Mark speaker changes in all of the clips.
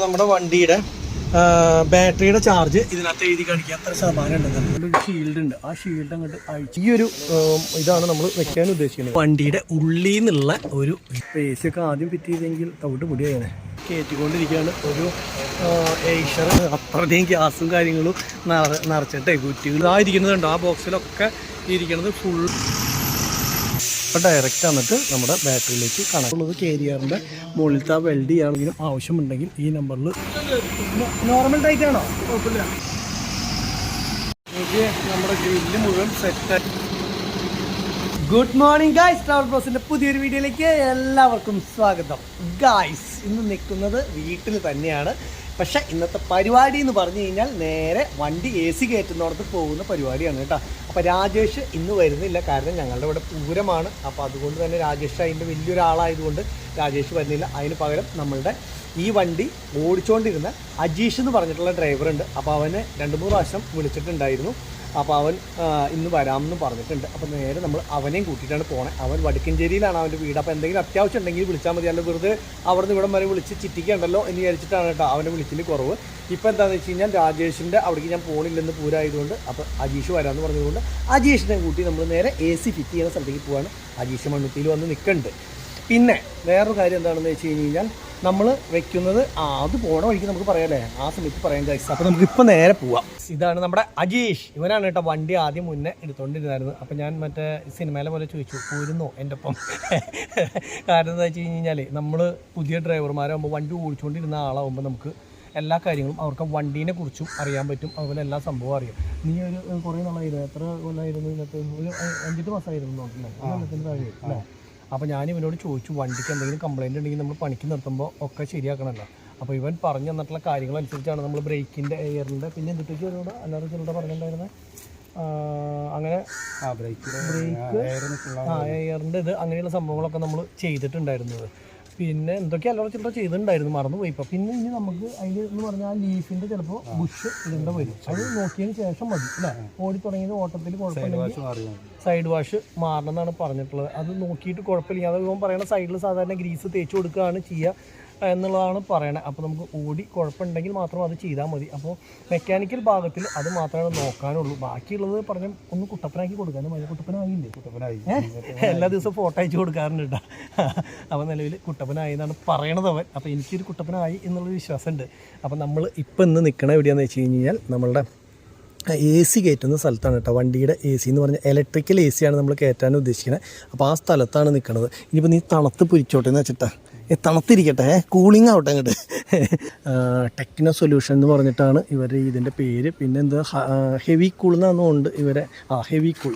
Speaker 1: നമ്മുടെ വണ്ടിയുടെ ബാറ്ററിയുടെ ചാർജ് ഇതിനകത്ത് എഴുതി കാണിക്കുക എത്ര ശതമാനം ഉണ്ടെന്ന്. ഒരു ഷീൽഡ് ഉണ്ട്, ആ ഷീൽഡ് അങ്ങോട്ട് അഴിച്ച് ഈ ഒരു ഇതാണ് നമ്മൾ വെക്കാൻ ഉദ്ദേശിക്കുന്നത്. വണ്ടിയുടെ ഉള്ളിൽ നിന്നുള്ള ഒരു AC ഒക്കെ ആദ്യം ഫിറ്റ് ചെയ്തെങ്കിൽ തവിട്ട് മുടിയാണ് കയറ്റിക്കൊണ്ടിരിക്കുകയാണ്. ഒരു ഏഷ്യർ അത്രയും ഗ്യാസും കാര്യങ്ങളും നിറച്ചിട്ടേ കുറ്റികൾ ഇരിക്കുന്നതുണ്ട്. ആ ബോക്സിലൊക്കെ ഇരിക്കുന്നത് ഫുൾ ഡയറക്റ്റ് വന്നിട്ട് നമ്മുടെ ബാറ്ററിയിലേക്ക് കണക്കുള്ളത്. കേരിയറിൻ്റെ മുകളിലത്തെ വെൽഡ് ചെയ്യാണെങ്കിലും ആവശ്യമുണ്ടെങ്കിൽ ഈ നമ്പറിൽ. നോർമൽ ടൈറ്റ് ആണോ? കുഴപ്പമില്ല. നമ്മുടെ ഗ്രില്ല് മുഴുവൻ സെറ്റായി. ഗുഡ് മോർണിംഗ് ഗായ്സ്, ട്രാവൽ ബ്രോസിൻ്റെ പുതിയൊരു വീഡിയോയിലേക്ക് എല്ലാവർക്കും സ്വാഗതം. ഗായ്സ്, ഇന്ന് നിൽക്കുന്നത് വീട്ടിൽ തന്നെയാണ്. പക്ഷേ ഇന്നത്തെ പരിപാടി എന്ന് പറഞ്ഞു കഴിഞ്ഞാൽ നേരെ വണ്ടി AC കയറ്റുന്നിടത്ത് പോകുന്ന പരിപാടിയാണ് കേട്ടോ. അപ്പോൾ രാജേഷ് ഇന്ന് വരുന്നില്ല, കാരണം ഞങ്ങളുടെ ഇവിടെ പൂരമാണ്. അപ്പോൾ അതുകൊണ്ട് തന്നെ രാജേഷ് അതിൻ്റെ വലിയൊരാളായതുകൊണ്ട് രാജേഷ് വരുന്നില്ല. അതിന് പകരം നമ്മളുടെ ഈ വണ്ടി ഓടിച്ചുകൊണ്ടിരുന്ന അജീഷ് എന്ന് പറഞ്ഞിട്ടുള്ള ഡ്രൈവറുണ്ട്. അപ്പോൾ അവനെ 2-3 പ്രാവശ്യം വിളിച്ചിട്ടുണ്ടായിരുന്നു. അപ്പോൾ അവൻ ഇന്ന് വരാമെന്ന് പറഞ്ഞിട്ടുണ്ട്. അപ്പോൾ നേരെ നമ്മൾ അവനെയും കൂട്ടിയിട്ടാണ് പോണത്. അവൻ വടക്കഞ്ചേരിയിലാണ് അവൻ്റെ വീട്. അപ്പോൾ എന്തെങ്കിലും അത്യാവശ്യം ഉണ്ടെങ്കിൽ വിളിച്ചാൽ മതി, അല്ല വെറുതെ അവിടെ നിന്ന് ഇവിടം വരെ വിളിച്ച് ചിറ്റിക്കണ്ടല്ലോ എന്ന് വിചാരിച്ചിട്ടാണ് കേട്ടോ അവൻ്റെ വിളിച്ചിൽ കുറവ്. ഇപ്പോൾ എന്താണെന്ന് വെച്ച് കഴിഞ്ഞാൽ രാജേഷിൻ്റെ അവിടേക്ക് ഞാൻ പോണില്ലെന്ന് പൂരമായതുകൊണ്ട് അപ്പോൾ അജീഷ് വരാമെന്ന് പറഞ്ഞതുകൊണ്ട് അജീഷിനെ കൂട്ടി നമ്മൾ നേരെ AC ഫിറ്റ് ചെയ്യുന്ന സ്ഥലത്തേക്ക് പോവാണ്. അജീഷ് മണ്ണുത്തിയിൽ വന്ന് നിൽക്കുന്നുണ്ട്. പിന്നെ വേറൊരു കാര്യം എന്താണെന്ന് വെച്ച് കഴിഞ്ഞാൽ നമ്മൾ വെക്കുന്നത് അത് പോണ വഴിക്ക് നമുക്ക് പറയാമല്ലേ, ആ സമയത്ത് പറയാൻ കഴിയും. അപ്പോൾ നമുക്കിപ്പോൾ നേരെ പോവാം. ഇതാണ് നമ്മുടെ അജീഷ്. ഇവനാണ് കേട്ടോ വണ്ടി ആദ്യം മുന്നേ എടുത്തുകൊണ്ടിരുന്നായിരുന്നു. അപ്പോൾ ഞാൻ മറ്റേ സിനിമയിലെ പോലെ ചോദിച്ചു, പോരുന്നോ എൻ്റെ ഒപ്പം? കാരണം എന്താ വെച്ച് കഴിഞ്ഞാൽ നമ്മൾ പുതിയ ഡ്രൈവർമാരാകുമ്പോൾ വണ്ടി ഓടിച്ചുകൊണ്ടിരുന്ന ആളാകുമ്പോൾ നമുക്ക് എല്ലാ കാര്യങ്ങളും അവർക്ക് വണ്ടീനെ കുറിച്ചും അറിയാൻ പറ്റും. അതുപോലെ എല്ലാ സംഭവവും അറിയാം. നീ ഒരു കുറേ നാളായിരുന്നു, എത്ര കൊല്ലമായിരുന്നു? ഇതിനകത്ത് ഒരു 5-8 മാസമായിരുന്നു നോക്കില്ലേ അല്ലേ? അപ്പോൾ ഞാൻ ഇവനോട് ചോദിച്ചു, വണ്ടിക്ക് എന്തെങ്കിലും കംപ്ലയിൻ്റ് ഉണ്ടെങ്കിൽ നമ്മൾ പണിക്ക് നിർത്തുമ്പോൾ ഒക്കെ ശരിയാക്കണമല്ലോ. അപ്പോൾ ഇവൻ പറഞ്ഞു തന്നിട്ടുള്ള കാര്യങ്ങളനുസരിച്ചാണ് നമ്മൾ ബ്രേക്കിൻ്റെ എയറിൻ്റെ പിന്നെ എന്തിട്ടേക്ക് അവരോട് അല്ലാതെ ചിലരുടെ പറഞ്ഞിട്ടുണ്ടായിരുന്നത് അങ്ങനെ ബ്രേക്ക് എയറിൻ്റെ ഇത് അങ്ങനെയുള്ള സംഭവങ്ങളൊക്കെ നമ്മൾ ചെയ്തിട്ടുണ്ടായിരുന്നത്. പിന്നെ എന്തൊക്കെ അല്ലാതെ ചിലപ്പോൾ ചെയ്തിട്ടുണ്ടായിരുന്നു, മറന്നു പോയി. ഇപ്പോൾ പിന്നെ ഇനി നമുക്ക് അതിൽ എന്ന് പറഞ്ഞാൽ ആ ലീഫിൻ്റെ ചിലപ്പോൾ ബുഷ് ഇടേണ്ട വരും. അത് നോക്കിയതിന് ശേഷം മതി അല്ലേ? ഓടി തുടങ്ങിയത് ഓട്ടത്തിൽ കുഴപ്പമില്ലെങ്കിൽ സൈഡ് വാഷ് മാറണം എന്നാണ് പറഞ്ഞിട്ടുള്ളത്. അത് നോക്കിയിട്ട് കുഴപ്പമില്ല. അത് ഇവൻ പറയുന്ന സൈഡിൽ സാധാരണ ഗ്രീസ് തേച്ച് കൊടുക്കുകയാണ് ചെയ്യുക എന്നുള്ളതാണ് പറയണത്. അപ്പോൾ നമുക്ക് ഓടി കുഴപ്പമുണ്ടെങ്കിൽ മാത്രം അത് ചെയ്താൽ മതി. അപ്പോൾ മെക്കാനിക്കൽ ഭാഗത്തിൽ അത് മാത്രമേ നോക്കാനുള്ളൂ. ബാക്കിയുള്ളത് പറഞ്ഞ ഒന്ന് കുട്ടപ്പനാക്കി കൊടുക്കാൻ മതി. കുട്ടപ്പനായില്ലേ? കുട്ടപ്പനായി എല്ലാ ദിവസവും ഫോട്ടോ അയച്ചു കൊടുക്കാറുണ്ട് കേട്ടോ. അപ്പോൾ നിലവിൽ കുട്ടപ്പനായി എന്നാണ് പറയണത് അവൻ. അപ്പോൾ എനിക്കൊരു കുട്ടപ്പനായി എന്നുള്ളൊരു വിശ്വാസമുണ്ട്. അപ്പോൾ നമ്മൾ ഇപ്പം ഇന്ന് നിൽക്കണ എവിടെയാണെന്ന് വെച്ച് കഴിഞ്ഞാൽ നമ്മളുടെ AC കയറ്റുന്ന സ്ഥലത്താണ് കേട്ടോ. വണ്ടിയുടെ AC എന്ന് പറഞ്ഞാൽ ഇലക്ട്രിക്കൽ AC ആണ് നമ്മൾ കയറ്റാൻ ഉദ്ദേശിക്കുന്നത്. അപ്പോൾ ആ സ്ഥലത്താണ് നിൽക്കുന്നത്. ഇനിയിപ്പോൾ നീ തണുത്ത് പൊരിച്ചോട്ടെ എന്ന് വെച്ചിട്ടാ, തണുത്തിരിക്കട്ടെ, കൂളിംഗ് ആവട്ടെ അങ്ങോട്ട്. ടെക്നോ സൊല്യൂഷൻ എന്ന് പറഞ്ഞിട്ടാണ് ഇവരുടെ ഇതിൻ്റെ പേര്. പിന്നെ എന്താ ഹെവി കൂൾ എന്നാണെന്നുണ്ട് ഇവരെ. ഹെവി കൂൾ,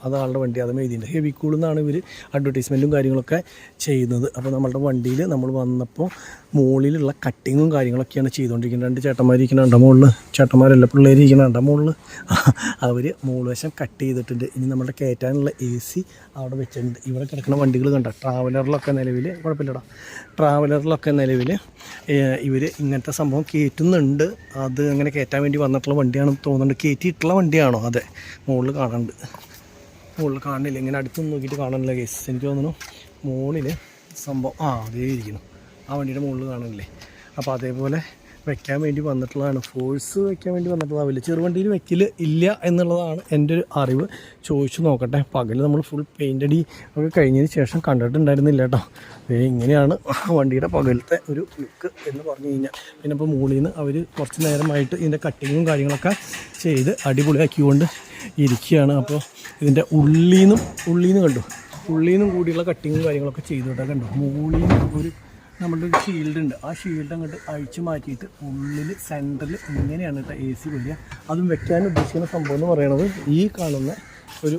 Speaker 1: അതാളുടെ വണ്ടി അതും എഴുതിയിട്ടുണ്ട്. ഹെവി കൂൾ എന്നാണ് ഇവർ അഡ്വർടൈസ്മെൻറ്റും കാര്യങ്ങളൊക്കെ ചെയ്യുന്നത്. അപ്പോൾ നമ്മളുടെ വണ്ടിയിൽ നമ്മൾ വന്നപ്പോൾ മുകളിലുള്ള കട്ടിങ്ങും കാര്യങ്ങളൊക്കെയാണ് ചെയ്തുകൊണ്ടിരിക്കുന്നത്. 2 ചേട്ടന്മാരിരിക്കുന്നുണ്ട് മുകളിൽ, ചേട്ടന്മാരല്ല പിള്ളേരിരിക്കുന്നുണ്ട് മുകളിൽ. അവർ മുകൾവശം കട്ട് ചെയ്തിട്ടുണ്ട്. ഇനി നമ്മുടെ കയറ്റാനുള്ള AC അവിടെ വെച്ചിട്ടുണ്ട്. ഇവിടെ കിടക്കുന്ന വണ്ടികൾ കണ്ട ട്രാവലറിലൊക്കെ നിലവിൽ കുഴപ്പമില്ലടാ, ട്രാവലറിലൊക്കെ നിലവിൽ ഇവർ ഇങ്ങനത്തെ സംഭവം കയറ്റുന്നുണ്ട്. അത് അങ്ങനെ കയറ്റാൻ വേണ്ടി വന്നിട്ടുള്ള വണ്ടിയാണെന്ന് തോന്നുന്നുണ്ട്. കയറ്റിയിട്ടുള്ള വണ്ടിയാണോ? അതെ, മുകളിൽ കാണുന്നുണ്ട്. മുകളിൽ കാണുന്നില്ല, ഇങ്ങനെ അടുത്തൊന്നും നോക്കിയിട്ട് കാണുന്നില്ല കേസ്. എനിക്ക് തോന്നുന്നു മുകളിൽ സംഭവം അതേ ഇരിക്കുന്നു. ആ വണ്ടിയുടെ മുകളിൽ കാണുന്നില്ലേ? അപ്പോൾ അതേപോലെ വെക്കാൻ വേണ്ടി വന്നിട്ടുള്ളതാണ്. ഫോഴ്സ് വെക്കാൻ വേണ്ടി വന്നിട്ടുള്ളതാവില്ല. ചെറുവണ്ടിയിൽ വെക്കൽ ഇല്ല എന്നുള്ളതാണ് എൻ്റെ ഒരു അറിവ്. ചോദിച്ചു നോക്കട്ടെ. പകൽ നമ്മൾ ഫുൾ പെയിൻ്റ് അടി ഒക്കെ കഴിഞ്ഞതിന് ശേഷം കണ്ടിട്ടുണ്ടായിരുന്നില്ല കേട്ടോ. ഇങ്ങനെയാണ് വണ്ടിയുടെ പകലത്തെ ഒരു ലുക്ക് എന്ന് പറഞ്ഞു കഴിഞ്ഞാൽ. പിന്നെ ഇപ്പോൾ മുകളിൽ നിന്ന് അവർ കുറച്ച് നേരമായിട്ട് ഇതിൻ്റെ കട്ടിങ്ങും കാര്യങ്ങളൊക്കെ ചെയ്ത് അടിപൊളിയാക്കിക്കൊണ്ട് ഇരിക്കുകയാണ്. അപ്പോൾ ഇതിൻ്റെ ഉള്ളിൽ നിന്ന് കണ്ടു, ഉള്ളിൽ നിന്നും കൂടിയുള്ള കട്ടിങ്ങും കാര്യങ്ങളൊക്കെ ചെയ്തിട്ട് കണ്ടു. മുകളിൽ നിന്ന് ഒരു നമ്മളുടെ ഒരു ഷീൽഡ് ഉണ്ട്. ആ ഷീൽഡ് അങ്ങോട്ട് അഴിച്ചു മാറ്റിയിട്ട് ഉള്ളിൽ സെൻറ്ററിൽ ഇങ്ങനെയാണ് കേട്ടോ AC വരിക. അതും വെക്കാൻ ഉദ്ദേശിക്കുന്ന സംഭവം എന്ന് പറയുന്നത് ഈ കാണുന്ന ഒരു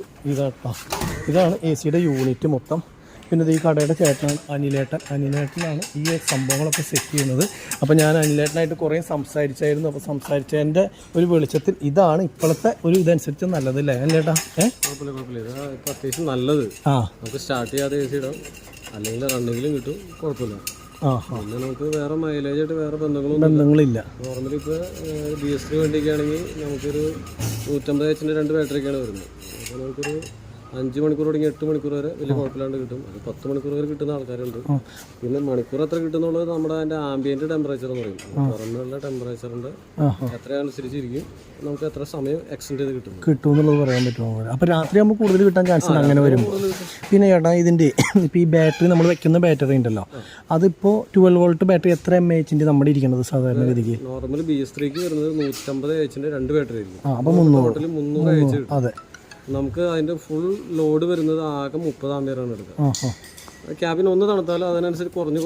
Speaker 1: ഇതാണ് ACയുടെ യൂണിറ്റ് മൊത്തം. പിന്നെ ഈ കടയുടെ ചേട്ടനാണ് അനിലേട്ടനാണ് ഈ സംഭവങ്ങളൊക്കെ സെറ്റ് ചെയ്യുന്നത്. അപ്പോൾ ഞാൻ അനിലേട്ടനായിട്ട് കുറേ സംസാരിച്ചായിരുന്നു. അപ്പോൾ സംസാരിച്ചതിൻ്റെ ഒരു വെളിച്ചത്തിൽ ഇതാണ് ഇപ്പോഴത്തെ ഒരു ഇതനുസരിച്ച് നല്ലതല്ലേ അനിലേട്ടാ?
Speaker 2: കുഴപ്പമില്ല, ഇത് അത്യാവശ്യം നല്ലത്. നമുക്ക് സ്റ്റാർട്ട് ചെയ്യാതെ AC ഇടാം, അല്ലെങ്കിൽ റണ്ണിങ്ങിലും കിട്ടും, കുഴപ്പമില്ല. പിന്നെ നമുക്ക് വേറെ മൈലേജ് ആയിട്ട് വേറെ ബന്ധങ്ങളില്ല. നോർമലി ഇപ്പോൾ BS3 വണ്ടിയൊക്കെ ആണെങ്കിൽ നമുക്കൊരു 150 HP 2 ബാറ്ററിയൊക്കെയാണ് വരുന്നത്. അപ്പോൾ നമുക്കൊരു 5 മണിക്കൂർ തുടങ്ങി 8 മണിക്കൂർ വരെ വലിയ കുഴപ്പമില്ലാണ്ട് കിട്ടും. അത് 10 മണിക്കൂർ വരെ കിട്ടുന്ന ആൾക്കാരുണ്ട്. പിന്നെ മണിക്കൂർ എത്ര കിട്ടുന്നുള്ളത് നമ്മുടെ അതിൻ്റെ ആംബിയൻറ്റ് ടെമ്പറേച്ചർ എന്ന് പറയും. പുറമേയുള്ള ടെമ്പറേച്ചറിൻ്റെ എത്രയനുസരിച്ചിരിക്കും നമുക്ക് എത്ര സമയം എക്സ്റ്റെൻഡ് ചെയ്ത് കിട്ടും
Speaker 1: എന്നുള്ളത് പറയാൻ പറ്റുമോ? അപ്പോൾ രാത്രി നമുക്ക് കൂടുതൽ കിട്ടാൻ ചാൻസ് ഉണ്ട് അങ്ങനെ വരും. പിന്നെ ചേട്ടാ ഇതിൻ്റെ ഇപ്പോൾ ഈ ബാറ്ററി നമ്മൾ വെക്കുന്ന ബാറ്ററി ഉണ്ടല്ലോ, അതിപ്പോൾ 12 വോൾട്ട് ബാറ്ററി എത്ര mAh നമ്മുടെ ഇരിക്കുന്നത് സാധാരണ ഗതിക്ക്?
Speaker 2: നോർമൽ BS3ക്ക് വരുന്നത് 150 AH-ന്റെ 2 ബാറ്ററി ആയിരിക്കും.
Speaker 1: അപ്പോൾ 300
Speaker 2: ടോട്ടൽ 300 AH കിട്ടും.
Speaker 1: അതെ.
Speaker 2: നമുക്ക് അതിൻ്റെ ഫുൾ ലോഡ് വരുന്നത് ആകെ 30 ആംപിയറാണ് എടുക്കുക. ക്യാബിൻ ഒന്ന് തണുത്താലും അതിനനുസരിച്ച് കുറഞ്ഞ്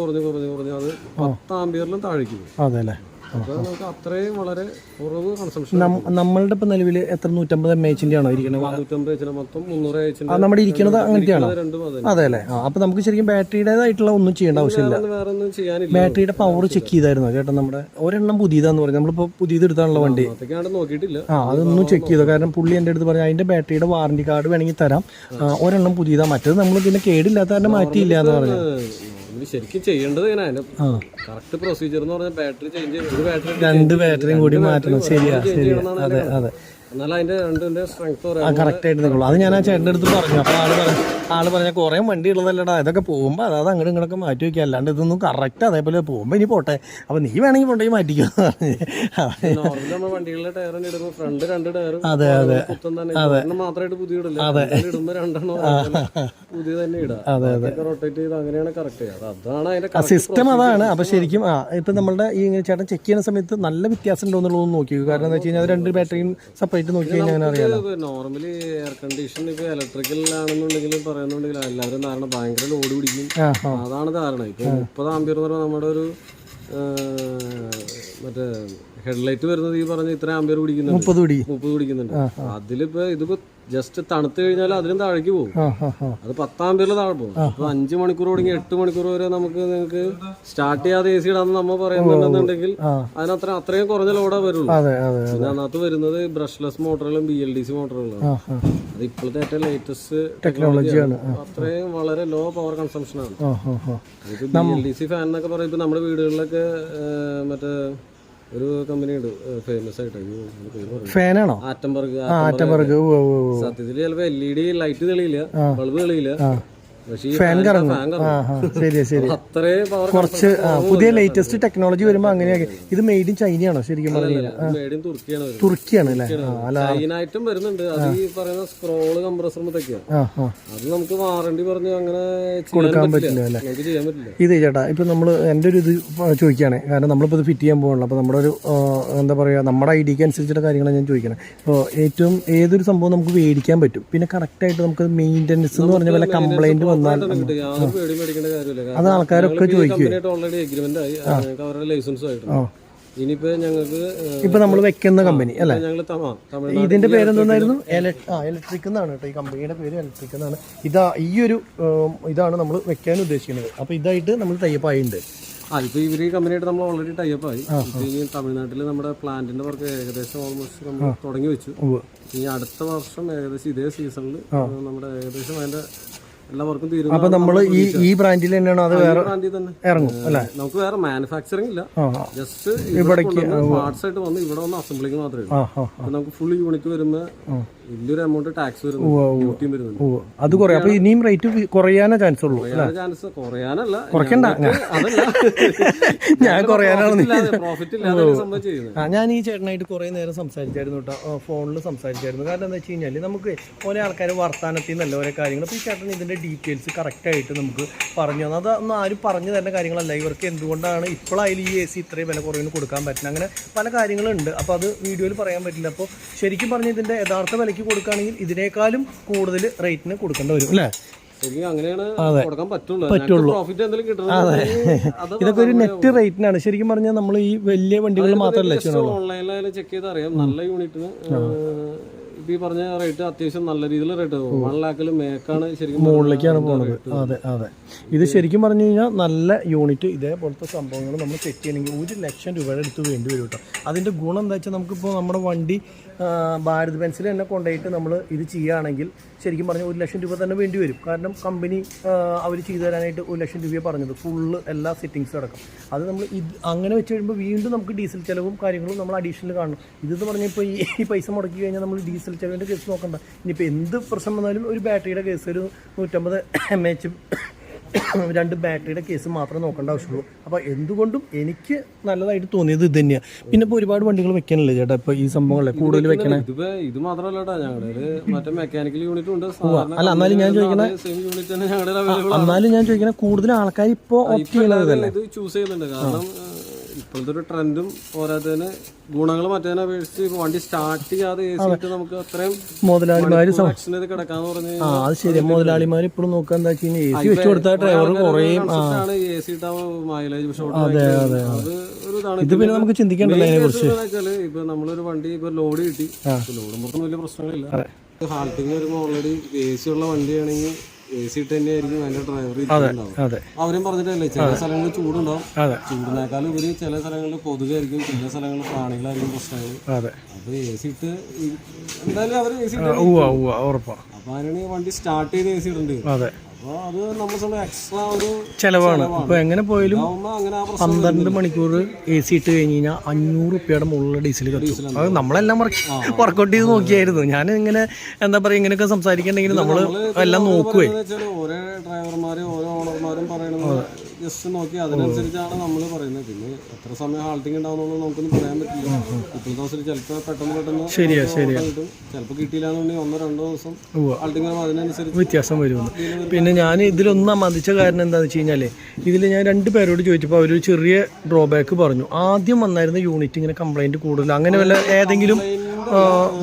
Speaker 2: അത് 10 ആംപിയറിലും താഴേക്ക് പോകും.
Speaker 1: അതെ അല്ലേ?
Speaker 2: അപ്പോൾ നമുക്ക് അത്രയും വളരെ കുറവ് കൺസംഷൻ.
Speaker 1: നമ്മളുടെ ഇപ്പം നിലവിൽ എത്ര 150 mAh ആണോ ഇരിക്കുന്നത്?
Speaker 2: 150 AH മൊത്തം 300 AH
Speaker 1: നമ്മുടെ ഇരിക്കുന്നത് അങ്ങനത്തെയാണോ?
Speaker 2: രണ്ടും
Speaker 1: അതെ അല്ലേ? അപ്പോൾ നമുക്ക് ശരിക്കും ബാറ്ററിയുടേതായിട്ടുള്ള ഒന്നും ചെയ്യേണ്ട ആവശ്യമില്ല.
Speaker 2: വേറെ ഒന്നും ചെയ്യാനില്ല.
Speaker 1: ബാറ്ററിയുടെ പവർ ചെക്ക് ചെയ്തായിരുന്നോ ചേട്ടാ? നമ്മുടെ ഒരെണ്ണം പുതിയതാന്ന് പറഞ്ഞു, നമ്മളിപ്പോൾ പുതിയത് എടുത്താണല്ലോ വണ്ടി.
Speaker 2: അതൊക്കെയാണ് നോക്കിയിട്ടില്ല.
Speaker 1: അതൊന്നും ചെക്ക് ചെയ്തോ? കാരണം പുള്ളി എൻ്റെ അടുത്ത് പറഞ്ഞു അതിൻ്റെ ബാറ്ററിയുടെ വാറണ്ടി കാർഡ് വേണമെങ്കിൽ തരാം, ഒരെണ്ണം പുതിയതാ, മറ്റേത് നമ്മൾ പിന്നെ കേടില്ലാത്ത കാരണം മാറ്റിയില്ല എന്ന് പറഞ്ഞു.
Speaker 2: ശരിക്കും ചെയ്യേണ്ടത് കറക്റ്റ് പ്രൊസീജിയർ എന്ന് പറഞ്ഞാൽ ബാറ്ററി ചേഞ്ച് ചെയ്യും.
Speaker 1: 2 ബാറ്ററിയും കൂടി മാറ്റണം. ശരിയാ. അതെ അതെ.
Speaker 2: എന്നാലും അതിന്റെ രണ്ടിന്റെ സ്ട്രെങ്ത്
Speaker 1: കറക്റ്റ് ആയിട്ട് നിൽക്കുള്ളൂ. അത് ഞാൻ ആ ചേട്ടൻ്റെ അടുത്ത് പറഞ്ഞു. അപ്പോൾ ആള് പറഞ്ഞ കുറേ വണ്ടി ഉള്ളതല്ലടാ, ഇതൊക്കെ പോകുമ്പോൾ അതായത് അങ്ങോട്ടും ഇങ്ങോട്ടൊക്കെ മാറ്റി വയ്ക്കുക, അല്ലാണ്ട് ഇതൊന്നും കറക്റ്റ് അതേപോലെ പോകുമ്പോൾ ഇനി പോട്ടെ, അപ്പോൾ നീ വേണമെങ്കിൽ കൊണ്ടുപോയി മാറ്റിക്കോ.
Speaker 2: വണ്ടികളുടെ ടയർ ഇടുമ്പോൾ ഫ്രണ്ട് 2 ടയറും
Speaker 1: അതെ അതെ
Speaker 2: മാത്രമായിട്ട് പുതിയ ഇടില്ല, ഇടുമ്പോൾ 2 പുതിയ തന്നെ ഇടാം. റൊട്ടേറ്റ് ചെയ്ത് അങ്ങനെയാണ് കറക്റ്റ് ചെയ്യുക. അതാണ് അതിന്റെ
Speaker 1: സിസ്റ്റം അതാണ്. അപ്പോൾ ശരിക്കും ഇപ്പം നമ്മളുടെ ഈ ചേട്ടൻ ചെക്ക് ചെയ്യുന്ന സമയത്ത് നല്ല വ്യത്യാസം ഉണ്ടോ എന്നുള്ളത് നോക്കി. കാരണം എന്താ വെച്ച് കഴിഞ്ഞാൽ 2 ബാറ്ററിയും സെപ്പറേറ്റ് നോക്കി കഴിഞ്ഞാൽ അറിയാലോ.
Speaker 2: നോർമലി എയർ കണ്ടീഷൻ ഇപ്പോൾ ഇലക്ട്രിക്കലാണെന്നുണ്ടെങ്കിലും പറയുന്നുണ്ടെങ്കിൽ എല്ലാവരും കാരണം ഭയങ്കര ലോഡ് പിടിക്കും. അതാണ് കാരണം. ഇപ്പോൾ 30 ആംപിയർ എന്ന് പറഞ്ഞാൽ നമ്മുടെ ഒരു മറ്റേ ഹെഡ്ലൈറ്റ് വരുന്നത് ഈ പറഞ്ഞ ഇത്ര ആംപിയർ പിടിക്കുന്നുണ്ട്, 30 പിടിക്കുന്നുണ്ട്. അതിലിപ്പോ ഇതിപ്പോ ജസ്റ്റ് തണുത്ത് കഴിഞ്ഞാൽ അതിലും താഴേക്ക് പോകും. അത് 10 ആംപിയറിൽ താഴെ പോകും. അപ്പൊ 5 മണിക്കൂർ തുടങ്ങി 8 മണിക്കൂർ വരെ നിങ്ങൾക്ക് സ്റ്റാർട്ട് ചെയ്യാതെ AC ഇടാന്ന് നമ്മൾ പറയുന്നുണ്ടെന്നുണ്ടെങ്കിൽ അതിനത്ര അത്രയും കുറഞ്ഞ ലോഡാ വരുള്ളൂ. പിന്നെ അതിനകത്ത് വരുന്നത് ബ്രഷ്ലെസ് മോട്ടറുകളും BLDC മോട്ടറുകളാണ്. അത് ഇപ്പോഴത്തെ ഏറ്റവും ലേറ്റസ്റ്റ് ടെക്നോളജിയാണ്. അത്രയും വളരെ ലോ പവർ കൺസംഷൻ ആണ്. BLDC ഫാൻ എന്നൊക്കെ പറയും. ഇപ്പൊ നമ്മുടെ വീടുകളിലൊക്കെ മറ്റേ ഒരു കമ്പനിയുണ്ട് ഫേമസ് ആയിട്ട്,
Speaker 1: ഫാനാണോ?
Speaker 2: ആറ്റംബർഗ്. സത്യത്തിൽ ചിലപ്പോ LED ലൈറ്റ് തെളിയില്ല, ബൾബ് തെളിയില്ല,
Speaker 1: ഫാൻ കറങ്ങും.
Speaker 2: അത്രയും പവർ.
Speaker 1: കുറച്ച് പുതിയ ലേറ്റസ്റ്റ് ടെക്നോളജി വരുമ്പോൾ അങ്ങനെയാക്കി. ഇത് മെയ്ഡ് ഇൻ ചൈനയാണോ ശരിക്കും പറഞ്ഞാൽ? തുർക്കിയാണ് അല്ലേ?
Speaker 2: ചൈനായിട്ടും വരുന്നുണ്ട്. അത് ഈ പറയുന്ന സ്ക്രോള് കംപ്രസർ മുതലൊക്കെയാണ്. അത് നമുക്ക് വാറണ്ടി പറഞ്ഞ് അങ്ങനെ
Speaker 1: കൊടുക്കാൻ പറ്റില്ല അല്ലേ?
Speaker 2: ചെയ്യാൻ പറ്റില്ല.
Speaker 1: ഇത് ചേട്ടാ ഇപ്പൊ നമ്മള് എൻ്റെ ഒരു ഇത് ചോദിക്കുകയാണ്. കാരണം നമ്മളിപ്പോൾ ഇത് ഫിറ്റ് ചെയ്യാൻ പോകണല്ലോ. അപ്പോൾ നമ്മുടെ ഒരു എന്താ പറയുക, നമ്മുടെ ഐഡിയക്ക് അനുസരിച്ചുള്ള കാര്യങ്ങളാണ് ഞാൻ ചോദിക്കണേ. ഇപ്പോൾ ഏറ്റവും ഏതൊരു സംഭവം നമുക്ക് മേടിക്കാൻ പറ്റും, പിന്നെ കറക്റ്റായിട്ട് നമുക്ക് മെയിൻ്റെനൻസ് എന്ന് പറഞ്ഞ പോലെ കംപ്ലൈന്റ് അത് ആൾക്കാരൊക്കെ ചോദിക്കും.
Speaker 2: ഓൾറെഡി എഗ്രിമെന്റ് ആയി, അവരുടെ ലൈസൻസ് ആയിട്ട്. ഇനിയിപ്പോ ഞങ്ങൾക്ക്
Speaker 1: ഇപ്പൊ നമ്മൾ വെക്കുന്ന കമ്പനി അല്ലേ? ഇതിന്റെ പേരെന്തായിരുന്നു? ഇലക്ട്രിക് എന്നാണ് കേട്ടോ. ഈ കമ്പനിയുടെ പേര് ഇലക്ട്രിക് എന്നാണ്. ഈ ഒരു ഇതാണ് നമ്മൾ വെക്കാൻ ഉദ്ദേശിക്കുന്നത്. അപ്പൊ ഇതായിട്ട് നമ്മൾ ടൈപ്പ് ആയിട്ടുണ്ട്.
Speaker 2: ഇപ്പൊ ഇവര് ഈ കമ്പനിയായിട്ട് നമ്മൾ ഓൾറെഡി ടൈപ്പ് ആയി. ഇനി തമിഴ്നാട്ടിൽ നമ്മുടെ പ്ലാന്റിന്റെ വർക്ക് ഏകദേശം ഓൾമോസ്റ്റ് നമ്മൾ തുടങ്ങി വെച്ചു. ഇനി അടുത്ത വർഷം ഏകദേശം ഇതേ സീസണിൽ നമ്മുടെ ഏകദേശം അതിന്റെ എല്ലാവർക്കും തീരും.
Speaker 1: അപ്പൊ നമ്മള് ഈ ബ്രാൻഡിൽ തന്നെയാണോ അത് വേറെ
Speaker 2: ബ്രാൻഡിൽ തന്നെ
Speaker 1: ഇറങ്ങും അല്ലേ?
Speaker 2: നമുക്ക് വേറെ മാനുഫാക്ചറിംഗ് ഇല്ല, ജസ്റ്റ് പാർട്സ് ആയിട്ട് വന്ന് ഇവിടെ വന്ന് അസംബ്ലിങ് മാത്രമേ ഉള്ളൂ. നമുക്ക് ഫുൾ യൂണിറ്റ് വരുമ്പോ വലിയൊരു എമൗണ്ട് ടാക്സ് വരുന്നു, ഡ്യൂട്ടിയും വരുന്നുണ്ട്.
Speaker 1: അത് കുറയും. അപ്പൊ ഇനിയും റേറ്റ് കുറയാനേ ചാൻസ് ഉള്ളൂ.
Speaker 2: ചാൻസ് കുറയാനല്ല,
Speaker 1: കുറയ്ക്കണ്ട. ഞാൻ കുറയാനാണ്
Speaker 2: പ്രോഫിറ്റ് ഇല്ലാതെ സംഭവം ചെയ്യുന്നത്.
Speaker 1: ഞാൻ ഈ ചേട്ടനായിട്ട് കുറെ നേരം സംസാരിച്ചായിരുന്നു കേട്ടോ, ഫോണിൽ സംസാരിച്ചായിരുന്നു. കാരണം എന്താ വെച്ച് കഴിഞ്ഞാൽ നമുക്ക് ഓരോ ആൾക്കാർ വർത്താനത്തിൽ നിന്നല്ല ഓരോ കാര്യങ്ങൾ. അപ്പോൾ ഈ ചേട്ടൻ ഇതിന്റെ ഡീറ്റെയിൽസ് കറക്റ്റായിട്ട് നമുക്ക് പറഞ്ഞു തന്നു. അതൊന്നും ആരും പറഞ്ഞു തരുന്ന കാര്യങ്ങളല്ല. ഇവർക്ക് എന്തുകൊണ്ടാണ് ഇപ്പോഴായാലും ഈ AC ഇത്രയും വില കുറവിന് കൊടുക്കാൻ പറ്റുന്നത്, അങ്ങനെ പല കാര്യങ്ങളുണ്ട്. അപ്പോൾ അത് വീഡിയോയിൽ പറയാൻ പറ്റില്ല. അപ്പോൾ ശരിക്കും പറഞ്ഞ് ഇതിന്റെ യഥാർത്ഥ വിലയ്ക്ക് കൊടുക്കുകയാണെങ്കിൽ ഇതിനേക്കാളും കൂടുതൽ റേറ്റിന് കൊടുക്കേണ്ടി വരും അല്ലേ? പറ്റുള്ളൂ. ഇതൊക്കെ ഒരു നെറ്റ് റേറ്റിനാണ് ശരിക്കും പറഞ്ഞാൽ. നമ്മൾ ഈ വലിയ വണ്ടികൾ മാത്രമല്ല,
Speaker 2: ഓൺലൈനിലായാലും ചെക്ക് ചെയ്ത് അറിയാം. നല്ല യൂണിറ്റിന് ഈ പറഞ്ഞ റേറ്റ് അത്യാവശ്യം നല്ല രീതിയിൽ റേറ്റ് 1 ലാഖിൽ മേക്കാണ് ശരിക്കും
Speaker 1: മുകളിലേക്കാണ് പോകുന്നത്. അതെ അതെ. ഇത് ശരിക്കും പറഞ്ഞു കഴിഞ്ഞാൽ നല്ല യൂണിറ്റ് ഇതേപോലത്തെ സംഭവങ്ങൾ നമ്മൾ സെറ്റ് ചെയ്യണമെങ്കിൽ 1 ലക്ഷം രൂപയുടെ അടുത്ത് വേണ്ടി വരും കേട്ടോ. അതിൻ്റെ ഗുണം എന്താ വെച്ചാൽ നമുക്കിപ്പോൾ നമ്മുടെ വണ്ടി ഭാരത് ബെൻസിൽ തന്നെ കൊണ്ടുപോയിട്ട് നമ്മൾ ഇത് ചെയ്യുകയാണെങ്കിൽ ശരിക്കും പറഞ്ഞാൽ 1 ലക്ഷം രൂപ തന്നെ വേണ്ടി വരും. കാരണം കമ്പനി അവർ ചെയ്തു തരാനായിട്ട് 1 ലക്ഷം രൂപയെ പറഞ്ഞത്, ഫുള്ള് എല്ലാ സെറ്റിങ്സും അടക്കം. അത് നമ്മൾ ഇത് അങ്ങനെ വെച്ച് കഴിയുമ്പോൾ വീണ്ടും നമുക്ക് ഡീസൽ ചിലവും കാര്യങ്ങളും നമ്മൾ അഡീഷണൽ കാണണം. ഇതെന്ന് പറഞ്ഞാൽ ഇപ്പോൾ ഈ പൈസ മുടക്കി കഴിഞ്ഞാൽ നമ്മൾ ഡീസൽ ചിലവിൻ്റെ കേസ് നോക്കണ്ട. ഇനിയിപ്പോൾ എന്ത് പ്രശ്നം വന്നാലും ഒരു ബാറ്ററിയുടെ കേസ്, ഒരു 150 mAh 2 ബാറ്ററിയുടെ കേസ് മാത്രമേ നോക്കേണ്ട ആവശ്യമുള്ളൂ. അപ്പോൾ എന്തുകൊണ്ടും എനിക്ക് നല്ലതായിട്ട് തോന്നിയത് ഇത് തന്നെയാണ്. പിന്നെ ഇപ്പോൾ ഒരുപാട് വണ്ടികൾ വെക്കാനല്ലേ ചേട്ടാ ഇപ്പോൾ ഈ സംഭവങ്ങളെ കൂടുതൽ വെക്കണേ?
Speaker 2: ഇത് മാത്രമല്ല ഞങ്ങളുടെ മറ്റേ മെക്കാനിക്കൽ യൂണിറ്റ് ഉണ്ട്.
Speaker 1: അല്ല എന്നാലും ഞാൻ ചോദിക്കണേ, എന്നാലും ഞാൻ ചോദിക്കണേ കൂടുതൽ ആൾക്കാർ ഇപ്പോൾ ഓപ്റ്റ് ചെയ്യുന്നത്
Speaker 2: ഇത് ചൂസ് ചെയ്യുന്നുണ്ട്. കാരണം ഇപ്പോഴത്തെ ഒരു ട്രെൻഡും പോരാത്തതിന് ഗുണങ്ങൾ മറ്റേതിനെ അപേക്ഷിച്ച് ഇപ്പൊ വണ്ടി സ്റ്റാർട്ട് ചെയ്യാതെ AC നമുക്ക് അത്രയും
Speaker 1: മുതലാളിമാര്
Speaker 2: കിടക്കാന്ന് പറഞ്ഞു.
Speaker 1: അത് ശരി, മുതലാളിമാർ ഇപ്പോഴും നോക്കാൻ എന്താ വെച്ച് കഴിഞ്ഞാൽ AC വെച്ച് കൊടുത്താൽ ഡ്രൈവർ കുറയും.
Speaker 2: AC മൈലേജ്
Speaker 1: ഇത് പിന്നെ നമുക്ക് ചിന്തിക്കേണ്ടല്ലോ അതിനെ കുറിച്ച്.
Speaker 2: ഇപ്പൊ നമ്മളൊരു വണ്ടി ഇപ്പൊ ലോഡ് കിട്ടി, ലോഡ് മൊത്തം വലിയ പ്രശ്നങ്ങളില്ല. ഹാൾട്ടിങ് വരുമ്പോൾ ഓൾറെഡി AC ഉള്ള വണ്ടിയാണെങ്കിൽ AC ഇട്ട് തന്നെയായിരിക്കും അതിന്റെ ഡ്രൈവർ. അവരും പറഞ്ഞിട്ടല്ലേ ചില സ്ഥലങ്ങളിൽ ചൂടുണ്ടാവും, ചൂടിനേക്കാളും ഉപരി ചില സ്ഥലങ്ങളിൽ കൊതുകായിരിക്കും, ചില സ്ഥലങ്ങളിൽ പ്രാണികളായിരിക്കും പ്രശ്നങ്ങൾ. അപ്പൊ AC ഇട്ട് എന്തായാലും അവർ AC ഇട്ട് അപ്പൊ അതിനാണ് വണ്ടി സ്റ്റാർട്ട് ചെയ്ത് AC ഇടേണ്ടി വരും. അപ്പോൾ അത് നമ്മൾ എക്സ്ട്രാ ഒരു
Speaker 1: ചിലവാണ്. അപ്പോൾ എങ്ങനെ പോയാലും 12 മണിക്കൂർ AC ഇട്ട് കഴിഞ്ഞ് കഴിഞ്ഞാൽ 500 രൂപയുടെ മുകളിൽ ഡീസൽ കത്തും. അത് നമ്മളെല്ലാം വർക്കൗട്ട് ചെയ്ത് നോക്കിയായിരുന്നു. ഞാൻ ഇങ്ങനെ എന്താ പറയുക, ഇങ്ങനെയൊക്കെ സംസാരിക്കണമെങ്കിൽ നമ്മൾ എല്ലാം നോക്കുവേ.
Speaker 2: ഓരോ ഡ്രൈവർമാരും ഓരോ ഓണർമാരും പറയണത് ജസ്റ്റ് നോക്കി അതിനനുസരിച്ചാണ് നമ്മൾ പറയുന്നത്. പിന്നെ എത്ര സമയം ഹാൾട്ടിങ് ഉണ്ടാവുന്നുള്ളത് നമുക്കൊന്നും പറയാൻ പറ്റില്ല. ഇപ്പോഴത്തെ ദിവസം ചിലപ്പോൾ പെട്ടെന്ന് കിട്ടും, ചിലപ്പോൾ കിട്ടിയില്ലാന്നുണ്ടെങ്കിൽ 1-2 ദിവസം ഹാൾട്ടിങ് അതിനനുസരിച്ച്
Speaker 1: വ്യത്യാസം വരും. പിന്നെ ഞാൻ ഇതിലൊന്നും മതിച്ച കാരണം എന്താണെന്ന് വെച്ച് കഴിഞ്ഞാൽ ഇതിൽ ഞാൻ 2 പേരോട് ചോദിച്ചപ്പോൾ അവരൊരു ചെറിയ ഡ്രോബാക്ക് പറഞ്ഞു. ആദ്യം വന്നായിരുന്ന യൂണിറ്റ് ഇങ്ങനെ കംപ്ലൈൻറ്റ് കൂടുതൽ, അങ്ങനെ വല്ല ഏതെങ്കിലും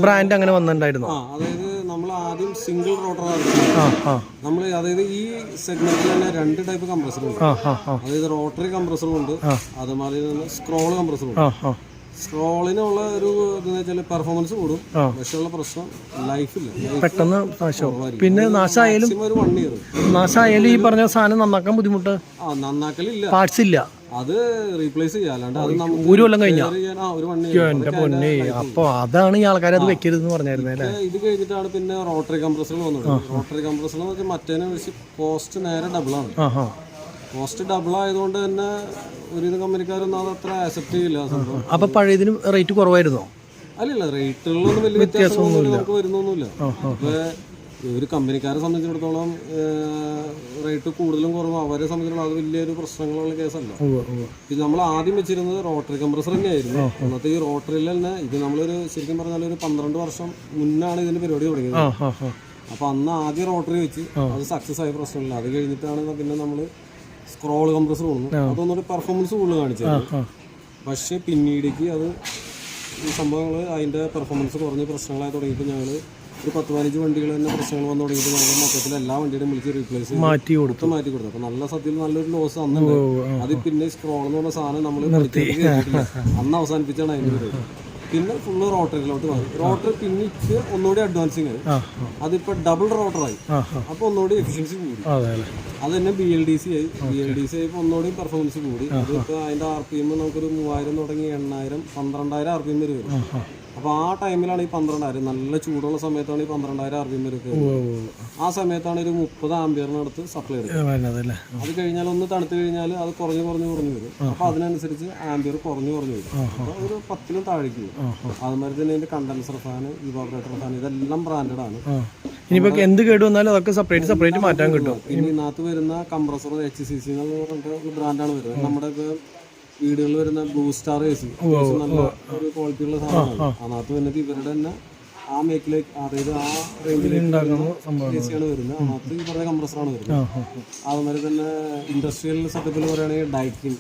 Speaker 1: ബ്രാൻഡ് അങ്ങനെ വന്നിട്ടുണ്ടായിരുന്നു?
Speaker 2: അതായത് നമ്മൾ ആദ്യം സിംഗിൾ റോട്ടറാണ് നമ്മൾ, അതായത് ഈ സെഗ്മെന്റിൽ തന്നെ 2 ടൈപ്പ് കംപ്രസറുണ്ട്. അതായത് റോട്ടറി കംപ്രസറും ഉണ്ട്, അതുമാതിരി തന്നെ സ്ക്രോൾ കംപ്രസറും ഉണ്ട്. സ്ക്രോളിനുള്ള ഒരു പെർഫോമൻസ് കൂടും, പക്ഷെ ഉള്ള പ്രശ്നം ലൈഫില്ല,
Speaker 1: പെട്ടെന്ന് നാശമാവും. പിന്നെ നാശമായാലും
Speaker 2: ഒരു 1 ഇയർ
Speaker 1: നാശമായാലും ഈ പറഞ്ഞ സാധനം നന്നാക്കാൻ ബുദ്ധിമുട്ട്.
Speaker 2: നന്നാക്കലില്ല,
Speaker 1: പാർട്സ് ഇല്ല,
Speaker 2: അത് റീപ്ലേസ് ചെയ്യാം. അല്ലാണ്ട് അത്
Speaker 1: ഒരു കൊല്ലം കഴിഞ്ഞാൽ
Speaker 2: ഒരു 1 ഇയർ.
Speaker 1: എന്റെ പൊന്നെ, അപ്പൊ അതാണ് ഈ ആൾക്കാർ അത് വെക്കരുതെന്ന് പറഞ്ഞായിരുന്നേ അല്ലേ?
Speaker 2: ഇത് കഴിഞ്ഞിട്ടാണ് പിന്നെ റോട്ടറി കംപ്രസറിൽ വന്നത്. റോട്ടറി കംപ്രസറിൽ മറ്റേനെ വെച്ച് കോസ്റ്റ് നേരെ ഡബിൾ ആണ്. കോസ്റ്റ് ഡബിൾ ആയതുകൊണ്ട് തന്നെ ഒരു കമ്പനിക്കാരൊന്നും അത് അത്ര ആക്സെപ്റ്റ് ചെയ്യില്ല സംഭവം.
Speaker 1: അപ്പൊ പഴയതിനും റേറ്റ് കുറവായിരുന്നോ?
Speaker 2: അല്ലല്ല, റേറ്റുകളിലൊന്നും വലിയ വ്യത്യാസമൊന്നുമില്ല, നമുക്ക് വരുന്നൊന്നുമില്ല. ഇപ്പൊ ഒരു കമ്പനിക്കാരെ സംബന്ധിച്ചിടത്തോളം റേറ്റ് കൂടുതലും കുറവും അവരെ സംബന്ധിച്ചിടത്തോളം അത് വലിയൊരു പ്രശ്നങ്ങളുള്ള കേസല്ല. ഇത് നമ്മൾ ആദ്യം വെച്ചിരുന്നത് റോട്ടറി കംപ്രസർ തന്നെയായിരുന്നു. അന്നത്തെ ഈ റോട്ടറിയിൽ തന്നെ ഇത് നമ്മളൊരു ശരിക്കും പറഞ്ഞാൽ ഒരു 12 വർഷം മുന്നാണ് ഇതിന്റെ പരിപാടി തുടങ്ങിയത്. അപ്പൊ അന്ന് ആദ്യം റോട്ടറി വെച്ച് അത് സക്സസ് ആയ പ്രശ്നമില്ല. അത് കഴിഞ്ഞിട്ടാണ് പിന്നെ നമ്മള് സ്ക്രോൾ കംപ്രസർ വന്നു. അതൊന്നൊരു പെർഫോമൻസ് കൂടുതൽ കാണിച്ചത്. പക്ഷെ പിന്നീടേക്ക് അത് ഈ സംഭവങ്ങൾ അതിന്റെ പെർഫോമൻസ് കുറഞ്ഞ പ്രശ്നങ്ങളായി തുടങ്ങിയപ്പോൾ ഞങ്ങൾ ഒരു 10-15 വണ്ടികൾ തന്നെ പ്രശ്നങ്ങൾ വന്നു തുടങ്ങിയപ്പോൾ ഞങ്ങൾ മൊത്തത്തിൽ എല്ലാ വണ്ടിയുടെയും വിളിച്ച് റീപ്ലേസ് മാറ്റി കൊടുത്തു. അപ്പൊ നല്ല സത്യത്തിൽ നല്ലൊരു ലോസ് അന്നുണ്ട്. അത് പിന്നെ സ്ക്രോൾ എന്ന് പറഞ്ഞ സാധനം നമ്മൾ അന്ന് അവസാനിപ്പിച്ചാണ് അതിന്റെ പരിപാടി. പിന്നെ ഫുള്ള് റോട്ടറിയിലോട്ട് മാറി. റോട്ടറി പിന്നെ ഒന്നുകൂടി അഡ്വാൻസിങ് ആയി, അതിപ്പോ ഡബിൾ റോട്ടറായി. അപ്പൊ ഒന്നുകൂടി എഫിഷ്യൻസി കൂടി. അത് തന്നെ BLDC ആയി. BLDC ആയപ്പോൾ ഒന്നുകൂടി പെർഫോമൻസ് കൂടി. അതിപ്പോ അതിന്റെ RPM നമുക്കൊരു 3000 തുടങ്ങി 8000 12,000 RPM വരെ വരും. അപ്പൊ ആ ടൈമിലാണ് ഈ 12,000, നല്ല ചൂടുള്ള സമയത്താണ് ഈ 12,000 RPM വരെ. ആ സമയത്താണ് ഒരു 30 ആംപിയറിനടുത്ത് സപ്ലൈ എടുക്കുന്നത്. അത് കഴിഞ്ഞാൽ ഒന്ന് തണുത്ത് കഴിഞ്ഞാൽ അത് കുറഞ്ഞു വരും. അപ്പൊ അതിനനുസരിച്ച് ആംപിയർ കുറഞ്ഞു വരും. അപ്പൊ ഒരു 10-ലും താഴേക്ക് വരും. അതുമാതിരി തന്നെ ഇതിന്റെ കണ്ടൻസർ ഫാൻ, ഇവാപറേറ്റർ ഫാൻ ഇതെല്ലാം ബ്രാൻഡഡ് ആണ്.
Speaker 1: ഇനിയിപ്പോ എന്ത് കേട് വന്നാലും അതൊക്കെ സെപ്പറേറ്റ് മാറ്റാൻ കിട്ടും.
Speaker 2: പിന്നെ ഇതിനകത്ത് വരുന്ന കംപ്രസർ HCC എന്ന് പറഞ്ഞിട്ട് ബ്രാൻഡാണ് വരുന്നത്. നമ്മുടെ വീടുകളിൽ വരുന്ന ബ്ലൂ സ്റ്റാർ AC നല്ല ഒരു ക്വാളിറ്റി ഉള്ള സാധനമാണ്. അതിനകത്ത് വരുന്നത് ഇവരുടെ തന്നെ ആ മേക്കിലേക്ക്, അതായത് ആ റേഞ്ചിലേക്ക് AC ആണ് വരുന്നത്. അതിനകത്ത് ഈ പറഞ്ഞ കംപ്രസറാണ് വരുന്നത്. അതുമാതിരി തന്നെ ഇൻഡസ്ട്രിയൽ സെറ്റപ്പിൽ പറയുകയാണെങ്കിൽ ഡൈക്കിൻ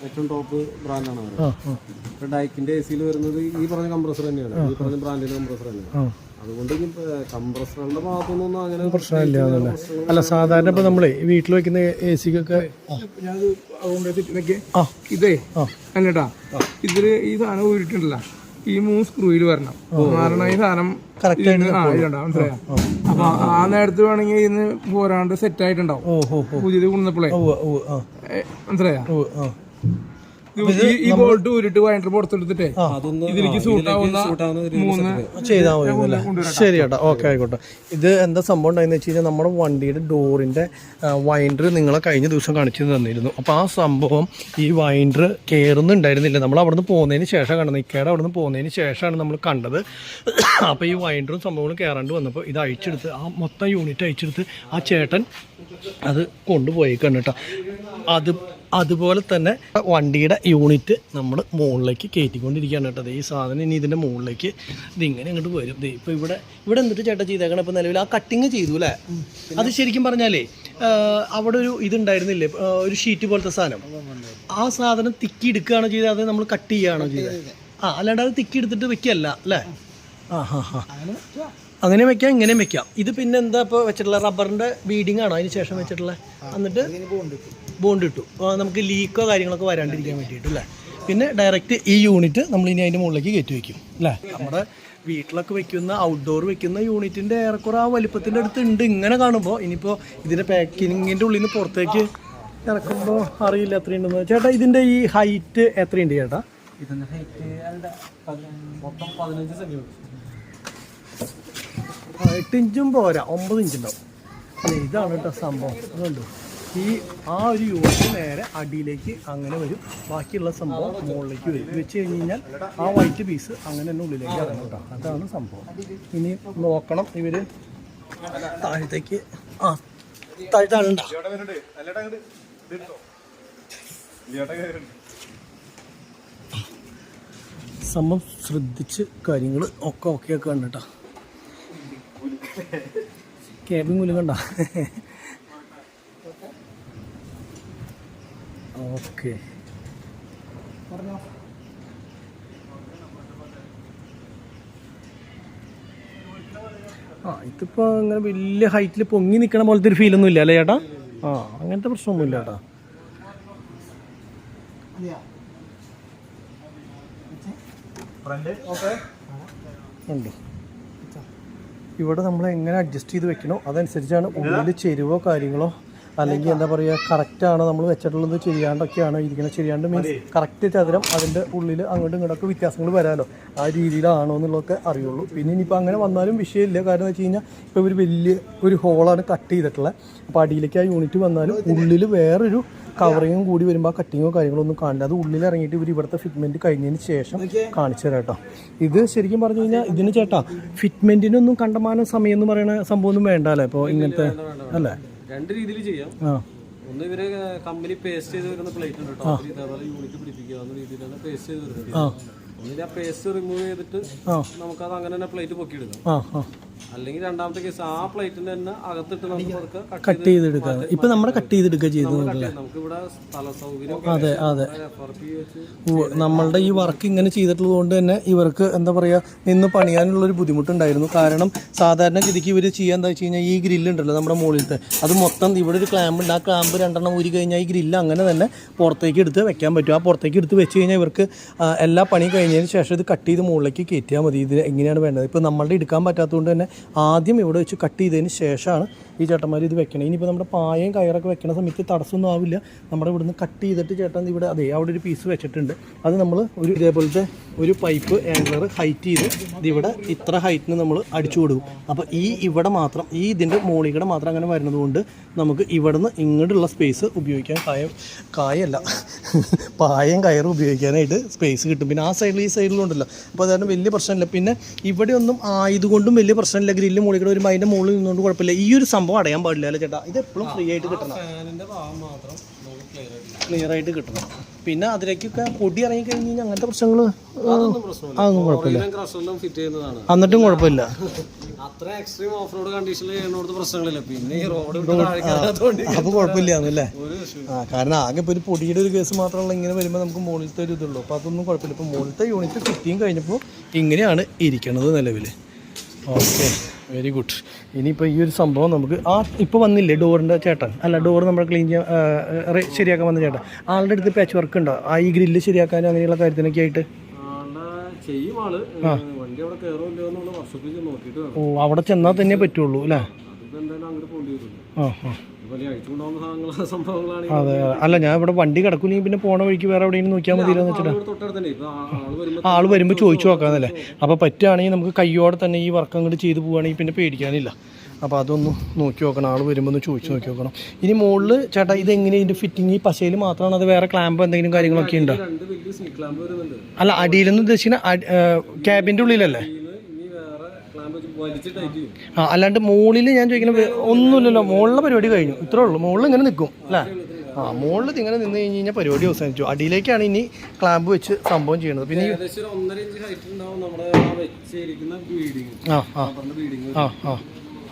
Speaker 2: ഏറ്റവും ടോപ്പ് ബ്രാൻഡാണ് വരുന്നത്. ഡൈക്കിന്റെ AC വരുന്നത് ഈ പറഞ്ഞ കംപ്രസർ തന്നെയാണ്, ഈ പറഞ്ഞ ബ്രാൻഡിന്റെ കംപ്രസർ തന്നെയാണ്. അതുകൊണ്ട് കംപ്രസറുകളുടെ ഭാഗത്തുനിന്നൊന്നും അങ്ങനെ പ്രശ്നമില്ല.
Speaker 1: അല്ല സാധാരണ ഇപ്പൊ നമ്മളെ വീട്ടിൽ വെക്കുന്ന AC-ക്കൊക്കെ
Speaker 3: ഇതേ അല്ലട്ടാ, ഇതില് ഈ സാധനം ഊരിട്ടുണ്ടല്ല, ഈ 3 സ്ക്രൂയിൽ വരണം. കാരണം ഈ സാധനം മനസ്സിലായോ? അപ്പൊ ആ നേരത്ത് വേണമെങ്കിൽ ഇന്ന് പോരാണ്ട് സെറ്റ് ആയിട്ടുണ്ടാവും. പുതിയത് കൊണ്ടുവന്നപ്പോഴേ മനസ്സിലായോ? ഈ ബോൾട്ട് ഊരിട്ട് വൈൻഡർ പുറത്തെടുത്തിട്ടേ ഇതിലേക്ക് സൂട്ടാവുന്ന മൂന്ന്
Speaker 1: ചെയ്താൽ മതി. ശരി ചേട്ടാ, ഓക്കെ ആയിക്കോട്ടെ. ഇത് എന്താ സംഭവം ഉണ്ടായെന്ന് വെച്ച് കഴിഞ്ഞാൽ നമ്മുടെ വണ്ടിയുടെ ഡോറിൻ്റെ വൈൻഡർ നിങ്ങളെ കഴിഞ്ഞ ദിവസം കാണിച്ചു തന്നിരുന്നു. അപ്പോൾ ആ സംഭവം ഈ വൈൻഡർ കയറുന്നുണ്ടായിരുന്നില്ല. നമ്മൾ അവിടുന്ന് പോകുന്നതിന് ശേഷം കണ്ടത്, നിക്കയുടെ അവിടുന്ന് പോകുന്നതിന് ശേഷമാണ് നമ്മൾ കണ്ടത്. അപ്പോൾ ഈ വൈൻഡറും സംഭവങ്ങളും കയറാണ്ട് വന്നപ്പോൾ ഇത് അഴിച്ചെടുത്ത്, ആ മൊത്തം യൂണിറ്റ് അഴിച്ചെടുത്ത് ആ ചേട്ടൻ അത് കൊണ്ടുപോയേക്കാണ് കേട്ടോ. അതുപോലെ തന്നെ വണ്ടിയുടെ യൂണിറ്റ് നമ്മൾ മുകളിലേക്ക് കയറ്റിക്കൊണ്ടിരിക്കുകയാണ് കേട്ടത്. ഈ സാധനം ഇനി ഇതിൻ്റെ മുകളിലേക്ക് ഇതിങ്ങനെ അങ്ങോട്ട് വരും. ഇപ്പോൾ ഇവിടെ എന്നിട്ട് ചേട്ടാ ചെയ്തേക്കണം. ഇപ്പോൾ നിലവിൽ ആ കട്ടിങ് ചെയ്തു അല്ലേ? അത് ശരിക്കും പറഞ്ഞാലേ അവിടെ ഒരു ഇതുണ്ടായിരുന്നില്ലേ, ഒരു ഷീറ്റ് പോലത്തെ സാധനം, ആ സാധനം തിക്കി എടുക്കുകയാണോ ചെയ്തത്, അത് നമ്മൾ കട്ട് ചെയ്യുകയാണോ ചെയ്തത്? അല്ലാണ്ട് അത് തിക്കി എടുത്തിട്ട് വെക്കുകയല്ല അല്ലേ? അങ്ങനെ വെക്കാം, ഇങ്ങനെ വെക്കാം. ഇത് പിന്നെ എന്താ ഇപ്പോൾ വെച്ചിട്ടുള്ള റബ്ബറിൻ്റെ ബീഡിങ് ആണോ അതിന് ശേഷം വെച്ചിട്ടുള്ളത്? എന്നിട്ട് ബോണ്ട് ഇട്ടു, നമുക്ക് ലീക്കോ കാര്യങ്ങളൊക്കെ വരാണ്ടിരിക്കാൻ വേണ്ടിയിട്ട് അല്ലേ? പിന്നെ ഡയറക്റ്റ് ഈ യൂണിറ്റ് നമ്മൾ ഇനി അതിൻ്റെ മുകളിലേക്ക് കയറ്റി വയ്ക്കും അല്ലേ? നമ്മുടെ വീട്ടിലൊക്കെ വെക്കുന്ന, ഔട്ട്ഡോർ വെക്കുന്ന യൂണിറ്റിൻ്റെ ഏറെക്കുറെ ആ വലിപ്പത്തിൻ്റെ അടുത്ത് ഉണ്ട് ഇങ്ങനെ കാണുമ്പോൾ. ഇനിയിപ്പോൾ ഇതിൻ്റെ പാക്കിങ്ങിൻ്റെ ഉള്ളിൽ നിന്ന് പുറത്തേക്ക് ഇറക്കുമ്പോൾ അറിയില്ല എത്രയുണ്ടെന്ന്. ചേട്ടാ ഇതിൻ്റെ ഈ ഹൈറ്റ് എത്രയുണ്ട് ചേട്ടാ?
Speaker 2: ഇതിൻ്റെ ഹൈറ്റ് മൊത്തം 15 സെൻറ്റിമീറ്റർ.
Speaker 1: 8 ഇഞ്ചും പോരാ, 9 ഇഞ്ചുണ്ടാവും. ഇതാണ് കേട്ടോ സംഭവം. അതുകൊണ്ട് ആ ഒരു യൂണിറ്റ് നേരെ അടിയിലേക്ക് അങ്ങനെ വരും, ബാക്കിയുള്ള സംഭവം മുകളിലേക്ക് വരും. വെച്ച് കഴിഞ്ഞ് കഴിഞ്ഞാൽ ആ വൈറ്റ് പീസ് അങ്ങനെ തന്നെ ഉള്ളിലേക്ക് ഇറങ്ങും കേട്ടോ. അതാണ് സംഭവം. ഇനി നോക്കണം ഇവർ താഴത്തേക്ക് താഴണ്ട സംഭവം ശ്രദ്ധിച്ച് കാര്യങ്ങൾ ഒക്കെ ഒക്കെ ഉണ്ട് കേട്ടോ. കേബിൻ കുലുങ്ങണ്ട. ഓക്കെ, ഇതിപ്പോൾ അങ്ങനെ വലിയ ഹൈറ്റിൽ പൊങ്ങി നിൽക്കണ പോലത്തെ ഒരു ഫീലൊന്നും ഇല്ല അല്ലേ ചേട്ടാ? അങ്ങനത്തെ പ്രശ്നമൊന്നുമില്ല ചേട്ടാ. ഉണ്ട്. ഇവിടെ നമ്മൾ എങ്ങനെ അഡ്ജസ്റ്റ് ചെയ്ത് വെക്കണോ അതനുസരിച്ചാണ്. ഉള്ളിൽ ചെരുവോ കാര്യങ്ങളോ അല്ലെങ്കിൽ എന്താ പറയുക, കറക്റ്റാണ് നമ്മൾ വെച്ചിട്ടുള്ളത്, ചെയ്യാണ്ടൊക്കെയാണ് ഇരിക്കുന്നത്. ചെയ്യാണ്ട് മീൻസ് കറക്റ്റ് ചതുരം, അതിൻ്റെ ഉള്ളിൽ അങ്ങോട്ടും ഇങ്ങോട്ടൊക്കെ വ്യത്യാസങ്ങൾ വരാമല്ലോ, ആ രീതിയിലാണോ എന്നുള്ളതൊക്കെ അറിയുള്ളൂ. പിന്നെ ഇനിയിപ്പോൾ അങ്ങനെ വന്നാലും വിഷയമില്ല. കാരണം എന്ന് വെച്ച് കഴിഞ്ഞാൽ ഇപ്പോൾ ഒരു വലിയ ഒരു ഹോളാണ് കട്ട് ചെയ്തിട്ടുള്ളത്. അപ്പോൾ അടിയിലേക്ക് ആ യൂണിറ്റ് വന്നാലും ഉള്ളിൽ വേറൊരു കവറിങ്ങും കൂടി വരുമ്പോൾ ആ കട്ടിങ്ങോ കാര്യങ്ങളോ ഒന്നും കാണില്ല. അത് ഉള്ളിൽ ഇറങ്ങിയിട്ട് ഇവർ ഇവിടുത്തെ ഫിറ്റ്മെൻറ്റ് കഴിഞ്ഞതിന് ശേഷം കാണിച്ചു തരാം കേട്ടോ. ഇത് ശരിക്കും പറഞ്ഞു കഴിഞ്ഞാൽ ഇതിന് ചേട്ടാ ഫിറ്റ്മെൻറ്റിനൊന്നും കണ്ടമാനം സമയം എന്ന് പറയുന്ന സംഭവമൊന്നും വേണ്ടല്ലേ ഇപ്പോൾ ഇങ്ങനത്തെ അല്ലേ?
Speaker 2: രണ്ട് രീതിയിൽ ചെയ്യാം. ഒന്ന് ഇവര് കമ്പനി പേസ്റ്റ് ചെയ്ത് വരുന്ന പ്ലേറ്റ് ഉണ്ട് കേട്ടോ, ഇതേപോലെ യൂണിറ്റ് പിടിപ്പിക്കാവുന്ന രീതിയിലാണ് പേസ്റ്റ് ചെയ്ത് വരുന്നത്. ഒന്നിന് ആ പേസ്റ്റ് റിമൂവ് ചെയ്തിട്ട് നമുക്കത് അങ്ങനെ തന്നെ പ്ലേറ്റ് പൊക്കിയെടുക്കാം. അല്ലെങ്കിൽ രണ്ടാമത്തെ കേസ് ആ പ്ലേറ്റിന് തന്നെ അകത്തിട്ട് നമുക്ക്
Speaker 1: കട്ട് ചെയ്തെടുക്കാം. ഇപ്പൊ നമ്മുടെ കട്ട് ചെയ്തെടുക്കുക ചെയ്തു.
Speaker 2: നമുക്ക് ഇവിടെ സ്ഥല സൗകര്യം.
Speaker 1: അതെ അതെ, നമ്മളുടെ ഈ വർക്ക് ഇങ്ങനെ ചെയ്തിട്ടുള്ളത് കൊണ്ട് തന്നെ ഇവർക്ക് എന്താ പറയുക, നിന്ന് പണിയാനുള്ളൊരു ബുദ്ധിമുട്ടുണ്ടായിരുന്നു. കാരണം സാധാരണ ഗതിക്ക് ഇവർ ചെയ്യാൻ എന്താ വെച്ച് കഴിഞ്ഞാൽ ഈ ഗ്രില്ലുണ്ടല്ലോ നമ്മുടെ മുകളിലത്തെ, അത് മൊത്തം ഇവിടെ ഒരു ക്ലാമ്പ് ഉണ്ട്, ആ ക്ലാമ്പ് 2 ഊരി കഴിഞ്ഞാൽ ഈ ഗ്രില്ല് അങ്ങനെ തന്നെ പുറത്തേക്ക് എടുത്ത് വെക്കാൻ പറ്റും. ആ പുറത്തേക്ക് എടുത്ത് വെച്ച് കഴിഞ്ഞാൽ ഇവർക്ക് എല്ലാ പണി കഴിഞ്ഞതിന് ശേഷം ഇത് കട്ട് ചെയ്ത് മുകളിലേക്ക് കയറ്റിയാൽ മതി. ഇത് എങ്ങനെയാണ് വേണ്ടത്. ഇപ്പോൾ നമ്മളുടെ എടുക്കാൻ പറ്റാത്തതുകൊണ്ട് തന്നെ ആദ്യം ഇവിടെ വെച്ച് കട്ട് ചെയ്തതിന് ശേഷമാണ് ഈ ചേട്ടന്മാർ ഇത് വെക്കണം. ഇനിയിപ്പോൾ നമ്മുടെ പായയും കയറൊക്കെ വെക്കുന്ന സമയത്ത് തടസ്സമൊന്നും ആവില്ല. നമ്മുടെ ഇവിടുന്ന് കട്ട് ചെയ്തിട്ട് ചേട്ടൻ ഇവിടെ അതെ അവിടെ ഒരു പീസ് വെച്ചിട്ടുണ്ട്. അത് നമ്മൾ ഒരു ഇതേപോലത്തെ ഒരു പൈപ്പ് ആംഗ്ലർ ഹൈറ്റ് ചെയ്ത് ഇതിവിടെ ഇത്ര ഹൈറ്റിന് നമ്മൾ അടിച്ചു കൊടുക്കും. അപ്പോൾ ഇവിടെ മാത്രം ഈ ഇതിൻ്റെ മോളികൂടെ മാത്രം അങ്ങനെ വരുന്നത് കൊണ്ട് നമുക്ക് ഇവിടെ നിന്ന് ഇങ്ങോട്ടുള്ള സ്പേസ് ഉപയോഗിക്കാൻ കായല്ല പായയും കയറും ഉപയോഗിക്കാനായിട്ട് സ്പേസ് കിട്ടും. പിന്നെ ആ സൈഡിൽ ഈ സൈഡിലും ഉണ്ടല്ലോ, അപ്പോൾ അതുകൊണ്ട് വലിയ പ്രശ്നമില്ല. പിന്നെ ഇവിടെ ഒന്നും ആയതുകൊണ്ടും വലിയ പ്രശ്നമില്ല. ഗ്രില്ല് മുകളിൽ വരുമ്പോൾ അതിൻ്റെ മുകളിൽ നിന്നുകൊണ്ട് കുഴപ്പമില്ല. ഈ ഒരു സംഭവം അടയാൻ പാടില്ല അല്ലേ ചേട്ടാ? ഇത് എപ്പോഴും ഫ്രീ ആയിട്ട് കിട്ടണം, ക്ലിയർ ആയിട്ട് കിട്ടണം. പിന്നെ അതിലേക്കൊക്കെ പൊടി ഇറങ്ങി കഴിഞ്ഞ് കഴിഞ്ഞാൽ അങ്ങനത്തെ പ്രശ്നങ്ങൾ അതൊന്നും കുഴപ്പമില്ല. എന്നിട്ടും കുഴപ്പമില്ല.
Speaker 2: അത്ര എക്സ്ട്രീം ഓഫ് റോഡ് കണ്ടീഷനിൽ ചെയ്യുന്നോടത്ത് പ്രശ്നങ്ങളില്ല. പിന്നെ ഈ റോഡ്
Speaker 1: അപ്പോൾ കുഴപ്പമില്ല എന്നല്ലേ? കാരണം ആകെ ഇപ്പോൾ ഒരു പൊടിയുടെ ഒരു കേസ് മാത്രമുള്ള ഇങ്ങനെ വരുമ്പോൾ നമുക്ക് മുകളിലത്തെ ഒരു ഇതുള്ളൂ. അപ്പോൾ അതൊന്നും കുഴപ്പമില്ല. ഇപ്പോൾ മുകളിലത്തെ യൂണിറ്റ് ഫിറ്റിങ് കഴിഞ്ഞപ്പോൾ ഇങ്ങനെയാണ് ഇരിക്കണത് നിലവിൽ. Okay, very good. ഇനിയിപ്പോൾ ഈ ഒരു സംഭവം നമുക്ക് ഇപ്പോൾ വന്നില്ലേ ഡോറിൻ്റെ ചേട്ടൻ, അല്ല ഡോർ നമ്മൾ ക്ലീൻ ചെയ്യാൻ ശരിയാക്കാൻ വന്ന ചേട്ടൻ, ആളുടെ അടുത്ത് പാച്ച് വർക്ക് ഉണ്ടോ ഈ ഗ്രില്ല് ശരിയാക്കാനും അങ്ങനെയുള്ള കാര്യത്തിനൊക്കെ ആയിട്ട്? ഓ, അവിടെ ചെന്നാൽ തന്നെ പറ്റുള്ളൂ അല്ലേ?
Speaker 2: അതേപോലെ അഴിച്ചുകൊണ്ടുപോകുന്ന സാധനങ്ങൾ സംഭവങ്ങളാണെങ്കിൽ
Speaker 1: അതെ. അല്ല ഞാൻ ഇവിടെ വണ്ടി കിടക്കൂലെങ്കിൽ പിന്നെ പോണ വഴിക്ക് വേറെ എവിടെയെങ്കിലും നോക്കിയാൽ മതിയെന്ന് വെച്ചിട്ട്
Speaker 2: തൊട്ടടുത്ത് തന്നെ ഇപ്പൊ ആള് വരുമ്പോൾ
Speaker 1: ആൾ വരുമ്പോൾ ചോദിച്ചു നോക്കാന്നല്ലേ. അപ്പോൾ പറ്റുകയാണെങ്കിൽ നമുക്ക് കയ്യോടെ തന്നെ ഈ വർക്ക് അങ്ങോട്ട് ചെയ്ത് പോവുകയാണെങ്കിൽ പിന്നെ പേടിക്കാനില്ല. അപ്പോൾ അതൊന്ന് നോക്കി നോക്കണം, ആൾ വരുമ്പോൾ ഒന്ന് ചോദിച്ചു നോക്കി നോക്കണം. ഇനി മുകളിൽ ചേട്ടാ ഇതെങ്ങനെ ഇതിൻ്റെ ഫിറ്റിംഗ് ഈ പശയിൽ മാത്രമാണ്, അത് വേറെ ക്ലാമ്പ് എന്തെങ്കിലും കാര്യങ്ങളൊക്കെ ഉണ്ടോ?
Speaker 2: 2 വലിയ സീ ക്ലാമ്പ് വരുന്നുണ്ട്.
Speaker 1: അല്ല അടിയിലെന്ന് ഉദ്ദേശിക്കുന്ന ക്യാബിൻ്റെ ഉള്ളിലല്ലേ?
Speaker 2: ഇനി വേറെ ക്ലാമ്പ് വെച്ച് വലിച്ച് ടൈറ്റ് ചെയ്യും.
Speaker 1: ആ അല്ലാണ്ട് മുകളിൽ ഞാൻ ചോദിക്കുന്നത് ഒന്നുമില്ലല്ലോ, മുകളിലെ പരിപാടി കഴിഞ്ഞു, ഇത്രേ ഉള്ളൂ. മുകളിൽ ഇങ്ങനെ നിൽക്കും അല്ലേ? ആ മുകളിൽ ഇങ്ങനെ നിന്ന് കഴിഞ്ഞ് കഴിഞ്ഞാൽ പരിപാടി അവസാനിച്ചു. അടിയിലേക്കാണ് ഇനി ക്ലാമ്പ് വെച്ച് സംഭവം ചെയ്യുന്നത്. പിന്നെ
Speaker 2: ഏകദേശം 1.5 ഇഞ്ച് ഹൈറ്റ് ഉണ്ടാവും നമ്മുടെ വെച്ചിരിക്കുന്ന ബീഡിങ്.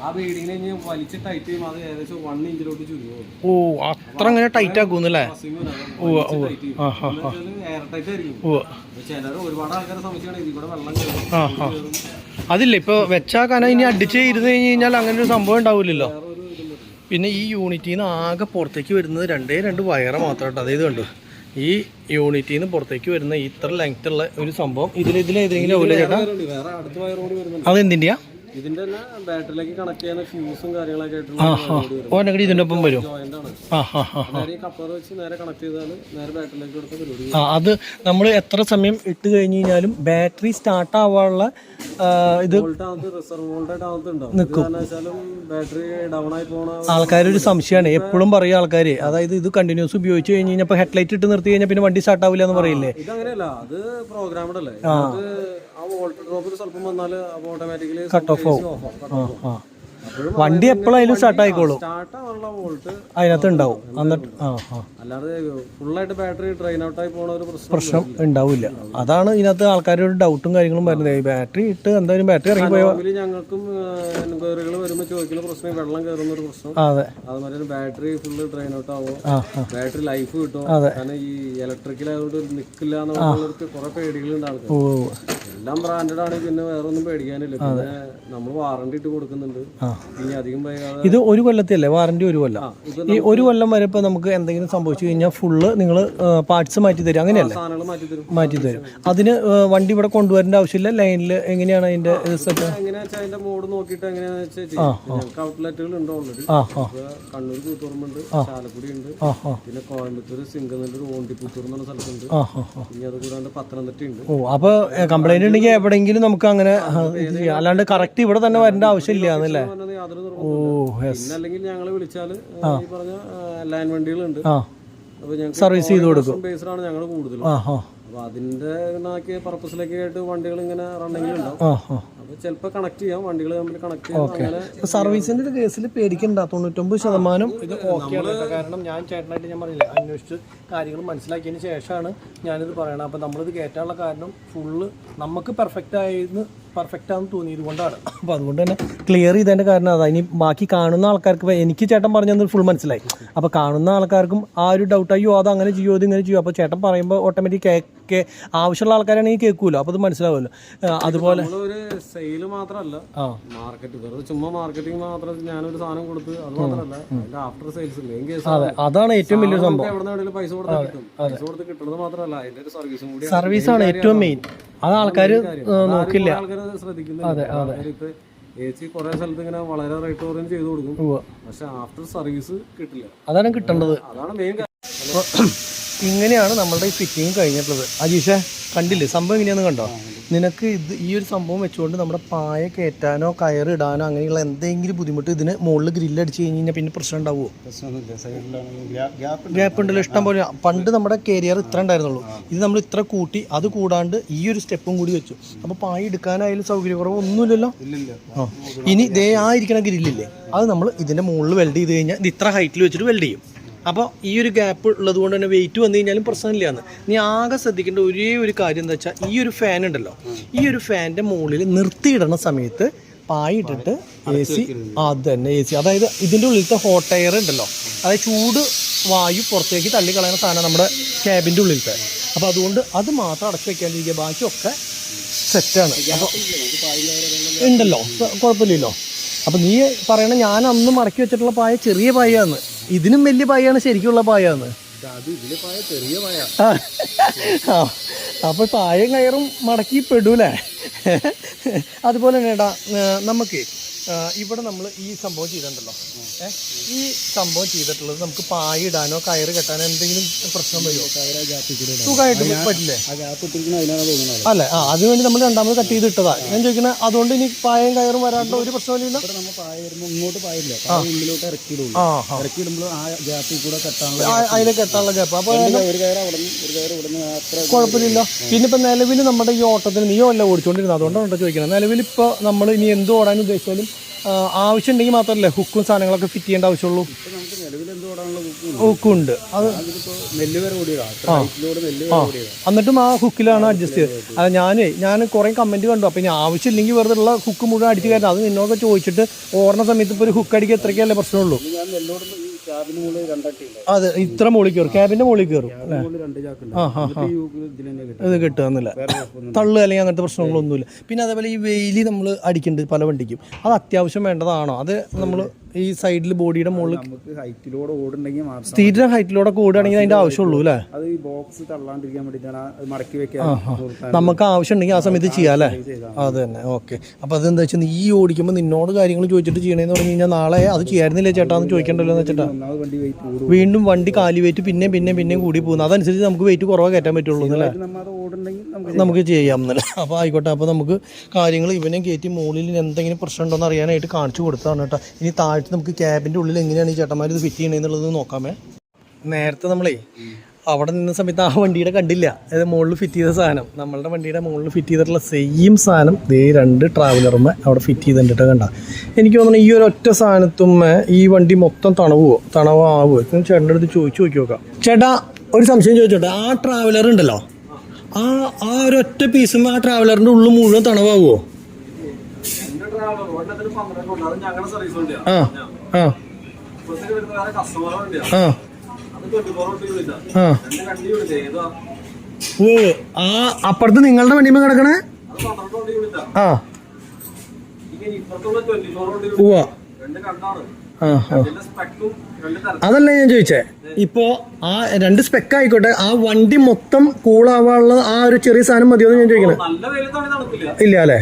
Speaker 2: ആ ബീഡിങ്ങിനെ ഇനി വലിച്ച് ടൈറ്റ് ചെയ്യുമ്പോൾ അത് ഏകദേശം 1 ഇഞ്ചിലോട്ട് ചുരുങ്ങും.
Speaker 1: ഓ അത്ര അങ്ങനെ ടൈറ്റ് ആക്കുമെന്നല്ലേ?
Speaker 2: എയർ ടൈറ്റ് ആയിരിക്കും. ചിലർ ഒരുപാട് ആൾക്കാരെ സംബന്ധിച്ചാണ് ഇതിൽ കൂടെ വെള്ളം കയറും.
Speaker 1: അതില്ല ഇപ്പൊ വെച്ചാ കന ഇനി അടിച്ച് ഇരുന്ന് കഴിഞ്ഞ് കഴിഞ്ഞാൽ അങ്ങനെ ഒരു സംഭവം ഉണ്ടാവില്ലല്ലോ. പിന്നെ ഈ യൂണിറ്റിൽ നിന്ന് ആകെ പുറത്തേക്ക് വരുന്നത് 2 വയറ് മാത്രമായിട്ട്. അതായത് കണ്ടു ഈ യൂണിറ്റിൽ നിന്ന് പുറത്തേക്ക് വരുന്ന ഇത്ര ലെങ്ത് ഉള്ള ഒരു സംഭവം ഇതിലേതെങ്കിലും ആവില്ല ചേട്ടാ?
Speaker 2: വേറെ അടുത്ത വയർ കൂടി വരുന്നുണ്ട്.
Speaker 1: അതെന്തിൻ്റെയാ?
Speaker 2: ഇതിന്റെ തന്നെ ബാറ്ററിയിലേക്ക് കണക്ട് ചെയ്യുന്ന ഫ്യൂസും കാര്യങ്ങളൊക്കെ ആയിട്ടുള്ള
Speaker 1: ഓനകടി ഇതിൻ്റെ ഒപ്പം വരും.
Speaker 2: കപ്പർ വെച്ച് നേരെ കണക്ട് ചെയ്താൽ നേരെ ബാറ്ററിയിലേക്ക് കൊടുത്ത പരിപാടി.
Speaker 1: അത് നമ്മൾ എത്ര സമയം ഇട്ട് കഴിഞ്ഞ് കഴിഞ്ഞാലും ബാറ്ററി സ്റ്റാർട്ട് ആവാനുള്ള ഇത്
Speaker 2: റിസർവ് വോൾട്ടേജ് നിൽക്കും. ബാറ്ററി ഡൗൺ ആയി പോണ
Speaker 1: ആൾക്കാരൊരു സംശയമാണ് എപ്പോഴും പറയും ആൾക്കാർ. അതായത് ഇത് കണ്ടിന്യൂസ് ഉപയോഗിച്ച് കഴിഞ്ഞ് കഴിഞ്ഞാൽ ഹെഡ്ലൈറ്റ് ഇട്ട് നിർത്തി കഴിഞ്ഞാൽ പിന്നെ വണ്ടി സ്റ്റാർട്ട് ആവില്ല എന്ന് പറയില്ലേ?
Speaker 2: ഇതങ്ങനെയല്ല, അത് പ്രോഗ്രാമഡ് അല്ലേ. ആ വോൾട്ടേജ് ഡ്രോപ്പിൽ സ്വല്പം വന്നാൽ ഓട്ടോമാറ്റിക്കലി
Speaker 1: കട്ട് ഓഫ് ആവും. വണ്ടി എപ്പോഴായാലും സ്റ്റാർട്ട് ആയിക്കോളും,
Speaker 2: വോൾട്ട്
Speaker 1: അതിനകത്ത് ഉണ്ടാവും. എന്നിട്ട്
Speaker 2: അല്ലാതെ ഫുള്ളായിട്ട് ബാറ്ററി ഡ്രെയിൻ ഔട്ട് ആയി പോണ ഒരു
Speaker 1: പ്രശ്നം ഉണ്ടാവില്ല. അതാണ് ഇതിനകത്ത് ആൾക്കാരുടെ ഡൗട്ടും കാര്യങ്ങളും വരുന്നത്. ബാറ്ററി ഇട്ട് എന്തായാലും ബാറ്ററി ഇറങ്ങി പോയാൽ
Speaker 2: ഞങ്ങൾക്കും എൻക്വയറികൾ വരുമ്പോൾ ചോദിക്കുന്ന പ്രശ്നം വെള്ളം കയറുന്ന ഒരു പ്രശ്നം.
Speaker 1: അതെ,
Speaker 2: അതുമാതിരി ബാറ്ററി ഫുള്ള് ഡ്രെയിൻ ഔട്ട് ആവോ, ബാറ്ററി ലൈഫ് കിട്ടും. കാരണം ഈ ഇലക്ട്രിക്കലായതുകൊണ്ട് നിൽക്കില്ല എന്നുള്ളവർക്ക് കുറെ പേടികളുണ്ട് ആൾക്കാർ. എല്ലാം ബ്രാൻഡഡ് ആണ്, പിന്നെ വേറെ ഒന്നും പേടിക്കാനില്ല. പിന്നെ നമ്മൾ വാറണ്ടി ഇട്ട് കൊടുക്കുന്നുണ്ട്. ഇനി അധികം വൈകാതെ
Speaker 1: ഇത് 1 കൊല്ലത്തല്ലേ വാറണ്ടി? 1 കൊല്ലം. ഈ 1 കൊല്ലം വരെ ഇപ്പൊ നമുക്ക് എന്തെങ്കിലും സംഭവിച്ചു കഴിഞ്ഞാൽ ഫുള്ള് നിങ്ങൾ പാർട്സ് മാറ്റി തരും, അങ്ങനെയല്ലേ?
Speaker 2: സാധനങ്ങൾ
Speaker 1: മാറ്റി തരും. അതിന് വണ്ടി ഇവിടെ കൊണ്ടുവരേണ്ട ആവശ്യമില്ല. ലൈനിൽ എങ്ങനെയാണ് അതിന്റെ സെറ്റ്?
Speaker 2: എങ്ങനെയാ വെച്ചാൽ അതിന്റെ മോഡ് നോക്കിയിട്ട് എങ്ങനെയാണെന്ന് വെച്ചാൽ ഞങ്ങൾക്ക് ഔട്ട്ലെറ്റുകൾ ഉണ്ട് ഓൾറെഡി. കണ്ണൂർ കൂത്തുപറമ്പുണ്ട്, ചാലക്കുടി ഉണ്ട്, പിന്നെ കോയമ്പത്തൂർ സിംഗനല്ലൂർ ഓണ്ടിപ്പുത്തൂർ എന്ന് പറഞ്ഞ സ്ഥലത്തുണ്ട്. ഇനി അത് കൂടാണ്ട് പത്തനംതിട്ട ഉണ്ട്.
Speaker 1: ഓ അപ്പൊ കംപ്ലൈന്റ് ഉണ്ടെങ്കിൽ എവിടെയെങ്കിലും നമുക്ക് അങ്ങനെ അല്ലാണ്ട് കറക്റ്റ് ഇവിടെ തന്നെ വരേണ്ട ആവശ്യമില്ല എന്നല്ലേ? ഓ
Speaker 2: അല്ലെങ്കിൽ ഞങ്ങൾ വിളിച്ചാൽ ഈ പറഞ്ഞ ലൈൻ വണ്ടികളുണ്ട്,
Speaker 1: സർവീസ് ചെയ്ത് കൊടുക്കും.
Speaker 2: ബേസ്ഡാണ് ഞങ്ങൾ കൂടുതലും. അപ്പൊ അതിന്റെ പർപ്പസിലേക്ക് ആയിട്ട് വണ്ടികൾ ഇങ്ങനെ റണ്ണിങ്ങിൽ ഉണ്ടാവും. അപ്പൊ ചിലപ്പോ കണക്ട് ചെയ്യാം, വണ്ടികൾ തമ്മിൽ കണക്ട് ചെയ്യാം.
Speaker 1: സർവീസിന്റെ ഒരു കേസിൽ പേടിക്കണ്ട, 99% ഇത് ഓക്കെയാണ്. കാരണം ഞാൻ ചേട്ടനായിട്ട് ഞാൻ പറഞ്ഞില്ല, അന്വേഷിച്ച് കാര്യങ്ങൾ മനസ്സിലാക്കിയതിന് ശേഷമാണ് ഞാനിത് പറയണത്. അപ്പം നമ്മളിത് കയറ്റാനുള്ള കാരണം ഫുള്ള് നമുക്ക് പെർഫെക്റ്റ് ആണെന്ന് തോന്നിയത് കൊണ്ടാണ്. അപ്പോൾ അതുകൊണ്ട് തന്നെ ക്ലിയർ ചെയ്തതിൻ്റെ കാരണം അതാ. ഇനി ബാക്കി കാണുന്ന ആൾക്കാർക്ക് എനിക്ക് ചേട്ടൻ പറഞ്ഞത് ഫുൾ മനസ്സിലായി. അപ്പോൾ കാണുന്ന ആൾക്കാർക്കും ആ ഒരു ഡൗട്ട്, അയ്യോ അത് അങ്ങനെ ചെയ്യുമോ ഇത് ഇങ്ങനെ ചെയ്യുമോ. അപ്പോൾ ചേട്ടൻ പറയുമ്പോൾ ഓട്ടോമാറ്റിക് ആവശ്യമുള്ള ആൾക്കാരാണെങ്കിൽ കേൾക്കുമല്ലോ, അപ്പോൾ അത് മനസ്സിലാവുമല്ലോ. അതുപോലെ
Speaker 2: ഒരു സെയിൽ മാത്രമല്ല, മാർക്കറ്റ് വെറുതെ ചുമ്മാ മാർക്കറ്റിംഗ് മാത്രം ഞാനൊരു സാധനം കൊടുത്ത് അത് മാത്രമല്ല, ആഫ്റ്റർ സെയിൽസ് മെയിൻ കേസ്.
Speaker 1: അതെ, അതാണ് ഏറ്റവും വലിയ സംഭവം.
Speaker 2: എവിടെയെങ്കിലും പൈസ കൊടുത്ത് കിട്ടുന്നത് മാത്രമല്ല, അതിന്റെ ഒരു സർവീസും കൂടി.
Speaker 1: സർവീസാണ് ഏറ്റവും മെയിൻ. അത് ആൾക്കാർ നോക്കില്ല,
Speaker 2: ആൾക്കാർ ശ്രദ്ധിക്കുന്നില്ല. ഇപ്പൊ AC കുറെ സ്ഥലത്ത് ഇങ്ങനെ വളരെ റേറ്റ് കുറഞ്ഞ് ചെയ്ത് കൊടുക്കും, പക്ഷെ ആഫ്റ്റർ സർവീസ് കിട്ടില്ല.
Speaker 1: അതാണ് കിട്ടേണ്ടത്,
Speaker 2: അതാണ് മെയിൻ.
Speaker 1: ഇങ്ങനെയാണ് നമ്മളുടെ ഈ ഫിറ്റിങ് കഴിഞ്ഞിട്ടുള്ളത്. അജീഷേ കണ്ടില്ലേ സംഭവം എങ്ങനെയാണെന്ന് കണ്ടോ? നിനക്ക് ഈ ഒരു സംഭവം വെച്ചുകൊണ്ട് നമ്മുടെ പായ കയറ്റാനോ കയറിടാനോ അങ്ങനെയുള്ള എന്തെങ്കിലും ബുദ്ധിമുട്ട് ഇതിന് മുകളിൽ ഗ്രില്ലടിച്ച് കഴിഞ്ഞ് കഴിഞ്ഞാൽ പിന്നെ പ്രശ്നം ഉണ്ടാവുമോ? ഗ്യാപ്പ് ഉണ്ടല്ലോ ഇഷ്ടം പോലെ. പണ്ട് നമ്മുടെ കേരിയർ ഇത്ര ഉണ്ടായിരുന്നുള്ളൂ, ഇത് നമ്മൾ ഇത്ര കൂട്ടി, അത് കൂടാണ്ട് ഈ ഒരു സ്റ്റെപ്പും കൂടി വെച്ചു. അപ്പോൾ പായ എടുക്കാനായാലും സൗകര്യക്കുറവ് ഒന്നുമില്ലല്ലോ. ഇനി ദേ ഇരിക്കുന്ന ഗ്രില്ലില്ലേ, അത് നമ്മൾ ഇതിൻ്റെ മുകളിൽ വെൽഡ് ചെയ്ത് കഴിഞ്ഞാൽ ഇത് ഇത്ര ഹൈറ്റിൽ വെച്ചിട്ട് വെൽഡ് ചെയ്യും. അപ്പോൾ ഈ ഒരു ഗ്യാപ്പ് ഉള്ളത് കൊണ്ട് തന്നെ വെയിറ്റ് വന്നു കഴിഞ്ഞാലും പ്രശ്നമില്ല എന്ന്. നീ ആകെ ശ്രദ്ധിക്കേണ്ട ഒരേ ഒരു കാര്യം എന്താ വെച്ചാൽ, ഈ ഒരു ഫാൻ ഉണ്ടല്ലോ, ഈ ഒരു ഫാനിൻ്റെ മുകളിൽ നിർത്തിയിടുന്ന സമയത്ത് പായിട്ടിട്ട് AC, അത് തന്നെ AC, അതായത് ഇതിൻ്റെ ഉള്ളിലത്തെ ഹോട്ട് എയർ ഉണ്ടല്ലോ, അതായത് ചൂട് വായു പുറത്തേക്ക് തള്ളിക്കളയുന്ന സാധനം നമ്മുടെ ക്യാബിൻ്റെ ഉള്ളിലത്തെ. അപ്പോൾ അതുകൊണ്ട് അത് മാത്രം അടച്ചു വെക്കാണ്ടിരിക്കുക, ബാക്കിയൊക്കെ സെറ്റാണ്. അപ്പോൾ ഉണ്ടല്ലോ, കുഴപ്പമില്ലല്ലോ. അപ്പം നീ പറയണ ഞാൻ അന്ന് മടക്കി വെച്ചിട്ടുള്ള പായ ചെറിയ പായാന്ന്, ഇതിനും വലിയ പായാണ് ശരിക്കുള്ള പായാന്ന്. അപ്പോൾ പായം കയറും മടക്കി പെടൂലേ. അതുപോലെ തന്നെ നമുക്ക് ഇവിടെ നമ്മൾ ഈ സംഭവം ചെയ്തിട്ടുണ്ടല്ലോ, ഈ സംഭവം ചെയ്തിട്ടുള്ളത് നമുക്ക് പായിടാനോ കയറ് കെട്ടാനോ എന്തെങ്കിലും പ്രശ്നം വരുമോ? സുഖമായിട്ട് പറ്റില്ലേ? അല്ലേ? അതിനുവേണ്ടി നമ്മൾ രണ്ടാമത് കട്ട് ചെയ്ത് ഇട്ടതാ ഞാൻ ചോദിക്കുന്നത്. അതുകൊണ്ട് ഇനി പായയും കയറും വരാണ്ട് ഒരു പ്രശ്നമില്ല. അതിലെ കെട്ടാനുള്ള ഗ്യാപ്പ് അപ്പോൾ കുഴപ്പമില്ല. പിന്നെ ഇപ്പം നിലവിൽ നമ്മുടെ ഈ ഓട്ടത്തിന് നീയോ അല്ല ഓടിച്ചുകൊണ്ടിരുന്നത്, അതുകൊണ്ടാണ് ചോദിക്കുന്നത്. നിലവിലിപ്പോൾ നമ്മൾ ഇനി എന്ത് ഓടാൻ ഉദ്ദേശിച്ചാലും ആവശ്യം ഉണ്ടെങ്കിൽ മാത്രമല്ലേ ഹുക്കും സാധനങ്ങളൊക്കെ ഫിറ്റ് ചെയ്യേണ്ട ആവശ്യമുള്ളൂ. ഹുക്കുണ്ട് അത് എന്നിട്ടും ആ ഹുക്കിലാണ് അഡ്ജസ്റ്റ് ചെയ്തത്. അത് ഞാൻ കുറേ കമൻറ്റ് കണ്ടു. അപ്പോൾ ഇനി ആവശ്യമില്ലെങ്കിൽ വെറുതെ ഉള്ള ഹുക്ക് മുഴുവൻ അടിച്ച് കയറ്റാം. അത് നിന്നോട് ചോദിച്ചിട്ട് ഓടുന്ന സമയത്ത് ഇപ്പോൾ ഒരു ഹുക്ക് അടിക്കുക എത്രയ്ക്കല്ലേ പ്രശ്നമുള്ളൂ. അതെ, ഇത്ര മുകളിൽ കയറും, ക്യാബിന്റെ മുകളിൽ കയറും. ഇത് കിട്ടുന്നില്ല, തള്ളു അല്ലെങ്കിൽ അങ്ങനത്തെ പ്രശ്നങ്ങളൊന്നുമില്ല. പിന്നെ അതേപോലെ ഈ വെയില് നമ്മൾ അടിക്കുന്നുണ്ട് പല വണ്ടിക്കും, അത് അത്യാവശ്യം വേണ്ടതാണോ? അത് നമ്മൾ ഈ സൈഡിൽ ബോഡിയുടെ മുകളിൽ സ്ഥിരം ഹൈറ്റിലൂടെ ഓടുകയാണെങ്കിൽ അതിന്റെ ആവശ്യമുള്ളൂ അല്ലേ? നമുക്ക് ആവശ്യം ഉണ്ടെങ്കിൽ ആ സമയത്ത് ചെയ്യാം അല്ലേ? അത് തന്നെ. ഓക്കെ. അപ്പോൾ അതെന്താ വെച്ചാൽ നീ ഓടിക്കുമ്പോൾ നിന്നോട് കാര്യങ്ങൾ ചോദിച്ചിട്ട് ചെയ്യണമെന്ന് പറഞ്ഞു കഴിഞ്ഞാൽ നാളെ അത് ചെയ്യായിരുന്നില്ലേ ചേട്ടാ എന്ന് ചോദിക്കണ്ടല്ലോ എന്ന് വെച്ചിട്ടാ വീണ്ടും വണ്ടി കാലി വെയിറ്റ് പിന്നെയും കൂടി പോകുന്നു. അതനുസരിച്ച് നമുക്ക് വെയിറ്റ് കുറവ് കയറ്റാൻ പറ്റുള്ളൂ എന്നല്ലേ? നമുക്ക് ചെയ്യാം എന്നല്ലേ? അപ്പോൾ ആയിക്കോട്ടെ. അപ്പോൾ നമുക്ക് കാര്യങ്ങൾ ഇവനെ കയറ്റി മുകളിൽ എന്തെങ്കിലും പ്രശ്നം ഉണ്ടോ എന്ന് അറിയാനായിട്ട് കാണിച്ചു കൊടുത്തതാണ് കേട്ടോ. ഇനി താഴത്ത് നമുക്ക് ക്യാബിൻ്റെ ഉള്ളിൽ എങ്ങനെയാണ് ഈ ചേട്ടന്മാർ ഇത് ഫിറ്റ് ചെയ്യണമെന്നുള്ളത് നോക്കാമേ. നേരത്തെ നമ്മളെ അവിടെ നിന്ന സമയത്ത് ആ വണ്ടിയുടെ കണ്ടില്ല, അതായത് മുകളിൽ ഫിറ്റ് ചെയ്ത സാധനം, നമ്മളുടെ വണ്ടിയുടെ മുകളിൽ ഫിറ്റ് ചെയ്തിട്ടുള്ള സെയിം സാധനം ദേ 2 ട്രാവലറുമ്മ അവിടെ ഫിറ്റ് ചെയ്തിട്ട് കണ്ട. എനിക്ക് തോന്നുന്നു ഈ ഒരു ഒറ്റ സാധനത്തുമ്മ ഈ വണ്ടി മൊത്തം തണവാവോ? ചേട്ടൻ്റെ അടുത്ത് ചോദിച്ചു നോക്കി നോക്കാം. ചേട്ടാ ഒരു സംശയം ചോദിച്ചോട്ടെ, ആ ട്രാവലർ ഉണ്ടല്ലോ, ആ ഒരൊറ്റ പീസും ആ ട്രാവലറിൻ്റെ ഉള്ളിൽ മുഴുവൻ തണവാകുമോ? അപ്പുറത്ത് നിങ്ങളുടെ വണ്ടിയുമ്പോ കിടക്കണേ? അതല്ല ഞാൻ ചോദിച്ചേ. ഇപ്പോ ആ 2 സ്പെക്ക് ആയിക്കോട്ടെ, ആ വണ്ടി മൊത്തം കൂളാവാനുള്ള ആ ഒരു ചെറിയ സാധനം മതിയോ ഞാൻ ചോദിക്കണേ? ഇല്ല അല്ലേ?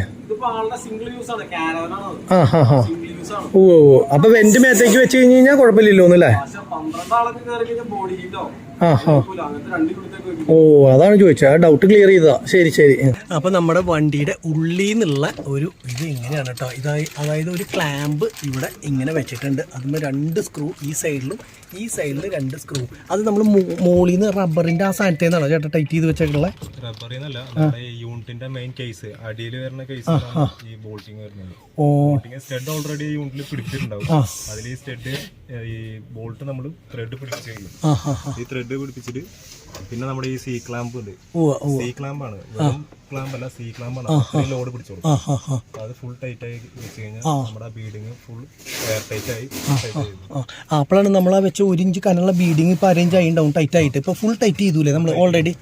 Speaker 1: അപ്പൊ വെന്റ് മേത്തേക്ക് വെച്ച് കഴിഞ്ഞാൽ കുഴപ്പമില്ലല്ലോ എന്നല്ലേ? ഓ അതാണ് ചോദിച്ചത്, ആ ഡൗട്ട് ക്ലിയർ ചെയ്തതാ. ശരി. അപ്പൊ നമ്മുടെ വണ്ടിയുടെ ഉള്ളിൽ നിന്നുള്ള ഒരു ഇത് ഇങ്ങനെയാണ് കേട്ടോ. അതായത് ഒരു ക്ലാമ്പ് ഇവിടെ ഇങ്ങനെ വെച്ചിട്ടുണ്ട്. അതിന് 2 സ്ക്രൂ ഈ സൈഡിലും ഈ സൈഡിൽ 2 സ്ക്രൂ. അത് നമ്മൾ മോളിൽ നിന്ന് റബ്ബറിന്റെ ആ സാധനത്തിൽ നിന്നാണോ ചേട്ടാ ടൈറ്റ് ചെയ്ത് വെച്ചിട്ടുള്ളത്? യൂണിറ്റിന്റെ മെയിൻ കേസ് അടിയിൽ വരുന്ന കേസ് ഈ ബോൾട്ടിംഗ് വരുന്നത്. സ്റ്റഡ് ഓൾറെഡി യൂണിറ്റിൽ പിടിച്ചിട്ടുണ്ടാവും. അതിൽ ഈ സ്റ്റഡ് ഈ ബോൾട്ട് നമ്മൾ ത്രെഡ് പിടിപ്പിച്ച് കഴിയും. ഈ ത്രെഡ് പിടിപ്പിച്ചിട്ട് പിന്നെ നമ്മുടെ ഈ സി ക്ലാമ്പ് ഉണ്ട്, സി ക്ലാമ്പാണ്, ക്ലാമ്പ് അല്ല സി ക്ലാമ്പാണ്. ലോഡ് പിടിച്ചോളൂ. അത് ഫുൾ ടൈറ്റ് ആയി വെച്ച് കഴിഞ്ഞാൽ നമ്മുടെ ബീഡിങ് ഫുൾ എയർ ടൈറ്റ് ആയി. അപ്പോഴാണ് നമ്മൾ ആ വെച്ച 1 ഇഞ്ച് കനുള്ള ബീഡിങ് ഇപ്പൊ അറേഞ്ച് ആയി ഉണ്ടാവും ടൈറ്റ് ആയിട്ട്. ഇപ്പൊ ഫുൾ ടൈറ്റ് ചെയ്തൂലേ നമ്മൾ ഓൾറെഡി?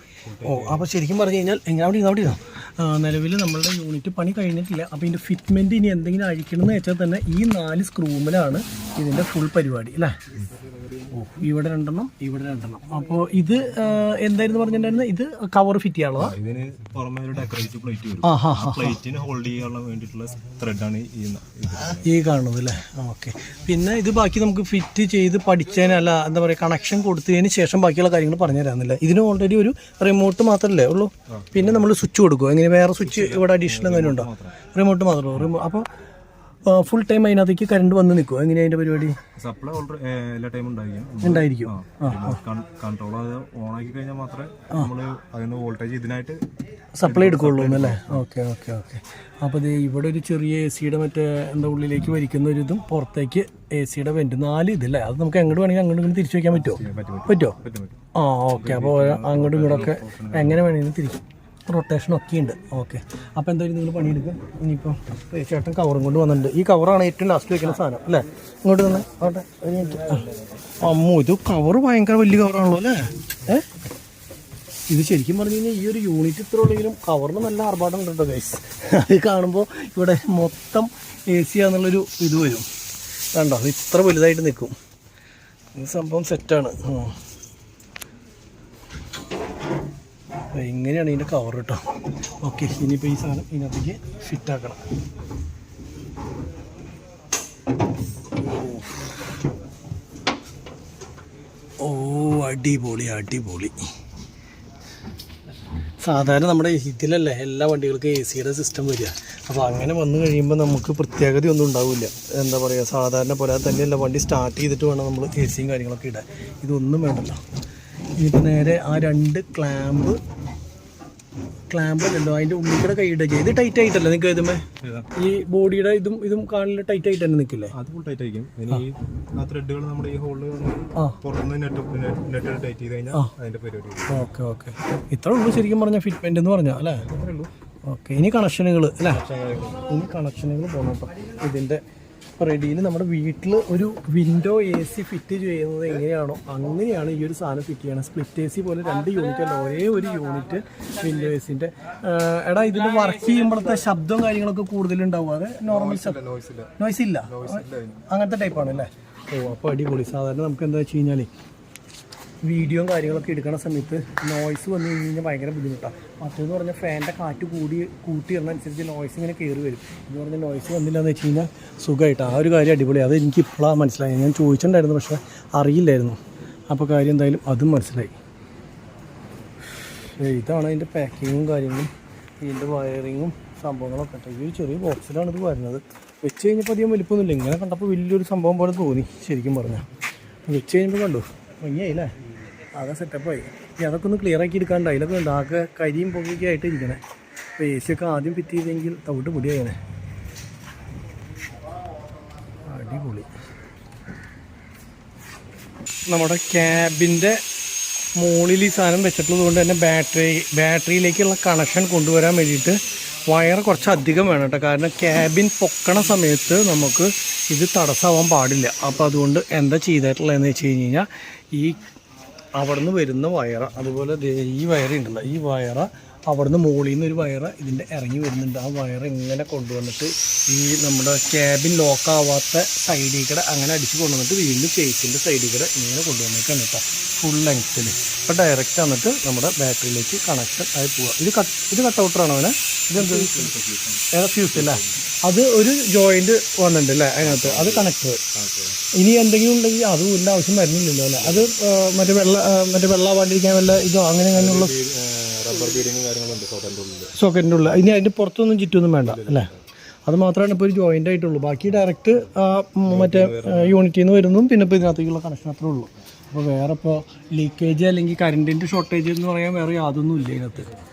Speaker 1: അപ്പോൾ ശരിക്കും പറഞ്ഞു കഴിഞ്ഞാൽ അവിടെ ഇരുന്നോ നിലവിൽ നമ്മളുടെ യൂണിറ്റ് പണി കഴിഞ്ഞിട്ടില്ല. അപ്പോൾ ഇതിൻ്റെ ഫിറ്റ്മെൻറ്റ് ഇനി എന്തെങ്കിലും അഴിക്കണമെന്ന് വെച്ചാൽ തന്നെ ഈ 4 സ്ക്രൂമിലാണ് ഇതിൻ്റെ ഫുൾ പരിപാടി അല്ലേ? ഇവിടെ 2 ഇവിടെ 2. അപ്പോൾ ഇത് എന്തായിരുന്നു പറഞ്ഞിട്ടുണ്ടായിരുന്നത്? ഇത് കവർ ഫിറ്റ് ചെയ്യാനുള്ളതാ. ഇതിന് പുറമെ ഒരു ഡെക്കറേറ്റീവ് പ്ലേറ്റ് വരും. പ്ലേറ്റിന് ഹോൾഡ് ചെയ്യാനുള്ള വേണ്ടിയിട്ടുള്ള ത്രെഡാണ് ഈ കാണുന്നത് അല്ലേ? ഓക്കെ. പിന്നെ ഇത് ബാക്കി നമുക്ക് ഫിറ്റ് ചെയ്ത് പഠിച്ചതിനല്ല എന്താ പറയുക, കണക്ഷൻ കൊടുത്തതിന് ശേഷം ബാക്കിയുള്ള കാര്യങ്ങൾ പറഞ്ഞു തരാമെന്നില്ല. ഇതിന് ഓൾറെഡി ഒരു റിമോട്ട് മാത്രമല്ലേ ഉള്ളൂ. പിന്നെ നമ്മൾ സ്വിച്ച് കൊടുക്കും. എങ്ങനെ വേറെ സ്വിച്ച് ഇവിടെ അഡീഷണൽ എന്തെങ്കിലും ഉണ്ടോ? റിമോട്ട് മാത്രമേ ഉള്ളൂ. അപ്പോൾ ഫുൾ ടൈം അതിനകത്തേക്ക് കറണ്ട് വന്ന് നിൽക്കും? എങ്ങനെയാ അതിന്റെ പരിപാടി? സപ്ലൈ എല്ലാ ടൈമും ഉണ്ടായിരിക്കും. കൺട്രോൾ ഓൺ ആക്കി കഴിഞ്ഞാൽ മാത്രമേ നമ്മൾ അതിന് വോൾട്ടേജ് ഇതിനായിട്ട് സപ്ലൈ എടുക്കുള്ളൂ എന്നല്ലേ? ഓക്കെ. അപ്പോൾ ഇത് ഇവിടെ ഒരു ചെറിയ എ സിയുടെ മറ്റേ എന്താ ഉള്ളിലേക്ക് വലിക്കുന്ന ഒരു ഇതും പുറത്തേക്ക് എ സിയുടെ വെന്റ് 4 ഇതല്ലേ? അത് നമുക്ക് എങ്ങോട്ട് വേണമെങ്കിൽ അങ്ങോട്ട് തിരിച്ചു വയ്ക്കാൻ പറ്റുമോ? ഓക്കെ. അപ്പോൾ അങ്ങോട്ടും ഇങ്ങോട്ടൊക്കെ എങ്ങനെ വേണമെങ്കിലും തിരിക്കും. റൊട്ടേഷനൊക്കെ ഉണ്ട്. ഓക്കെ. അപ്പോൾ എന്തായാലും നിങ്ങൾ പണിയെടുക്കുക. ഇനിയിപ്പോൾ ചേട്ടൻ കവറും കൊണ്ട് വന്നിട്ടുണ്ട്. ഈ കവറാണ് ഏറ്റവും ലാസ്റ്റ് വെക്കുന്ന സാധനം അല്ലേ? ഇങ്ങോട്ട് തന്നെ ആട്ടെ ഒരു മിനിറ്റ്. അമ്മോ, ഇത് കവറ് ഭയങ്കര വലിയ കവറാണല്ലോ അല്ലേ? ഇത് ശരിക്കും പറഞ്ഞു കഴിഞ്ഞാൽ ഈ ഒരു യൂണിറ്റ് ഇത്ര ഉള്ളെങ്കിലും കവറിന് നല്ല ആർഭാടം ഉണ്ട് കേട്ടോ ഗൈസ്. അത് കാണുമ്പോൾ ഇവിടെ മൊത്തം എ സി ആണെന്നുള്ളൊരു ഇത് വരും. കണ്ടോ, അത് ഇത്ര വലുതായിട്ട് നിൽക്കും. ഈ സംഭവം സെറ്റാണ്. ഇങ്ങനെയാണ് ഇതിൻ്റെ കവർ കേട്ടോ. ഓക്കെ. ഇനിയിപ്പോൾ ഈ സാധനം ഇതിനകത്തേക്ക് ഫിറ്റാക്കണം. അടിപൊളി അടിപൊളി. സാധാരണ നമ്മുടെ ഇതിലല്ലേ എല്ലാ വണ്ടികൾക്കും AC-യുടെ സിസ്റ്റം വരിക. അപ്പോൾ അങ്ങനെ വന്നു കഴിയുമ്പോൾ നമുക്ക് പ്രത്യേകതയൊന്നും ഉണ്ടാവില്ല. എന്താ പറയുക, സാധാരണ പോലെ തന്നെയല്ല വണ്ടി സ്റ്റാർട്ട് ചെയ്തിട്ട് വേണം നമ്മൾ AC-യും കാര്യങ്ങളൊക്കെ ഇടാൻ. ഇതൊന്നും വേണ്ടല്ലോ. ഇതിപ്പോൾ നേരെ ആ 2 ക്ലാമ്പല്ലല്ലോ അതിൻ്റെ ഉള്ളിൽ കൂടെ കൈ ഇടുക. ഇത് ടൈറ്റ് ആയിട്ടല്ലേ നിങ്ങൾക്ക് ഇതുമേ ഈ ബോഡിയുടെ ഇതും കാണില്ല ടൈറ്റ് ആയിട്ട് തന്നെ നിൽക്കില്ലേ?
Speaker 4: അത് ഫുൾ ടൈറ്റ് ആയിരിക്കും. ആ ത്രെഡുകൾ നമ്മുടെ ഈ ഹോളിൽ പുറത്തുനിന്ന് നെറ്റ് ടൈറ്റ് ചെയ്ത് കഴിഞ്ഞാൽ അതിന്റെ പരിപാടി.
Speaker 1: ഓക്കെ ഇത്ര ഉള്ളൂ ശരിക്കും പറഞ്ഞാൽ ഫിറ്റ്മെന്റ് എന്ന് പറഞ്ഞാൽ അല്ലേ? ഓക്കെ. ഇനി കണക്ഷനുകൾ അല്ലേ? ഇനി കണക്ഷനുകൾ പോകണം കേട്ടോ. ഇതിൻ്റെ റെഡിയിൽ നമ്മുടെ വീട്ടിൽ ഒരു വിൻഡോ AC ഫിറ്റ് ചെയ്യുന്നത് എങ്ങനെയാണോ അങ്ങനെയാണ് ഈ ഒരു സാധനം ഫിറ്റ് ചെയ്യണം. സ്പ്ലിറ്റ് AC പോലെ 2 യൂണിറ്റ് അല്ല, ഒരേ ഒരു യൂണിറ്റ് വിൻഡോ ACൻ്റെ. എടാ ഇതിൽ വർക്ക് ചെയ്യുമ്പോഴത്തെ ശബ്ദവും കാര്യങ്ങളൊക്കെ കൂടുതലുണ്ടാവും. അത് നോർമൽ നോയ്സ് ഇല്ല, അങ്ങനത്തെ ടൈപ്പാണ് അല്ലേ? അപ്പോൾ അടിപൊളി. സാധാരണ നമുക്ക് എന്താ വെച്ച് കഴിഞ്ഞാൽ വീഡിയോയും കാര്യങ്ങളൊക്കെ എടുക്കുന്ന സമയത്ത് നോയ്സ് വന്നു കഴിഞ്ഞാൽ ഭയങ്കര ബുദ്ധിമുട്ടാണ്. മറ്റേന്ന് പറഞ്ഞാൽ ഫാനിൻ്റെ കാറ്റ് കൂട്ടി ഇടുന്നതനുസരിച്ച് നോയ്സ് ഇങ്ങനെ കയറി വരും. എന്ന് പറഞ്ഞാൽ നോയ്സ് വന്നില്ല എന്ന് വെച്ച് കഴിഞ്ഞാൽ സുഖമായിട്ട് ആ ഒരു കാര്യം അടിപൊളി. അത് എനിക്ക് ഇപ്പോഴാണ് മനസ്സിലായി. ഞാൻ ചോദിച്ചിട്ടുണ്ടായിരുന്നു പക്ഷേ അറിയില്ലായിരുന്നു. അപ്പോൾ കാര്യം എന്തായാലും അതും മനസ്സിലായി. ഇതാണ് അതിൻ്റെ പാക്കിങ്ങും കാര്യങ്ങളും ഇതിൻ്റെ വയറിങ്ങും സംഭവങ്ങളൊക്കെ. ഈ ഒരു ചെറിയ ബോക്സിലാണ് ഇത് വരുന്നത്. വെച്ച് കഴിഞ്ഞപ്പോൾ അധികം വലിപ്പമൊന്നുമില്ല. ഇങ്ങനെ കണ്ടപ്പോൾ വലിയൊരു സംഭവം പോലെ തോന്നി ശരിക്കും പറഞ്ഞാൽ. വെച്ച് കഴിഞ്ഞപ്പോൾ കണ്ടു ഭംഗിയായില്ലേ? ആകെ സെറ്റപ്പായി. അതൊക്കെ ഒന്ന് ക്ലിയർ ആക്കി എടുക്കാണ്ട് അതിലൊക്കെ ഉണ്ട് ആകെ കരിയും പൊങ്ങിയൊക്കെ ആയിട്ട് ഇരിക്കണേ. അപ്പോൾ AC ഒക്കെ ആദ്യം ഫിറ്റ് ചെയ്തെങ്കിൽ തവിട്ട് പൊടിയായനെ. അടിപൊളി. നമ്മുടെ ക്യാബിൻ്റെ മുകളിൽ ഈ സാധനം വെച്ചിട്ടുള്ളത് കൊണ്ട് തന്നെ ബാറ്ററിയിലേക്കുള്ള കണക്ഷൻ കൊണ്ടുവരാൻ വേണ്ടിയിട്ട് വയർ കുറച്ച് അധികം വേണം കേട്ടോ. കാരണം ക്യാബിൻ പൊക്കണ സമയത്ത് നമുക്ക് ഇത് തടസ്സമാവാൻ പാടില്ല. അപ്പോൾ അതുകൊണ്ട് എന്താ ചെയ്തിട്ടുള്ളതെന്ന് വെച്ച് കഴിഞ്ഞ് കഴിഞ്ഞാൽ ഈ അവിടെ നിന്ന് വരുന്ന വയറ, അതുപോലെ ഈ വയറുണ്ടല്ലോ, ഈ വയറ അവിടെ നിന്ന് മുകളിൽ നിന്ന് ഒരു വയറ് ഇതിൻ്റെ ഇറങ്ങി വരുന്നുണ്ട്. ആ വയറ് ഇങ്ങനെ കൊണ്ടുവന്നിട്ട് ഈ നമ്മുടെ ക്യാബിൻ ലോക്കാവാത്ത സൈഡിൽ കൂടെ അങ്ങനെ അടിച്ച് കൊണ്ടുവന്നിട്ട് വീണ്ടും ചേസിൻ്റെ സൈഡിൽ കൂടെ ഇങ്ങനെ കൊണ്ടുവന്നിട്ടാണ് കേട്ടോ ഫുൾ ലെങ്ത്തിൽ. അപ്പോൾ ഡയറക്റ്റ് വന്നിട്ട് നമ്മുടെ ബാറ്ററിയിലേക്ക് കണക്ഷൻ ആയി പോവുക. ഇത് കട്ടൗട്ടറാണ് അവനെ. ഇതെന്ത് ഫ്യൂസ് അല്ലേ? അത് ഒരു ജോയിൻറ്റ് വന്നിട്ടുണ്ട് അല്ലേ അതിനകത്ത്, അത് കണക്ട്. ഇനി എന്തെങ്കിലും ഉണ്ടെങ്കിൽ അതും ഇല്ല, ആവശ്യം വരുന്നില്ലല്ലോ അല്ലേ? അത് മറ്റേ വെള്ളമാവാണ്ടിരിക്കാൻ വല്ല ഇതോ അങ്ങനെയുള്ള
Speaker 4: റബ്ബർ ബീഡിങ്ങും കാര്യങ്ങളുണ്ട്
Speaker 1: സോക്കറ്റിൻ്റെ ഉള്ളിൽ. ഇനി അതിൻ്റെ പുറത്തൊന്നും ചുറ്റൊന്നും വേണ്ട അല്ലേ? അത് മാത്രമാണ് ഇപ്പോൾ ഒരു ജോയിൻ്റ് ആയിട്ടുള്ളൂ. ബാക്കി ഡയറക്റ്റ് മറ്റേ യൂണിറ്റിൽ നിന്ന് വരുന്നതും പിന്നെ ഇപ്പോൾ ഇതിനകത്തേക്കുള്ള കണക്ഷൻ അത്രേ ഉള്ളൂ. അപ്പോൾ വേറെ ഇപ്പോൾ ലീക്കേജ് അല്ലെങ്കിൽ കറണ്ടിൻ്റെ ഷോർട്ടേജ് എന്ന് പറയാൻ വേറെ യാതൊന്നും ഇല്ല ഇതിനകത്ത്.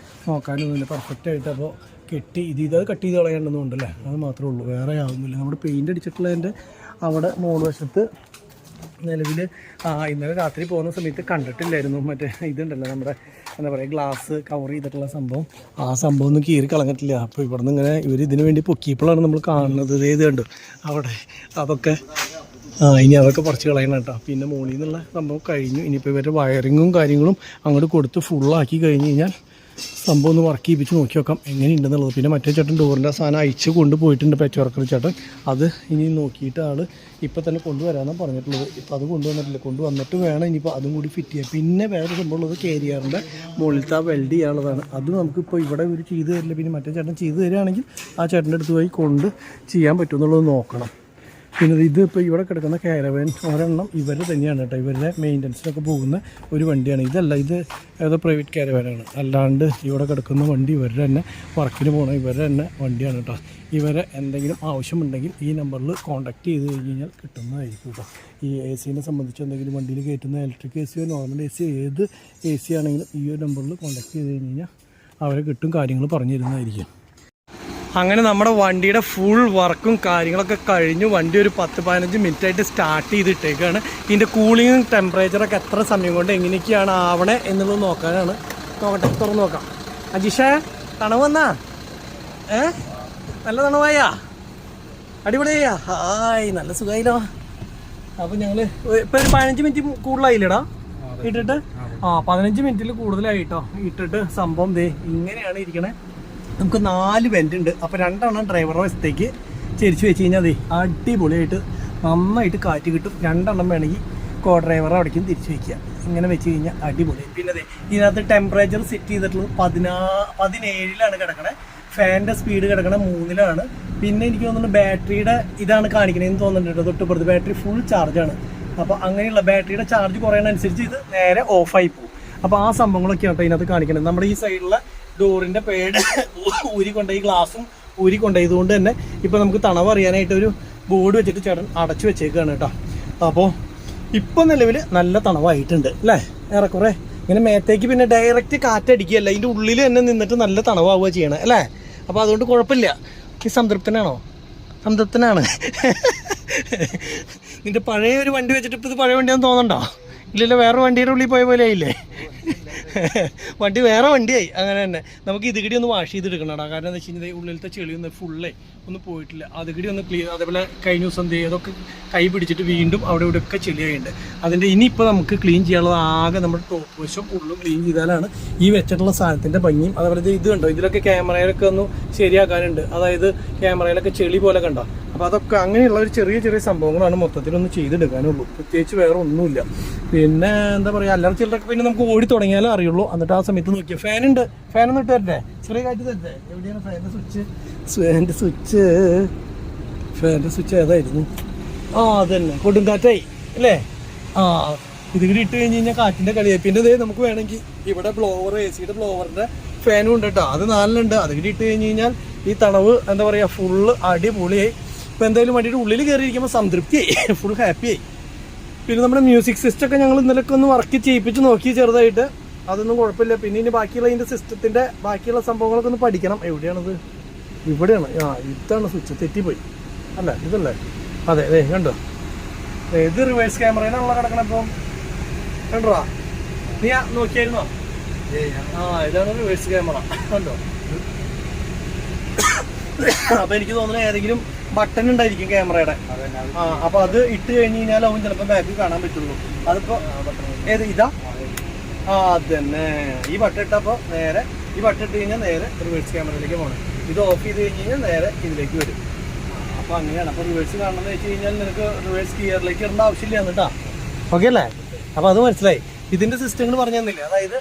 Speaker 1: നോക്കാനൊന്നുമില്ല, പെർഫെക്റ്റായിട്ട്. അപ്പോൾ ഇത് കട്ട് ചെയ്ത് കളയേണ്ടതുണ്ടല്ലേ, അത് മാത്രമേ ഉള്ളൂ, വേറെ യാതൊന്നുമില്ല. നമ്മുടെ പെയിൻ്റ് അടിച്ചിട്ടുള്ളതിൻ്റെ അവിടെ മോൾ വശത്ത് നിലവിൽ ഇന്നലെ രാത്രി പോകുന്ന സമയത്ത് കണ്ടിട്ടില്ലായിരുന്നു. മറ്റേ ഇതുണ്ടല്ലോ നമ്മുടെ എന്താ പറയുക ഗ്ലാസ് കവർ ചെയ്തിട്ടുള്ള സംഭവം, ആ സംഭവം ഒന്നും കീറി കളഞ്ഞിട്ടില്ല. അപ്പോൾ ഇവിടെ നിന്ന് ഇങ്ങനെ ഇവർ ഇതിന് വേണ്ടി പൊക്കിയപ്പോഴാണ് നമ്മൾ കാണുന്നത്. ഇത് കണ്ടു അവിടെ അതൊക്കെ ഇനി അതൊക്കെ പറിച്ച് കളയണം കേട്ടോ. പിന്നെ മുകളിൽ നിന്നുള്ള സംഭവം കഴിഞ്ഞു. ഇനിയിപ്പോൾ ഇവരുടെ വയറിങ്ങും കാര്യങ്ങളും അങ്ങോട്ട് കൊടുത്ത് ഫുള്ളാക്കി കഴിഞ്ഞ് കഴിഞ്ഞാൽ സംഭവം ഒന്ന് വർക്ക് ചെയ്യിപ്പിച്ച് നോക്കി നോക്കാം എങ്ങനെയുണ്ടെന്നുള്ളത്. പിന്നെ മറ്റേ ചേട്ടൻ ഡോറിൻ്റെ സാധനം അയച്ച് കൊണ്ടുപോയിട്ടുണ്ട്, പാച്ച് വർക്കർ ചേട്ടൻ. അത് ഇനി നോക്കിയിട്ട് ആൾ ഇപ്പോൾ തന്നെ കൊണ്ടുവരാമെന്നാണ് പറഞ്ഞിട്ടുള്ളത്. ഇപ്പോൾ അത് കൊണ്ടുവന്നിട്ടില്ല, കൊണ്ടുവന്നിട്ട് വേണം ഇനിയിപ്പോൾ അതും കൂടി ഫിറ്റ് ചെയ്യാം. പിന്നെ വേറെ സംഭവം ഉള്ളത് കേരിയറിൻ്റെ മുകളിലത്തെ വെൽഡ് ചെയ്യാനുള്ളതാണ്. അത് നമുക്കിപ്പോൾ ഇവിടെ ഇവർ ചെയ്ത് തരില്ല. പിന്നെ മറ്റേ ചേട്ടൻ ചെയ്ത് തരികയാണെങ്കിൽ ആ ചേട്ടൻ്റെ അടുത്ത് പോയി കൊണ്ട് ചെയ്യാൻ പറ്റുമെന്നുള്ളത് നോക്കണം. പിന്നെ ഇത് ഇപ്പോൾ ഇവിടെ കിടക്കുന്ന കാരവൻ ഒരെണ്ണം ഇവർ തന്നെയാണ് കേട്ടോ, ഇവരുടെ മെയിൻ്റനൻസിനൊക്കെ പോകുന്ന ഒരു വണ്ടിയാണ്. ഇതല്ല, ഇത് ഏതോ പ്രൈവറ്റ് കാരവാനാണ്. അല്ലാണ്ട് ഇവിടെ കിടക്കുന്ന വണ്ടി ഇവരുടെ തന്നെ വർക്കിന് പോകണം ഇവരുടെ തന്നെ വണ്ടിയാണ് കേട്ടോ. ഇവരെ എന്തെങ്കിലും ആവശ്യമുണ്ടെങ്കിൽ ഈ നമ്പറിൽ കോൺടാക്റ്റ് ചെയ്ത് കഴിഞ്ഞ് കഴിഞ്ഞാൽ കിട്ടുന്നതായിരിക്കും കേട്ടോ. ഈ AC സംബന്ധിച്ച് എന്തെങ്കിലും വണ്ടിയിൽ കയറ്റുന്ന ഇലക്ട്രിക് AC നോർമൽ AC ഏത് AC ആണെങ്കിലും ഈ ഒരു നമ്പറിൽ കോൺടാക്റ്റ് ചെയ്ത് കഴിഞ്ഞ് കഴിഞ്ഞാൽ അവരെ കിട്ടും, കാര്യങ്ങൾ പറഞ്ഞു തരുന്നതായിരിക്കും. അങ്ങനെ നമ്മുടെ വണ്ടിയുടെ ഫുൾ വർക്കും കാര്യങ്ങളൊക്കെ കഴിഞ്ഞു. വണ്ടി ഒരു 10-15 മിനിറ്റായിട്ട് സ്റ്റാർട്ട് ചെയ്തിട്ടേക്കാണ്. ഇതിൻ്റെ കൂളിങ്ങും ടെമ്പറേച്ചറൊക്കെ എത്ര സമയം കൊണ്ട് എങ്ങനെയൊക്കെയാണ് ആവണേ എന്നുള്ളത് നോക്കാനാണ്. നോക്കട്ടെ, തുറന്ന് നോക്കാം. അജീഷ തണവ് വന്നാ? നല്ല തണവായാ? അടിപൊളിയാ? ഹായ്, നല്ല സുഖമായില്ലോ. അപ്പോൾ ഞങ്ങൾ ഇപ്പോൾ ഒരു 15 മിനിറ്റ് കൂടുതലായില്ലടാ ഇട്ടിട്ട്? 15 മിനിറ്റിൽ കൂടുതലായിട്ടോ ഇട്ടിട്ട്. സംഭവം ദേ ഇങ്ങനെയാണ് ഇരിക്കണേ. നമുക്ക് 4 വെൻ്റ് ഉണ്ട്. അപ്പോൾ 2 ഡ്രൈവറുടെ വശത്തേക്ക് ചെരിച്ച് വെച്ച് കഴിഞ്ഞാൽ അതെ അടിപൊളിയായിട്ട് നന്നായിട്ട് കാറ്റ് കിട്ടും. 2 വേണമെങ്കിൽ കോ ഡ്രൈവറെ അവിടേക്കും തിരിച്ച് വയ്ക്കുക. ഇങ്ങനെ വെച്ച് കഴിഞ്ഞാൽ അടിപൊളി. പിന്നെ അതെ ഇതിനകത്ത് ടെമ്പറേച്ചർ സെറ്റ് ചെയ്തിട്ടുള്ളത് 17 കിടക്കണേ. ഫാനിൻ്റെ സ്പീഡ് കിടക്കണ 3. പിന്നെ എനിക്ക് തോന്നുന്നു ബാറ്ററിയുടെ ഇതാണ് കാണിക്കണതെന്ന് തോന്നുന്നുണ്ട്. തൊട്ടുപുറത്ത് ബാറ്ററി ഫുൾ ചാർജാണ്. അപ്പോൾ അങ്ങനെയുള്ള ബാറ്ററിയുടെ ചാർജ് കുറയുന്നതനുസരിച്ച് ഇത് നേരെ ഓഫായി പോകും. അപ്പോൾ ആ സംഭവങ്ങളൊക്കെ ആട്ടോ ഇതിനകത്ത് കാണിക്കുന്നത്. നമ്മുടെ ഈ സൈഡിലുള്ള ഡോറിൻ്റെ പേഡ് ഊരിക്കൊണ്ടുപോയി ഗ്ലാസും ഊരിക്കൊണ്ടുപോയതുകൊണ്ട് തന്നെ ഇപ്പോൾ നമുക്ക് തണവ് അറിയാനായിട്ട് ഒരു ബോർഡ് വെച്ചിട്ട് ചേട്ടൻ അടച്ചു വെച്ചേക്കാണ് കേട്ടോ. അപ്പോൾ ഇപ്പം നിലവിൽ നല്ല തണവായിട്ടുണ്ട് അല്ലേ, ഏറെക്കുറെ. ഇങ്ങനെ മേത്തേക്ക് പിന്നെ ഡയറക്റ്റ് കാറ്റടിക്കുകയല്ല, ഇതിൻ്റെ ഉള്ളിൽ തന്നെ നിന്നിട്ട് നല്ല തണവാവുക ചെയ്യണം അല്ലേ. അപ്പോൾ അതുകൊണ്ട് കുഴപ്പമില്ല. ഈ സംതൃപ്തനാണോ? സംതൃപ്തനാണ്. നിന്റെ പഴയ ഒരു വണ്ടി വെച്ചിട്ട് ഇപ്പോൾ ഇത് പഴയ വണ്ടിയാണെന്ന് തോന്നണ്ടോ? ഇല്ലല്ലോ, വേറെ വണ്ടിയുടെ ഉള്ളിൽ പോയ പോലെ ആയില്ലേ? വണ്ടി വേറെ വണ്ടിയായി. അങ്ങനെ തന്നെ നമുക്ക് ഇതുകടി ഒന്ന് വാഷ് ചെയ്തെടുക്കണടാ. കാരണം എന്താ വെച്ച് കഴിഞ്ഞാൽ ഉള്ളിലത്തെ ചെളി ഒന്ന് ഫുള്ളേ ഒന്നും പോയിട്ടില്ല. അതുകടി ഒന്ന് ക്ലീൻ. അതേപോലെ കഴിഞ്ഞ ദിവസം എന്ത് ചെയ്യും, അതൊക്കെ കൈ പിടിച്ചിട്ട് വീണ്ടും അവിടെ ഇവിടെയൊക്കെ ചെളിയായിട്ടുണ്ട്. അതിൻ്റെ ഇനിയിപ്പോൾ നമുക്ക് ക്ലീൻ ചെയ്യാനുള്ളത് ആകെ നമ്മുടെ ടോപ്പ് വശം ഉള്ളും ക്ലീൻ ചെയ്താലാണ് ഈ വെച്ചിട്ടുള്ള സാധനത്തിൻ്റെ ഭംഗിയും. അതേപോലെ ഇത് കണ്ടോ, ഇതിലൊക്കെ ക്യാമറയിലൊക്കെ ഒന്ന് ശരിയാക്കാനുണ്ട്. അതായത് ക്യാമറയിലൊക്കെ ചെളി പോലെ കണ്ടോ. അപ്പോൾ അതൊക്കെ അങ്ങനെയുള്ള ഒരു ചെറിയ ചെറിയ സംഭവങ്ങളാണ് മൊത്തത്തിലൊന്ന് ചെയ്തെടുക്കാനുള്ളൂ. പ്രത്യേകിച്ച് വേറെ ഒന്നുമില്ല. പിന്നെ എന്താ പറയുക, അല്ലറ ചില്ലറൊക്കെ പിന്നെ നമുക്ക് ഓടി തുടങ്ങിയാലേ അറിയുള്ളൂ. എന്നിട്ട് ആ സമയത്ത് നോക്കിയാൽ ഫാനുണ്ട്, ഫാനൊന്നും ഇട്ട് തരട്ടെ, ചെറിയ കാറ്റ് തരട്ടെ. എവിടെയാണ് ഫാനിൻ്റെ സ്വിച്ച്? ഫാനിൻ്റെ സ്വിച്ച് ഏതായിരുന്നു? ആ അതന്നെ, കൊടുങ്കാറ്റായി അല്ലേ. ആ ഇത് കൂടി ഇട്ട് കഴിഞ്ഞ് കഴിഞ്ഞാൽ കാറ്റിൻ്റെ കളിയായി. പിന്നെ ഇതേ നമുക്ക് വേണമെങ്കിൽ ഇവിടെ ബ്ലോവർ, AC യുടെ ബ്ലോവറിൻ്റെ ഫാനും ഉണ്ട് കേട്ടോ. അത് 4 ഉണ്ട്. അത് കൂടി ഇട്ട് കഴിഞ്ഞ് കഴിഞ്ഞാൽ ഈ തണവ് എന്താ പറയുക ഫുള്ള് അടിപൊളിയായി. ഇപ്പോൾ എന്തായാലും വണ്ടിയുടെ ഉള്ളിൽ കയറിയിരിക്കുമ്പോൾ സംതൃപ്തിയായി, ഫുൾ ഹാപ്പിയായി. പിന്നെ നമ്മുടെ മ്യൂസിക് സിസ്റ്റം ഒക്കെ ഞങ്ങൾ ഇന്നലെയൊക്കെ ഒന്ന് വർക്ക് ചെയ്യിപ്പിച്ച് നോക്കി ചെറുതായിട്ട്. അതൊന്നും കുഴപ്പമില്ല. പിന്നെ ഇനി ബാക്കിയുള്ള ഇതിൻ്റെ സിസ്റ്റത്തിൻ്റെ ബാക്കിയുള്ള സംഭവങ്ങളൊക്കെ ഒന്ന് പഠിക്കണം. എവിടെയാണത്? ഇവിടെയാണ്. ആ ഇതാണ് സ്വിച്ച്, തെറ്റിപ്പോയി അല്ല, ഇതല്ലേ? അതെ അതെ, കണ്ടോ, ഇത് റിവേഴ്സ് ക്യാമറയിലാണല്ലോ കിടക്കണം. ഇപ്പം കണ്ടോ, നീ നോക്കിയായിരുന്നോ? ആ ഇതാണ് റിവേഴ്സ് ക്യാമറ, കണ്ടോ. അപ്പോൾ എനിക്ക് തോന്നുന്നു ഏതെങ്കിലും ബട്ടൺ ഉണ്ടായിരിക്കും ക്യാമറയുടെ. ആ അപ്പോൾ അത് ഇട്ട് കഴിഞ്ഞ് കഴിഞ്ഞാൽ അവൻ ചിലപ്പോൾ ബാക്ക് കാണാൻ പറ്റുള്ളൂ. അതിപ്പോൾ ഏത് ഇതാ? ആ അതന്നെ, ഈ ബട്ടൺ ഇട്ടപ്പോൾ നേരെ ഈ ബട്ടൺ ഇട്ട് കഴിഞ്ഞാൽ നേരെ റിവേഴ്സ് ക്യാമറയിലേക്ക് പോകണം. ഇത് ഓഫ് ചെയ്ത് കഴിഞ്ഞ് കഴിഞ്ഞാൽ നേരെ ഇതിലേക്ക് വരും. അപ്പോൾ അങ്ങനെയാണ്. അപ്പോൾ റിവേഴ്സ് കാണണമെന്ന് വെച്ച് കഴിഞ്ഞാൽ നിനക്ക് റിവേഴ്സ് ഗിയറിലേക്ക് ഇടേണ്ട ആവശ്യമില്ല എന്നിട്ടാ. ഓക്കെ അല്ലേ? അപ്പോൾ അത് മനസ്സിലായി. ഇതിൻ്റെ സിസ്റ്റങ്ങൾ പറഞ്ഞു തന്നില്ല. അതായത്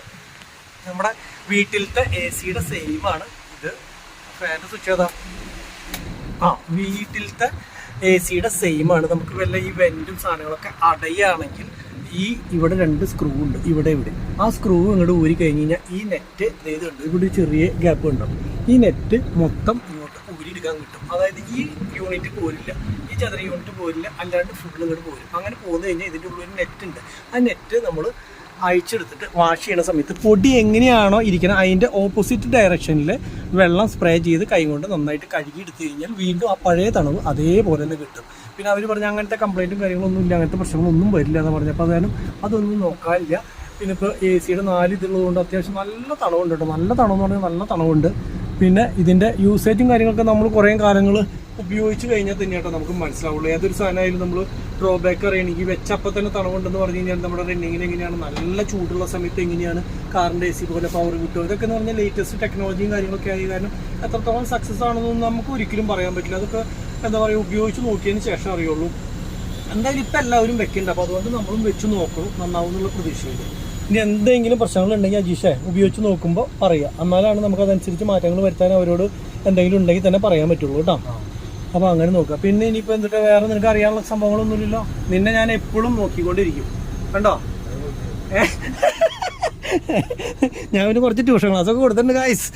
Speaker 1: നമ്മുടെ വീട്ടിലത്തെ AC യുടെ സെയിമാണ് ഇത്. ഫാൻ്റെ സ്വിച്ച് ഏതാ? ആ വീട്ടിലത്തെ AC യുടെ സെയിമാണ്. നമുക്ക് വല്ല ഈ വെൻറ്റും സാധനങ്ങളൊക്കെ അടയുകയാണെങ്കിൽ ഇവിടെ 2 സ്ക്രൂ ഉണ്ട്, ഇവിടെ ആ സ്ക്രൂ ഇങ്ങോട്ട് ഊരി കഴിഞ്ഞ് കഴിഞ്ഞാൽ ഈ നെറ്റ് ഇതുണ്ട്, ഇവിടെ ചെറിയ ഗ്യാപ്പ് ഉണ്ടാവും. ഈ നെറ്റ് മൊത്തം ഇങ്ങോട്ട് ഊരിയെടുക്കാൻ കിട്ടും. അതായത് ഈ യൂണിറ്റ് പോരില്ല, ഈ ചതുര യൂണിറ്റ് പോരില്ല, അല്ലാണ്ട് ഫുള്ള് ഇങ്ങോട്ട് പോരും. അങ്ങനെ പോന്നു കഴിഞ്ഞാൽ ഇതിൻ്റെ ഉള്ളിൽ ഒരു നെറ്റ് ഉണ്ട്. ആ നെറ്റ് നമ്മൾ അഴിച്ചെടുത്തിട്ട് വാഷ് ചെയ്യുന്ന സമയത്ത് പൊടി എങ്ങനെയാണോ ഇരിക്കുന്നത് അതിൻ്റെ ഓപ്പോസിറ്റ് ഡയറക്ഷനിൽ വെള്ളം സ്പ്രേ ചെയ്ത് കൈ കൊണ്ട് നന്നായിട്ട് കഴുകി എടുത്തു കഴിഞ്ഞാൽ വീണ്ടും ആ പഴയ തണവ് അതേപോലെ തന്നെ കിട്ടും. പിന്നെ അവർ പറഞ്ഞ അങ്ങനത്തെ കംപ്ലൈൻറ്റും കാര്യങ്ങളൊന്നും ഇല്ല, അങ്ങനത്തെ പ്രശ്നങ്ങളൊന്നും വരില്ല എന്ന് പറഞ്ഞപ്പോൾ അതായത് അതൊന്നും നോക്കാനില്ല. പിന്നെ ഇപ്പോൾ AC യുടെ 4 ഇതുള്ളത് കൊണ്ട് അത്യാവശ്യം നല്ല തണവുണ്ട് കേട്ടോ. നല്ല തണവെന്ന് പറഞ്ഞാൽ നല്ല തണവുണ്ട്. പിന്നെ ഇതിൻ്റെ യൂസേജും കാര്യങ്ങളൊക്കെ നമ്മൾ കുറേ കാലങ്ങൾ ഉപയോഗിച്ച് കഴിഞ്ഞാൽ തന്നെ കേട്ടോ നമുക്ക് മനസ്സിലാവുള്ളൂ. ഏതൊരു സാധനമായാലും നമ്മൾ ഡ്രോബാക്ക് അറിയണമെങ്കിൽ വെച്ചപ്പോൾ തന്നെ തണവുണ്ടെന്ന് പറഞ്ഞു കഴിഞ്ഞാൽ നമ്മുടെ റണ്ണിങ്ങിന് എങ്ങനെയാണ്, നല്ല ചൂടുള്ള സമയത്ത് എങ്ങനെയാണ് കാറിൻ്റെ AC പോലെ പവർ കിട്ടും. ഇതൊക്കെ എന്ന് പറഞ്ഞാൽ ലേറ്റസ്റ്റ് ടെക്നോളജിയും കാര്യങ്ങളൊക്കെ ആയി കാരണം എത്രത്തോളം സക്സസ് ആണെന്നൊന്നും നമുക്ക് ഒരിക്കലും പറയാൻ പറ്റില്ല. അതൊക്കെ എന്താ പറയുക ഉപയോഗിച്ച് നോക്കിയതിന് ശേഷം അറിയുള്ളൂ. എന്തായാലും ഇപ്പം എല്ലാവരും വെക്കുന്നുണ്ട്. അപ്പോൾ അതുകൊണ്ട് നമ്മളും വെച്ച് നോക്കണം, നന്നാവും എന്നുള്ള പ്രതീക്ഷയുണ്ട്. ഇനി എന്തെങ്കിലും പ്രശ്നങ്ങളുണ്ടെങ്കിൽ അജീഷേ ഉപയോഗിച്ച് നോക്കുമ്പോൾ പറയുക, എന്നാലാണ് നമുക്ക് അതനുസരിച്ച് മാറ്റങ്ങൾ വരുത്താൻ അവരോട് എന്തെങ്കിലും ഉണ്ടെങ്കിൽ തന്നെ പറയാൻ പറ്റുള്ളൂ കേട്ടോ. അപ്പോൾ അങ്ങനെ നോക്കുക. പിന്നെ ഇനിയിപ്പോൾ എന്നിട്ട് വേറെ നിനക്ക് അറിയാനുള്ള സംഭവങ്ങളൊന്നുമില്ലല്ലോ. നിന്നെ ഞാൻ എപ്പോഴും നോക്കിക്കൊണ്ടിരിക്കും കണ്ടോ. ഞാൻ ഇവന് കുറച്ച് ട്യൂഷൻ ക്ലാസ്സൊക്കെ കൊടുത്തിട്ടുണ്ട് ഗായ്സ്.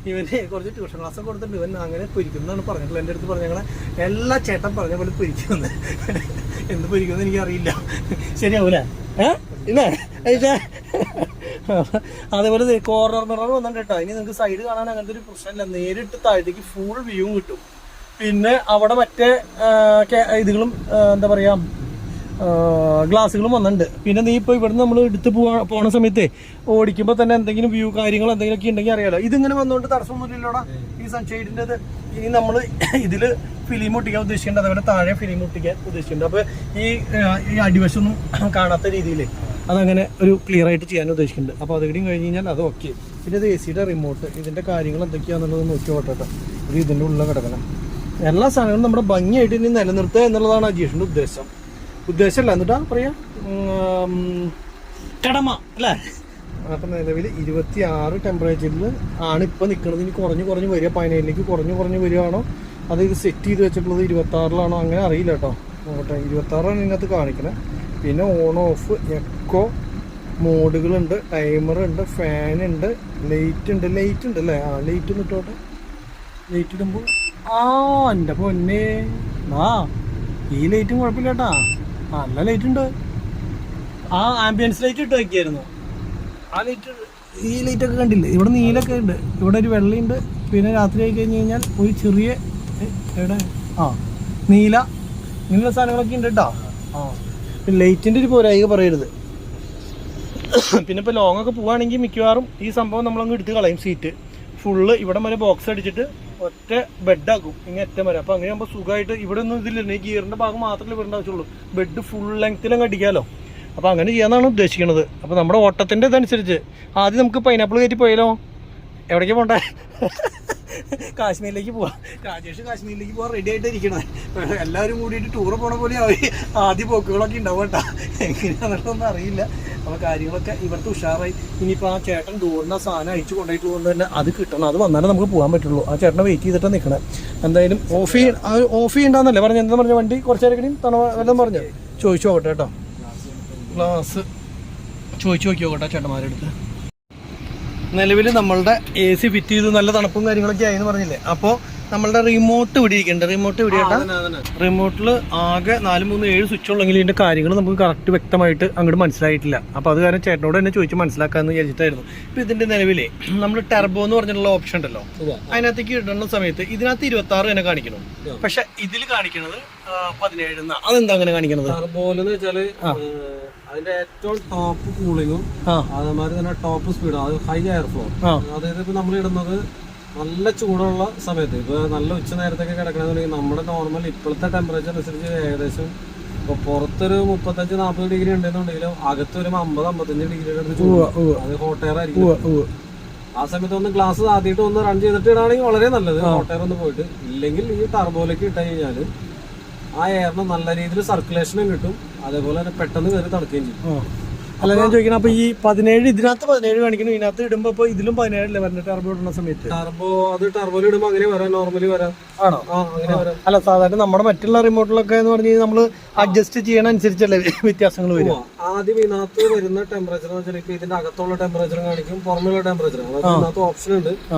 Speaker 1: ഇവന് കുറച്ച് ട്യൂഷൻ ക്ലാസ്സൊക്കെ കൊടുത്തിട്ടുണ്ട്. ഇവൻ അങ്ങനെ പൊരിക്കുന്നതാണ് പറഞ്ഞിട്ടുള്ളത്. എൻ്റെ അടുത്ത് പറഞ്ഞ എല്ലാ ചേട്ടൻ പറഞ്ഞ പോലെ പൊരിക്കുമെന്ന്. എന്ത് പൊരിക്കുമെന്ന് എനിക്കറിയില്ല. ശരിയാവൂലേ? ഇല്ലേ? അതേപോലെ കോർണർ മിറർ വന്നിട്ട് കേട്ടോ. ഇനി നിങ്ങൾക്ക് സൈഡ് കാണാൻ അങ്ങനത്തെ ഒരു പ്രശ്നമില്ല. നേരിട്ട് താഴത്തേക്ക് ഫുൾ വ്യൂ കിട്ടും. പിന്നെ അവിടെ മറ്റേ ഇതുകളും എന്താ പറയുക ഗ്ലാസ്സുകളും വന്നിട്ടുണ്ട്. പിന്നെ നീ ഇപ്പോൾ ഇവിടുന്ന് നമ്മൾ എടുത്ത് പോണ സമയത്തേ ഓടിക്കുമ്പോൾ തന്നെ എന്തെങ്കിലും വ്യൂ കാര്യങ്ങൾ എന്തെങ്കിലുമൊക്കെ ഉണ്ടെങ്കിൽ അറിയാലോ. ഇതിങ്ങനെ വന്നുകൊണ്ട് തടസ്സമൊന്നുമില്ലല്ലോടാ ഈ സൺഷെയ്ഡിൻ്റെത്. ഇനി നമ്മൾ ഇതിൽ ഫിലിം ഒട്ടിക്കാൻ ഉദ്ദേശിക്കുന്നുണ്ട്, അതേപോലെ താഴെ ഫിലിം ഒട്ടിക്കാൻ ഉദ്ദേശിക്കുന്നുണ്ട്. അപ്പോൾ ഈ അടിവശമൊന്നും കാണാത്ത രീതിയിൽ അതങ്ങനെ ഒരു ക്ലിയർ ആയിട്ട് ചെയ്യാൻ ഉദ്ദേശിക്കുന്നുണ്ട്. അപ്പോൾ അതുകൂടിയും കഴിഞ്ഞ് കഴിഞ്ഞാൽ അത് ഓക്കെ. പിന്നെ ഇത് AC യുടെ റിമോട്ട്, ഇതിൻ്റെ കാര്യങ്ങൾ എന്തൊക്കെയാണെന്നുള്ളത് നോക്കി പോട്ടെ. ഇത് ഇതിൻ്റെ ഉള്ളിൽ കിടക്കണം. എല്ലാ സാധനങ്ങളും നമ്മുടെ ഭംഗിയായിട്ട് ഇനി നിലനിർത്തുക എന്നുള്ളതാണ് അജീഷിൻ്റെ ഉദ്ദേശമല്ല എന്നിട്ടാ പറയാ കടമ അല്ലേ. അപ്പം നിലവിൽ 26 ടെമ്പറേച്ചറിൽ ആണ് ഇപ്പോൾ നിൽക്കുന്നത്. ഇനി കുറഞ്ഞ് വരിക, 17ലേക്ക് കുറഞ്ഞ് വരികയാണോ അത് ഇത് സെറ്റ് ചെയ്ത് വെച്ചിട്ടുള്ളത് 26-ലാണോ അങ്ങനെ അറിയില്ല കേട്ടോ. നോക്കട്ടെ 26 ഇതിനകത്ത് കാണിക്കണേ. പിന്നെ ഓൺ ഓഫ്, എക്കോ മോഡുകളുണ്ട്, ടൈമറുണ്ട്, ഫാനുണ്ട്, ലൈറ്റ് ഉണ്ട് അല്ലേ? ലൈറ്റ് ഒന്ന് ഇട്ടോട്ടെ. ലൈറ്റ് ഇടുമ്പോൾ എൻ്റെ പൊന്നെ ഈ ലൈറ്റും കുഴപ്പമില്ല കേട്ടാ, നല്ല ലൈറ്റ് ഉണ്ട്. ആംബിയൻസ് ലൈറ്റ് ഇട്ട് വയ്ക്കായിരുന്നു. ആ ലൈറ്റ്, ഈ ലൈറ്റൊക്കെ കണ്ടില്ലേ? ഇവിടെ നീലൊക്കെ ഉണ്ട്, ഇവിടെ ഒരു വെള്ളയുണ്ട്. പിന്നെ രാത്രി ആയി കഴിഞ്ഞ് കഴിഞ്ഞാൽ ഒരു ചെറിയ എവിടെ നീല, ഇങ്ങനെയുള്ള സാധനങ്ങളൊക്കെ ഉണ്ട് കേട്ടോ. ലൈറ്റിൻ്റെ ഒരു പോരായിക പറയരുത്. പിന്നെ ഇപ്പോൾ ലോങ് ഒക്കെ പോവുകയാണെങ്കിൽ മിക്കവാറും ഈ സംഭവം നമ്മളങ്ങ് എടുത്ത് കളയും. സീറ്റ് ഫുള്ള് ഇവിടെ വരെ ബോക്സ് അടിച്ചിട്ട് ഒറ്റ ബെഡാക്കും ഇങ്ങനെ അറ്റം വരെ. അപ്പോൾ അങ്ങനെ ആകുമ്പോൾ സുഖമായിട്ട് ഇവിടെ ഒന്നും ഇതില്ല, ഈ ഗിയറിൻ്റെ ഭാഗം മാത്രമേ വരേണ്ട ആവശ്യമുള്ളൂ. ബെഡ് ഫുൾ ലെങ്ത്തിലങ്ങ് അടിക്കാമല്ലോ. അപ്പോൾ അങ്ങനെ ചെയ്യാമെന്നാണ് ഉദ്ദേശിക്കുന്നത്. അപ്പോൾ നമ്മുടെ ഓട്ടത്തിൻ്റെ ഇതനുസരിച്ച് ആദ്യം നമുക്ക് പൈനാപ്പിൾ കയറ്റി പോയാലോ? എവിടേക്ക് പോകണ്ടേ? കാശ്മീരിലേക്ക് പോവാം. രാജേഷ് കാശ്മീരിലേക്ക് പോകാൻ റെഡി ആയിട്ട് ഇരിക്കണേ. എല്ലാവരും കൂടിയിട്ട് ടൂറ് പോണ പോലെ ആദ്യ പോക്കുകളൊക്കെ ഉണ്ടാവും കേട്ടോ. എങ്ങനെയാണെന്നൊന്നും അറിയില്ല. അപ്പോൾ കാര്യങ്ങളൊക്കെ ഇവിടുത്തെ ഉഷാറായി. ഇനിയിപ്പോൾ ആ ചേട്ടൻ ദൂറിൻ്റെ സാധനം അയച്ചു കൊണ്ടുപോയിട്ട് കൊണ്ട് തന്നെ അത് കിട്ടണം. അത് വന്നാലേ നമുക്ക് പോകാൻ പറ്റുള്ളൂ. ആ ചേട്ടനെ വെയിറ്റ് ചെയ്തിട്ട് നിൽക്കണേ. എന്തായാലും ഓഫ് ചെയ്യണ്ടെന്നല്ലേ പറഞ്ഞു? എന്താ പറഞ്ഞ വണ്ടി കുറച്ച് നേരം വല്ലതും പറഞ്ഞു ചോദിച്ചു നോക്കട്ടെ കേട്ടോ. ഗ്ലാസ് ചോദിച്ചു നോക്കിയോട്ടെ ചേട്ടന്മാരെടുത്ത്. നിലവിൽ നമ്മളുടെ AC ഫിറ്റ് ചെയ്തു, നല്ല തണുപ്പും കാര്യങ്ങളൊക്കെ ആയെന്ന് പറഞ്ഞില്ലേ. അപ്പോൾ നമ്മളുടെ റിമോട്ട് ഇവിടെ ഇരിക്കുന്നുണ്ട്. റിമോട്ട് ഇവിടെ ആട്ടാ. റിമോട്ടിൽ ആകെ 4-3-7 സ്വിച്ച് ഉള്ളെങ്കിൽ ഇതിൻ്റെ കാര്യങ്ങൾ നമുക്ക് കറക്റ്റ് വ്യക്തമായിട്ട് അങ്ങോട്ട് മനസ്സിലായിട്ടില്ല. അപ്പോൾ അത് കാരണം ചേട്ടനോട് തന്നെ ചോദിച്ച് മനസ്സിലാക്കാമെന്ന് വിചാരിച്ചിട്ടായിരുന്നു. ഇപ്പോൾ ഇതിൻ്റെ നിലവിലേ നമ്മൾ ടെർബോ എന്ന് പറഞ്ഞിട്ടുള്ള ഓപ്ഷൻ ഉണ്ടല്ലോ, അതിനകത്തേക്ക് ഇടുന്ന സമയത്ത് ഇതിനകത്ത് 26 തന്നെ കാണിക്കണം. പക്ഷെ ഇതിൽ കാണിക്കുന്നത് 17. അതെന്താ അങ്ങനെ കാണിക്കുന്നത്?
Speaker 2: ടെർബോന്ന് വെച്ചാല് അതിന്റെ ഏറ്റവും ടോപ്പ് കൂളിങ്ങും അതേമാതിരി തന്നെ ടോപ്പ് സ്പീഡും, അത് ഹൈ എയർ ഫ്ലോ. അതായത് ഇപ്പൊ നമ്മൾ ഇടുന്നത് നല്ല ചൂടുള്ള സമയത്ത്, ഇപ്പൊ നല്ല ഉച്ച നേരത്തൊക്കെ കിടക്കണമെന്നുണ്ടെങ്കിൽ നമ്മുടെ നോർമൽ ഇപ്പോഴത്തെ ടെമ്പറേച്ചർ അനുസരിച്ച് ഏകദേശം ഇപ്പൊ പുറത്തൊരു 35-40 ഡിഗ്രി ഉണ്ടെന്നുണ്ടെങ്കിലും അകത്തൊരു 50-55 ഡിഗ്രിയുടെ അടുത്ത് ചൂട്. അത് ഹോട്ട് എയർ ആയിരിക്കും. ആ സമയത്ത് ഒന്ന് ഗ്ലാസ് ആദ്യമായിട്ട് ഒന്ന് റൺ ചെയ്തിട്ട് ഇടാണെങ്കിൽ വളരെ നല്ലത്. ഹോട്ട് എയർ ഒന്ന് പോയിട്ട് ഇല്ലെങ്കിൽ ഈ ടർബോയിലേക്ക് ഇട്ട് കഴിഞ്ഞാൽ ആ എയറിന് നല്ല രീതിയിൽ സർക്കുലേഷനും കിട്ടും, അതേപോലെ തന്നെ പെട്ടെന്ന് കയറി തണുക്കുകയും ചെയ്യും.
Speaker 1: അല്ല ഞാൻ ചോദിക്കണം, അപ്പൊ ഈ 17 ഇതിനകത്ത് 17 കാണിക്കുന്നു, ഇതിനകത്ത് ഇടുമ്പോ ഇപ്പൊ ഇതിലും 17 വരുന്നത് ടെർബോ ഇടുന്ന സമയത്ത്?
Speaker 2: ടർബോയിൽ ഇടുമ്പോ അങ്ങനെ വരാം, നോർമലി വരാം.
Speaker 1: ആണോ? അങ്ങനെ വരാം. അല്ല സാധാരണ നമ്മുടെ മറ്റുള്ള റിമോട്ടിലൊക്കെ എന്ന് പറഞ്ഞു കഴിഞ്ഞാൽ നമ്മൾ അഡ്ജസ്റ്റ് ചെയ്യണ അനുസരിച്ചല്ലേ വ്യത്യാസങ്ങൾ വരും.
Speaker 2: ആദ്യം ഇതിനകത്ത് വരുന്ന ടെമ്പറേച്ചർ എന്ന് വെച്ചാൽ ഇപ്പൊ ഇതിന്റെ അകത്തുള്ള ടെമ്പറേച്ചർ കാണിക്കും, പുറമെയുള്ള ടെമ്പറേച്ചർ. അതായത് ഇതിനകത്ത് ഓപ്ഷൻ ഉണ്ട്.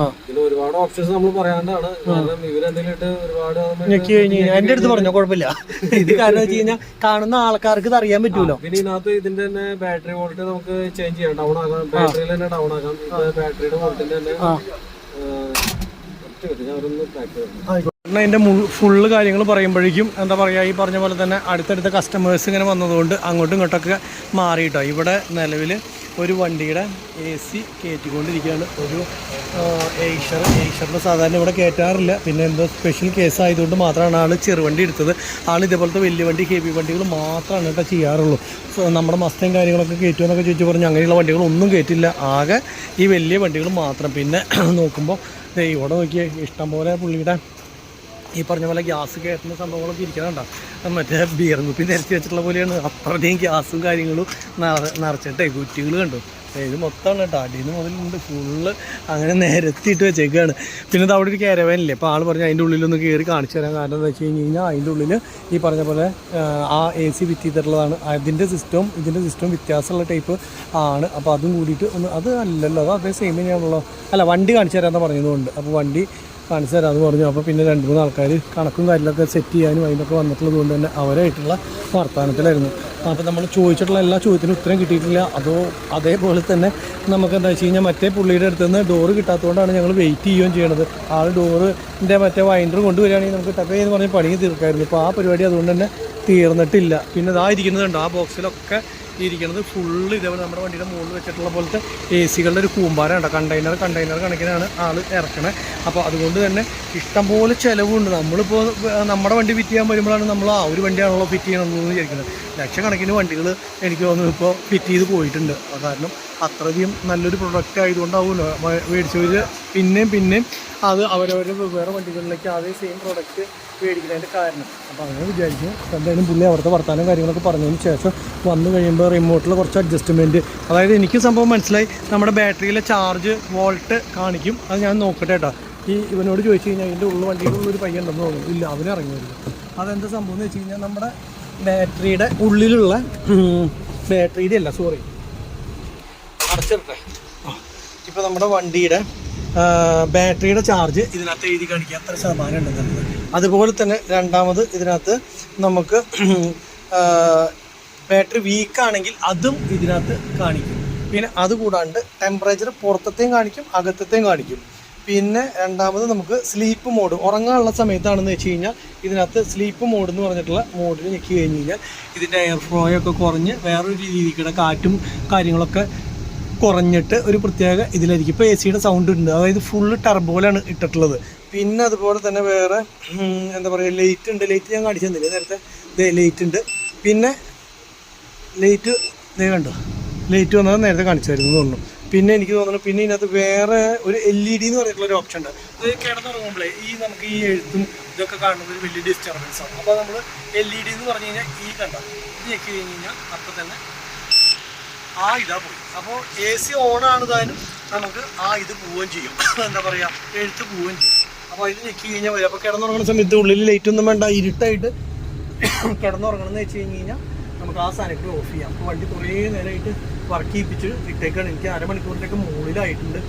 Speaker 2: പിന്നെ ഒരുപാട് ഓപ്ഷൻസ് നമ്മൾ പറയാണ്ടാണ്, കാരണം ഇവരെന്തെങ്കിലും ഇട്ട് ഒരുപാട്
Speaker 1: ഞെക്കി കഴിഞ്ഞ് എന്റെ അടുത്ത് പറഞ്ഞോ കുഴപ്പമില്ല. ഇത് കാരണം വെച്ച് കഴിഞ്ഞാൽ കാണുന്ന ആൾക്കാർക്ക് ഇത് അറിയാൻ പറ്റൂലോ.
Speaker 2: പിന്നെ ഇതിനകത്ത് ഇതിന്റെ തന്നെ ബാറ്ററി വോൾട്ട് നമുക്ക് ചേഞ്ച് ചെയ്യാം, ഡൗൺ ആക്കാം, ബാറ്ററിയിൽ തന്നെ ഡൗൺ ആക്കാം. ബാറ്ററിയുടെ വോൾട്ടിന്റെ തന്നെ
Speaker 1: അതിന്റെ ഫുള്ള് കാര്യങ്ങൾ പറയുമ്പോഴേക്കും എന്താ പറയുക, ഈ പറഞ്ഞ പോലെ തന്നെ അടുത്തടുത്ത കസ്റ്റമേഴ്സ് ഇങ്ങനെ വന്നതുകൊണ്ട് അങ്ങോട്ടും ഇങ്ങോട്ടൊക്കെ മാറിയിട്ടോ. ഇവിടെ നിലവിൽ ഒരു വണ്ടിയുടെ AC കയറ്റിക്കൊണ്ടിരിക്കുകയാണ്. ഒരു ഏഷ്യറിന് സാധാരണ ഇവിടെ കയറ്റാറില്ല. പിന്നെ എന്തോ സ്പെഷ്യൽ കേസ് ആയതുകൊണ്ട് മാത്രമാണ് ആൾ ചെറുവണ്ടി എടുത്തത്. ആൾ ഇതേപോലത്തെ വലിയ വണ്ടി ഹെവി വണ്ടികൾ മാത്രമാണ് കേട്ടോ ചെയ്യാറുള്ളൂ. നമ്മുടെ മസ്തയും കാര്യങ്ങളൊക്കെ കയറ്റുമെന്നൊക്കെ ചോദിച്ചു പറഞ്ഞു. അങ്ങനെയുള്ള വണ്ടികളൊന്നും കയറ്റില്ല, ആകെ ഈ വലിയ വണ്ടികൾ മാത്രം. പിന്നെ നോക്കുമ്പോൾ ഇവിടെ നോക്കിയേ ഇഷ്ടംപോലെ പുള്ളിയുടെ ഈ പറഞ്ഞ പോലെ ഗ്യാസ് കയറ്റുന്ന സംഭവങ്ങളൊക്കെ ഇരിക്കണുണ്ടോ, മറ്റേ ബിയർ കുപ്പി നിരത്തി വെച്ചിട്ടുള്ള പോലെയാണ്. അത്രയും ഗ്യാസും കാര്യങ്ങളും നിറച്ചിട്ടേ കുറ്റികൾ കണ്ടു. ഇത് മൊത്തമാണ് കേട്ടോ, അടിയിൽ നിന്ന് മുതലുണ്ട് ഫുള്ള് അങ്ങനെ നിരത്തിയിട്ട് വെച്ചേക്കാണ്. പിന്നെ ഇത് അവിടെ ഒരു കാരവാനില്ലേ, അപ്പോൾ ആൾ പറഞ്ഞ് അതിൻ്റെ ഉള്ളിലൊന്ന് കയറി കാണിച്ചു തരാം. കാരണം എന്താ വെച്ച് കഴിഞ്ഞ് കഴിഞ്ഞാൽ അതിൻ്റെ ഉള്ളിൽ ഈ പറഞ്ഞ പോലെ ആ AC ഫിറ്റ് ചെയ്തിട്ടുള്ളതാണ്. ഇതിൻ്റെ സിസ്റ്റവും വ്യത്യാസമുള്ള ടൈപ്പ് ആണ്. അപ്പോൾ അതും കൂടിയിട്ട് ഒന്ന് അത് അല്ലല്ലോ, അത് അതേ സെയിം തന്നെയാണല്ലോ. അല്ല വണ്ടി കാണിച്ചു തരാമെന്ന് പറഞ്ഞതുകൊണ്ട്, അപ്പോൾ വണ്ടി കാണിച്ചു തരാമെന്ന് പറഞ്ഞു. അപ്പോൾ പിന്നെ 2-3 ആൾക്കാർ കണക്കും കാര്യങ്ങളൊക്കെ സെറ്റ് ചെയ്യാനും അതിനൊക്കെ വന്നിട്ടുള്ളത് കൊണ്ട് തന്നെ അവരായിട്ടുള്ള വർത്തമാനത്തിലായിരുന്നു. അപ്പോൾ നമ്മൾ ചോദിച്ചിട്ടുള്ള എല്ലാ ചോദ്യത്തിനും ഉത്തരം കിട്ടിയിട്ടില്ല. അതേപോലെ തന്നെ നമുക്ക് എന്താ വെച്ച് കഴിഞ്ഞാൽ മറ്റേ പുള്ളിയുടെ അടുത്ത് നിന്ന് ഡോറ് കിട്ടാത്തതുകൊണ്ടാണ് ഞങ്ങൾ വെയിറ്റ് ചെയ്യുകയും ചെയ്യണത്. ആൾ ഡോറിൻ്റെ മറ്റേ വൈൻഡർ കൊണ്ടുവരികയാണെങ്കിൽ നമുക്ക് ടപ്പേ എന്ന് പറഞ്ഞ് പണി തീർക്കായിരുന്നു. ഇപ്പോൾ ആ പരിപാടി അതുകൊണ്ട് തന്നെ തീർന്നിട്ടില്ല. പിന്നെ ഇതാ ഇരിക്കുന്നതുണ്ട്, ആ ബോക്സിലൊക്കെ ഇരിക്കുന്നത് ഫുള്ള് ഇതേപോലെ നമ്മുടെ വണ്ടിയുടെ മുകളിൽ വെച്ചിട്ടുള്ള പോലത്തെ AC-കളുടെ ഒരു കൂമ്പാരമുണ്ട്. കണ്ടെയ്നർ കണക്കിനാണ് ആൾ ഇറക്കണത്. അപ്പോൾ അതുകൊണ്ട് തന്നെ ഇഷ്ടംപോലെ ചിലവുണ്ട്. നമ്മളിപ്പോൾ നമ്മുടെ വണ്ടി ഫിറ്റ് ചെയ്യാൻ വരുമ്പോഴാണ് നമ്മൾ ആ ഒരു വണ്ടിയാണല്ലോ ഫിറ്റ് ചെയ്യണമെന്ന് വിചാരിക്കുന്നത്. ലക്ഷക്കണക്കിന് വണ്ടികൾ എനിക്ക് തോന്നുന്നു ഇപ്പോൾ ഫിറ്റ് ചെയ്ത് പോയിട്ടുണ്ട്. കാരണം അത്രയധികം നല്ലൊരു പ്രൊഡക്റ്റ് ആയതുകൊണ്ടാവുമല്ലോ മേടിച്ചവർ പിന്നെയും അത് അവരവരുടെ വേറെ വണ്ടികളിലേക്ക് അതേ സെയിം പ്രോഡക്റ്റ് മേടിക്കുന്നതിൻ്റെ കാരണം. അപ്പോൾ അങ്ങനെ വിചാരിച്ചു. എന്തായാലും പുള്ളി അവിടുത്തെ വർത്താനം കാര്യങ്ങളൊക്കെ പറഞ്ഞതിന് ശേഷം വന്നു കഴിയുമ്പോൾ റിമോട്ടിൽ കുറച്ച് അഡ്ജസ്റ്റ്മെൻറ്റ്, അതായത് എനിക്ക് സംഭവം മനസ്സിലായി, നമ്മുടെ ബാറ്ററിയിലെ ചാർജ് വോൾട്ട് കാണിക്കും. അത് ഞാൻ നോക്കട്ടെ കേട്ടോ. ഇവനോട് ചോദിച്ചു കഴിഞ്ഞാൽ ഇതിൻ്റെ വണ്ടിയുടെ ഉള്ളൊരു പയ്യുണ്ടെന്ന് തോന്നുന്നു. ഇല്ല, അവനെ ഇറങ്ങി വരില്ല. അതെന്താ സംഭവം എന്ന് വെച്ച് കഴിഞ്ഞാൽ നമ്മുടെ ബാറ്ററിയുടെ ഉള്ളിലുള്ള ബാറ്ററിയുടെ അല്ല സോറി അടച്ചിട്ടെ. ഇപ്പോൾ നമ്മുടെ വണ്ടിയുടെ ബാറ്ററിയുടെ ചാർജ് ഇതിനകത്ത് എഴുതി കാണിക്കുക എത്ര ശതമാനം ഉണ്ടെന്നുള്ളത്. അതുപോലെ തന്നെ രണ്ടാമത് ഇതിനകത്ത് നമുക്ക് ബാറ്ററി വീക്കാണെങ്കിൽ അതും ഇതിനകത്ത് കാണിക്കും. പിന്നെ അതുകൂടാണ്ട് ടെമ്പറേച്ചർ പുറത്തെയും കാണിക്കും അകത്തെയും കാണിക്കും. പിന്നെ രണ്ടാമത് നമുക്ക് സ്ലീപ്പ് മോഡ്, ഉറങ്ങാനുള്ള സമയത്താണെന്ന് വെച്ച് കഴിഞ്ഞാൽ ഇതിനകത്ത് സ്ലീപ്പ് മോഡ് എന്ന് പറഞ്ഞിട്ടുള്ള മോഡിൽ ഞെക്കി കഴിഞ്ഞ് കഴിഞ്ഞാൽ ഇതിൻ്റെ എയർ ഫ്ലോയൊക്കെ കുറഞ്ഞ് വേറൊരു രീതിക്കുള്ള കാറ്റും കാര്യങ്ങളൊക്കെ കുറഞ്ഞിട്ട് ഒരു പ്രത്യേക ഇതിലായിരിക്കും. ഇപ്പോൾ AC-യുടെ സൗണ്ട് ഉണ്ട്, അതായത് ഫുള്ള് ടർബോയിലാണ് ഇട്ടിട്ടുള്ളത്. പിന്നെ അതുപോലെ തന്നെ വേറെ എന്താ പറയുക ലൈറ്റ് ഉണ്ട്. ലൈറ്റ് ഞാൻ കാണിച്ചു തന്നില്ലേ നേരത്തെ, ലൈറ്റ് ഉണ്ട്. പിന്നെ ലൈറ്റ് കണ്ടോ, ലൈറ്റ് വന്നത് നേരത്തെ കാണിച്ചായിരുന്നു തോന്നുന്നു. പിന്നെ എനിക്ക് തോന്നുന്നു പിന്നെ ഇതിനകത്ത് വേറെ ഒരു LED എന്ന് പറഞ്ഞിട്ടുള്ള ഒരു ഓപ്ഷൻ ഉണ്ട്. അത് കിടന്നുറങ്ങുമ്പോഴേ നമുക്ക് ഈ എഴുത്തും ഇതൊക്കെ കാണുന്നത് ഒരു വലിയ ഡിസ്റ്റർബൻസ് ആണ്. അപ്പോൾ നമ്മൾ LED എന്ന് പറഞ്ഞു കഴിഞ്ഞാൽ ഈ കണ്ട ഇത് ഞെക്കി കഴിഞ്ഞ് കഴിഞ്ഞാൽ അപ്പം തന്നെ ഇതാ പോയി. അപ്പോൾ AC ഓണാണ് താനും നമുക്ക് ഇത് പോവുകയും ചെയ്യും, എന്താ പറയുക എഴുത്ത് പോവുകയും ചെയ്യും. അപ്പോൾ ഇത് ഞെക്കി കഴിഞ്ഞാൽ വരും. അപ്പോൾ കിടന്നുറങ്ങുന്ന സമയത്ത് ഉള്ളിൽ ലൈറ്റ് ഒന്നും വേണ്ട, ഇരുട്ടായിട്ട് കിടന്നുറങ്ങണമെന്ന് വെച്ച് കഴിഞ്ഞ് കഴിഞ്ഞാൽ നമുക്ക് ആ സാധനത്തിൽ ഓഫ് ചെയ്യാം. അപ്പോൾ വണ്ടി കുറേ നേരമായിട്ട് വർക്ക് ചെയ്യിപ്പിച്ച് ഇട്ടേക്കാണ്. എനിക്ക് അരമണിക്കൂറിൻ്റെയൊക്കെ മുകളിലായിട്ടുണ്ട്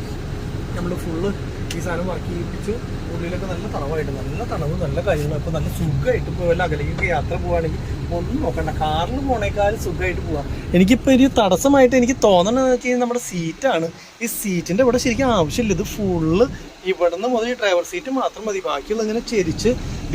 Speaker 1: നമ്മൾ ഫുള്ള് ഈ സാധനം വർക്ക് ചെയ്യിപ്പിച്ച്. ഉള്ളിലൊക്കെ നല്ല തണവായിട്ട്, നല്ല തണവ്, നല്ല കാര്യങ്ങൾ. അപ്പോൾ നല്ല സുഖമായിട്ട് ഇപ്പോൾ വല്ല അകലേക്ക് യാത്ര പോവുകയാണെങ്കിൽ ഒന്നും നോക്കണ്ട, കാറിൽ പോണേക്കാളും സുഖമായിട്ട് പോകാം. എനിക്കിപ്പോൾ ഒരു തടസ്സമായിട്ട് എനിക്ക് തോന്നണമെന്ന് വെച്ച് കഴിഞ്ഞാൽ നമ്മുടെ സീറ്റാണ്. ഈ സീറ്റിൻ്റെ ഇവിടെ ശരിക്കും ആവശ്യമില്ല. ഇത് ഫുള്ള് ഇവിടെ നിന്ന് മുതൽ ഡ്രൈവർ സീറ്റ് മാത്രം മതി. ബാക്കിയുള്ള ഇങ്ങനെ ചെരിച്ച്